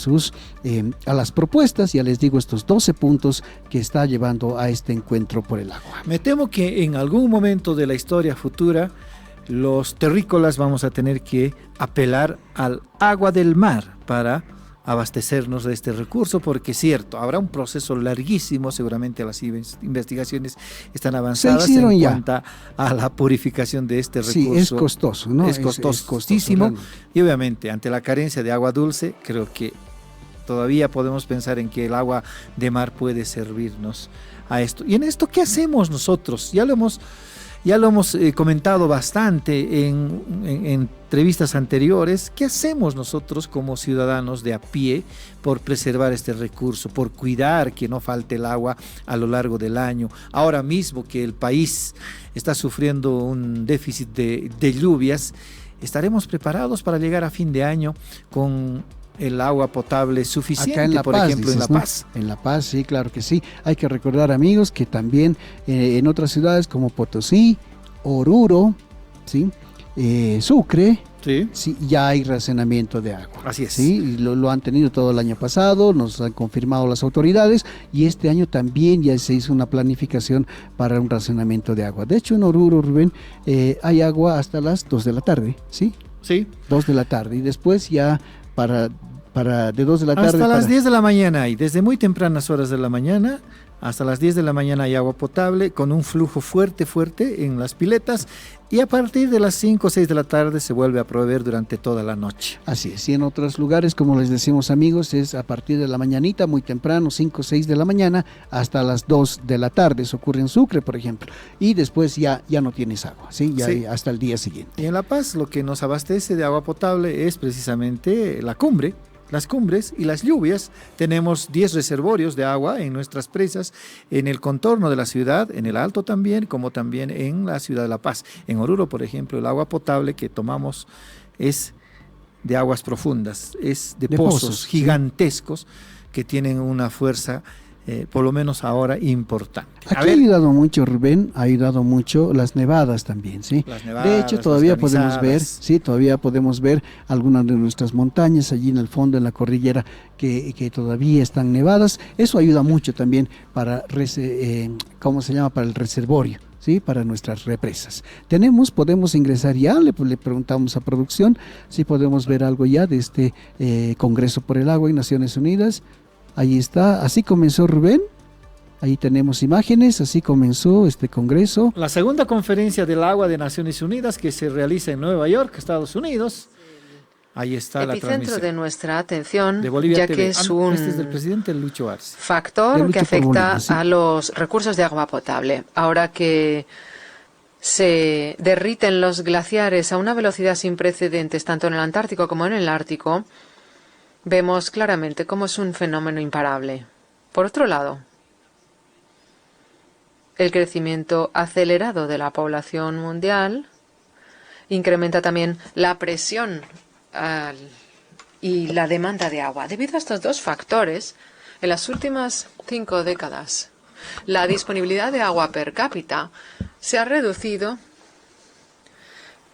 las propuestas. Ya les digo, estos 12 puntos que está llevando a este encuentro por el agua. Me temo que en algún momento de la historia futura los terrícolas vamos a tener que apelar al agua del mar para abastecernos de este recurso, porque es cierto, habrá un proceso larguísimo, seguramente las investigaciones están avanzadas en cuanto a la purificación de este recurso. Sí, es costoso, ¿no? Es costosísimo, y obviamente ante la carencia de agua dulce, creo que todavía podemos pensar en que el agua de mar puede servirnos a esto. Y en esto, ¿qué hacemos nosotros? Ya lo hemos comentado bastante en entrevistas anteriores. ¿Qué hacemos nosotros como ciudadanos de a pie por preservar este recurso, por cuidar que no falte el agua a lo largo del año? Ahora mismo que el país está sufriendo un déficit de lluvias, ¿estaremos preparados para llegar a fin de año con el agua potable suficiente, Acá en La por Paz, ejemplo, dices, en La ¿no? Paz. En La Paz, sí, claro que sí. Hay que recordar, amigos, que también en otras ciudades como Potosí, Oruro, ¿sí? Sucre, Sí, sí, ya hay racionamiento de agua. así es. Sí, y lo han tenido todo el año pasado, nos han confirmado las autoridades y este año también ya se hizo una planificación para un racionamiento de agua. De hecho, en Oruro, Rubén, hay agua hasta las 2 de la tarde, ¿sí? Sí. 2 de la tarde y después ya para de 2 de la tarde Hasta las para- 10 de la mañana hay, desde muy tempranas horas de la mañana hasta las 10 de la mañana hay agua potable con un flujo fuerte en las piletas y a partir de las 5 o 6 de la tarde se vuelve a proveer durante toda la noche. Así es, y en otros lugares, como les decimos amigos, es a partir de la mañanita, muy temprano, 5 o 6 de la mañana, hasta las 2 de la tarde. Eso ocurre en Sucre, por ejemplo. Y después ya no tienes agua, ¿sí? Ya Sí. hasta el día siguiente. Y en La Paz lo que nos abastece de agua potable es precisamente la cumbre, las cumbres y las lluvias. Tenemos 10 reservorios de agua en nuestras presas, en el contorno de la ciudad, en el Alto también, como también en la ciudad de La Paz. En Oruro, por ejemplo, el agua potable que tomamos es de aguas profundas, es de pozos sí. gigantescos que tienen una fuerza, por lo menos ahora, importante. Aquí ha ayudado mucho, Rubén, ha ayudado mucho las nevadas también, ¿sí? Las nevadas, De hecho, las todavía podemos ver, granizadas. sí, todavía podemos ver algunas de nuestras montañas allí en el fondo, en la cordillera, que todavía están nevadas. Eso ayuda mucho también para, ¿cómo se llama? Para el reservorio. ¿Sí? Para nuestras represas. Podemos ingresar ya, le preguntamos a producción si podemos ver algo ya de este Congreso por el Agua en Naciones Unidas. Ahí está, así comenzó Rubén, ahí tenemos imágenes, así comenzó este Congreso. La segunda conferencia del agua de Naciones Unidas que se realiza en Nueva York, Estados Unidos. Ahí está la Epicentro transmisión. de nuestra atención, De Bolivia ya TV. que es un Este es del presidente Lucho Arce. De factor Lucho que por afecta Bolivia, sí. a los recursos de agua potable. Ahora que se derriten los glaciares a una velocidad sin precedentes tanto en el Antártico como en el Ártico, vemos claramente cómo es un fenómeno imparable. Por otro lado, el crecimiento acelerado de la población mundial incrementa también la presión y la demanda de agua. Debido a estos dos factores, en las últimas 5 décadas, la disponibilidad de agua per cápita se ha reducido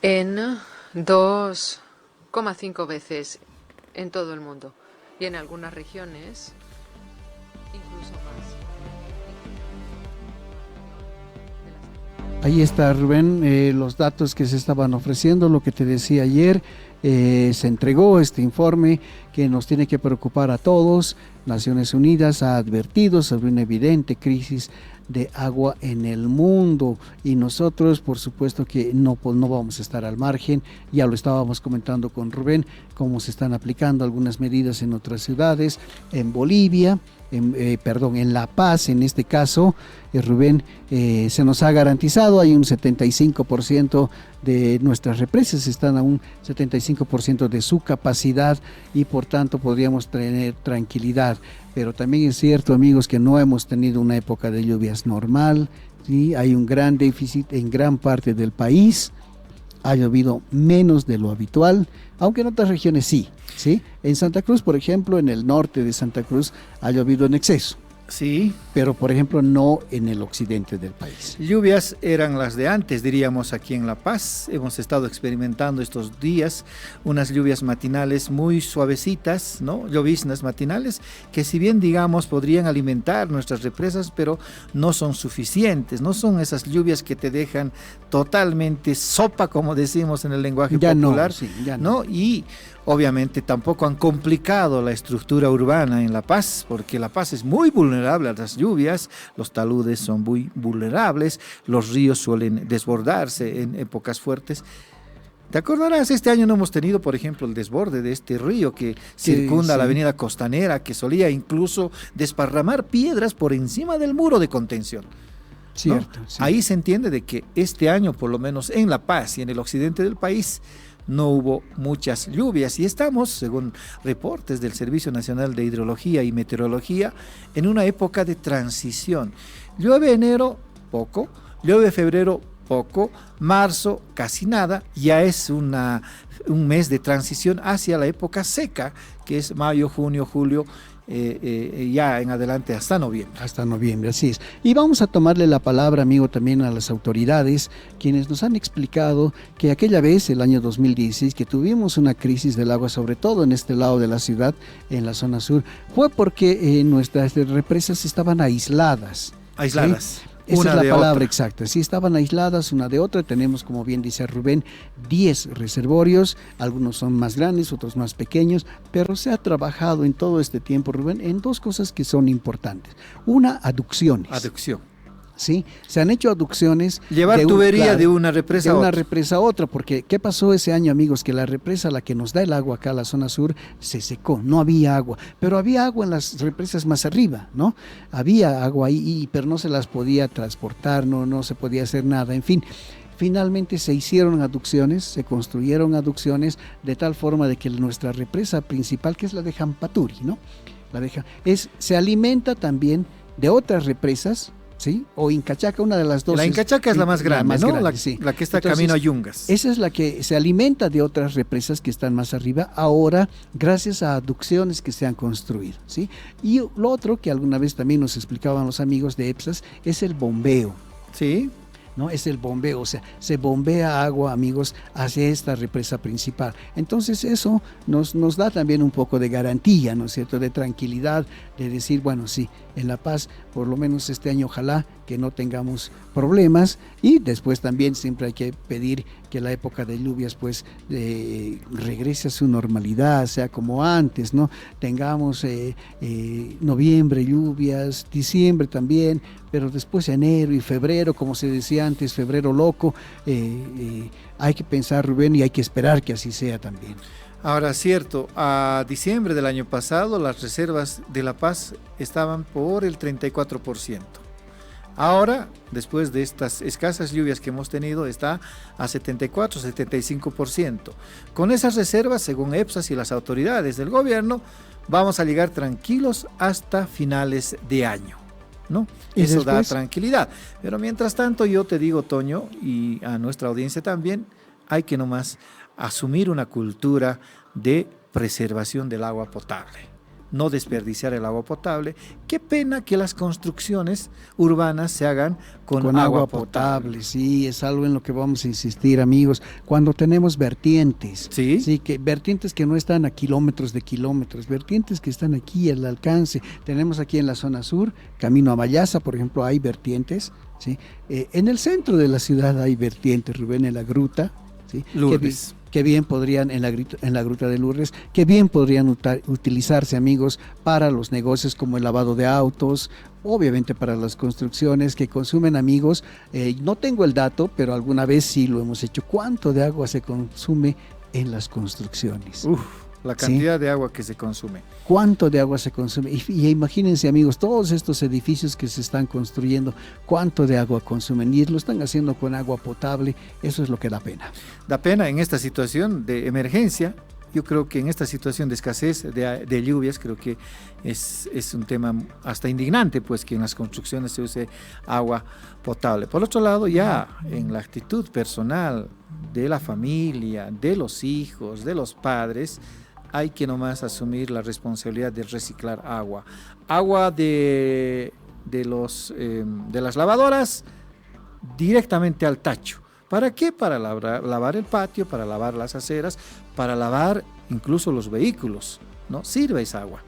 en 2,5 veces en todo el mundo y en algunas regiones incluso más. Ahí está Rubén, los datos que se estaban ofreciendo, lo que te decía ayer, se entregó este informe que nos tiene que preocupar a todos. Naciones Unidas ha advertido sobre una evidente crisis de agua en el mundo y nosotros por supuesto que no vamos a estar al margen. Ya lo estábamos comentando con Rubén, cómo se están aplicando algunas medidas en otras ciudades, en Bolivia, en La Paz en este caso, Rubén, se nos ha garantizado, hay un 75% de nuestras represas, están a un 75% de su capacidad y por tanto podríamos tener tranquilidad. Pero también es cierto, amigos, que no hemos tenido una época de lluvias normal, ¿sí? Hay un gran déficit en gran parte del país, ha llovido menos de lo habitual, aunque en otras regiones sí. En Santa Cruz, por ejemplo, en el norte de Santa Cruz ha llovido en exceso. Sí. Pero, por ejemplo, no en el occidente del país. Lluvias eran las de antes, diríamos, aquí en La Paz. Hemos estado experimentando estos días unas lluvias matinales muy suavecitas, ¿no? Lloviznas matinales, que si bien, digamos, podrían alimentar nuestras represas, pero no son suficientes. No son esas lluvias que te dejan totalmente sopa, como decimos en el lenguaje popular. Ya no. Y obviamente tampoco han complicado la estructura urbana en La Paz, porque La Paz es muy vulnerable a las lluvias, los taludes son muy vulnerables, los ríos suelen desbordarse en épocas fuertes. Te acordarás, este año no hemos tenido, por ejemplo, el desborde de este río que circunda la avenida costanera, que solía incluso desparramar piedras por encima del muro de contención. Cierto, ¿no? sí. Ahí se entiende de que este año, por lo menos en La Paz y en el occidente del país, no hubo muchas lluvias y estamos, según reportes del Servicio Nacional de Hidrología y Meteorología, en una época de transición. Llueve enero, poco, llueve febrero, poco, marzo, casi nada, ya es una un mes de transición hacia la época seca, que es mayo, junio, julio, ya en adelante hasta noviembre. Hasta noviembre, así es. Y vamos a tomarle la palabra, amigo, también a las autoridades, quienes nos han explicado que aquella vez, el año 2016, que tuvimos una crisis del agua, sobre todo en este lado de la ciudad, en la zona sur, fue porque nuestras represas estaban aisladas. Aisladas. ¿Sí? Esa Una es la de palabra otra. exacta. Sí, estaban aisladas una de otra. Tenemos, como bien dice Rubén, 10 reservorios. Algunos son más grandes, otros más pequeños. Pero se ha trabajado en todo este tiempo, Rubén, en dos cosas que son importantes. Una, aducciones. Aducción. ¿Sí? Se han hecho aducciones. Llevar tubería de una represa a otra. Porque ¿qué pasó ese año, amigos? Que la represa, la que nos da el agua acá a la zona sur, se secó, no había agua, pero había agua en las represas más arriba, ¿no? Había agua ahí, pero no se las podía transportar, no se podía hacer nada, en fin. Finalmente se hicieron aducciones, se construyeron aducciones de tal forma de que nuestra represa principal, que es la de Jampaturi, ¿no? Se alimenta también de otras represas, ¿sí? O Incachaca, una de las dos. La Incachaca es la más grande, ¿no? Sí. La que está Entonces, camino a Yungas. Esa es la que se alimenta de otras represas que están más arriba, ahora gracias a aducciones que se han construido, ¿sí? Y lo otro que alguna vez también nos explicaban los amigos de EPSAS es el bombeo. Sí. ¿No? Es el bombeo, o sea, se bombea agua, amigos, hacia esta represa principal. Entonces eso nos da también un poco de garantía, ¿no es cierto?, de tranquilidad, de decir, bueno, sí, en La Paz, por lo menos este año, ojalá que no tengamos problemas, y después también siempre hay que pedir que la época de lluvias pues regrese a su normalidad, sea como antes, ¿no? Tengamos noviembre lluvias, diciembre también, pero después enero y febrero, como se decía antes, febrero loco, hay que pensar, Rubén, y hay que esperar que así sea también. Ahora, cierto, a diciembre del año pasado las reservas de La Paz estaban por el 34%. Ahora, después de estas escasas lluvias que hemos tenido, está a 74, 75%. Con esas reservas, según EPSAS y las autoridades del gobierno, vamos a llegar tranquilos hasta finales de año, ¿no? Eso da tranquilidad. Pero mientras tanto, yo te digo, Toño, y a nuestra audiencia también, hay que nomás asumir una cultura de preservación del agua potable, no desperdiciar el agua potable. Qué pena que las construcciones urbanas se hagan con agua potable. Sí, es algo en lo que vamos a insistir, amigos. Cuando tenemos vertientes, sí, que vertientes que no están a kilómetros de kilómetros, vertientes que están aquí al alcance. Tenemos aquí en la zona sur, camino a Mayasa, por ejemplo, hay vertientes, ¿sí? En el centro de la ciudad hay vertientes, Rubén, en la gruta, ¿sí? Lourdes. Que bien podrían, en la gruta de Lourdes, que bien podrían utilizarse, amigos, para los negocios como el lavado de autos, obviamente para las construcciones que consumen, amigos. No tengo el dato, pero alguna vez sí lo hemos hecho. ¿Cuánto de agua se consume en las construcciones? La cantidad de agua que se consume. ¿Cuánto de agua se consume? Y imagínense, amigos, todos estos edificios que se están construyendo, ¿cuánto de agua consumen? Y lo están haciendo con agua potable. Eso es lo que da pena. Da pena en esta situación de emergencia. Yo creo que en esta situación de escasez de lluvias, creo que es un tema hasta indignante, pues que en las construcciones se use agua potable. Por otro lado, ya en la actitud personal de la familia, de los hijos, de los padres, hay que nomás asumir la responsabilidad de reciclar agua. Agua de las lavadoras directamente al tacho. ¿Para qué? Para lavar el patio, para lavar las aceras, para lavar incluso los vehículos, ¿no? Sirve esa agua.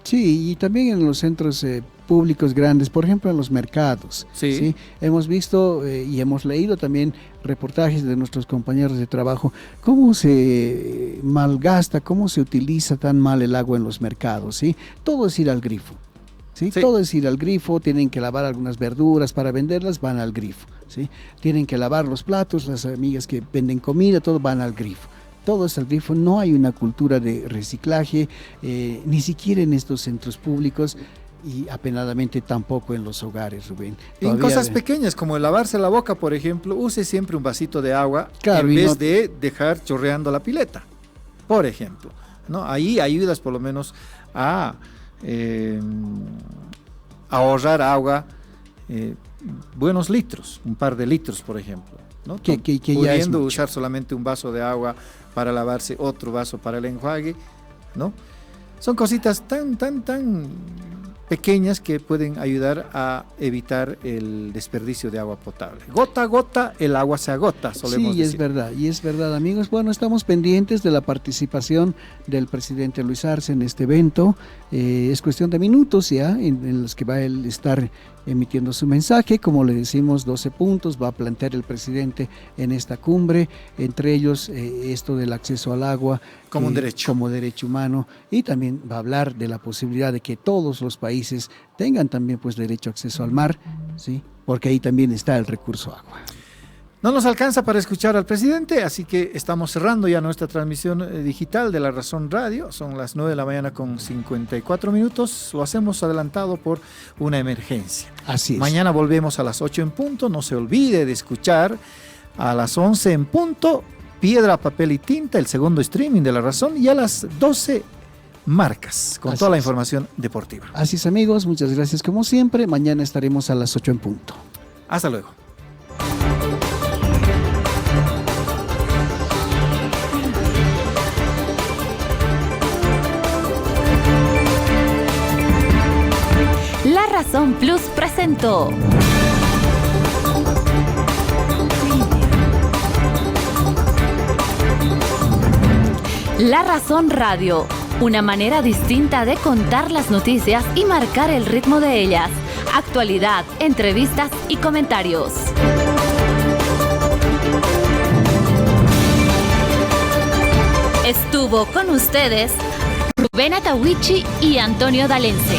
Sí, y también en los centros públicos grandes, por ejemplo en los mercados. Sí. Hemos visto y hemos leído también reportajes de nuestros compañeros de trabajo, cómo se malgasta, cómo se utiliza tan mal el agua en los mercados, ¿sí? Todo es ir al grifo. ¿Sí? Todo es ir al grifo, tienen que lavar algunas verduras para venderlas, van al grifo, ¿sí? Tienen que lavar los platos, las amigas que venden comida, todo van al grifo. Todo es al grifo, no hay una cultura de reciclaje, ni siquiera en estos centros públicos y apenadamente tampoco en los hogares, Rubén. En cosas pequeñas como el lavarse la boca, por ejemplo, use siempre un vasito de agua claro, en vez de dejar chorreando la pileta, por ejemplo, ¿no? Ahí ayudas por lo menos a ahorrar agua, buenos litros, un par de litros, por ejemplo. ¿no? Que ya es Pudiendo mucho. usar solamente un vaso de agua para lavarse, otro vaso para el enjuague, ¿no? Son cositas tan pequeñas que pueden ayudar a evitar el desperdicio de agua potable. Gota a gota, el agua se agota, solemos Sí, decir. es verdad, amigos. Bueno, estamos pendientes de la participación del presidente Luis Arce en este evento. Es cuestión de minutos ya en los que va a él estar emitiendo su mensaje. Como le decimos, 12 puntos va a plantear el presidente en esta cumbre, entre ellos esto del acceso al agua Como un derecho. como derecho humano, y también va a hablar de la posibilidad de que todos los países tengan también pues derecho a acceso al mar, ¿sí? Porque ahí también está el recurso agua. No nos alcanza para escuchar al presidente, así que estamos cerrando ya nuestra transmisión digital de La Razón Radio. Son las 9 de la mañana con 54 minutos. Lo hacemos adelantado por una emergencia. Así es. Mañana volvemos a las 8 en punto. No se olvide de escuchar a las 11 en punto Piedra, Papel y Tinta, el segundo streaming de La Razón, y a las 12 Marcas, con Así toda la es. información deportiva. Así es, amigos, muchas gracias como siempre. Mañana estaremos a las 8 en punto. Hasta luego. La Razón Plus presentó La Razón Radio, una manera distinta de contar las noticias y marcar el ritmo de ellas. Actualidad, entrevistas y comentarios. Estuvo con ustedes Rubén Atahuichi y Antonio Dalense.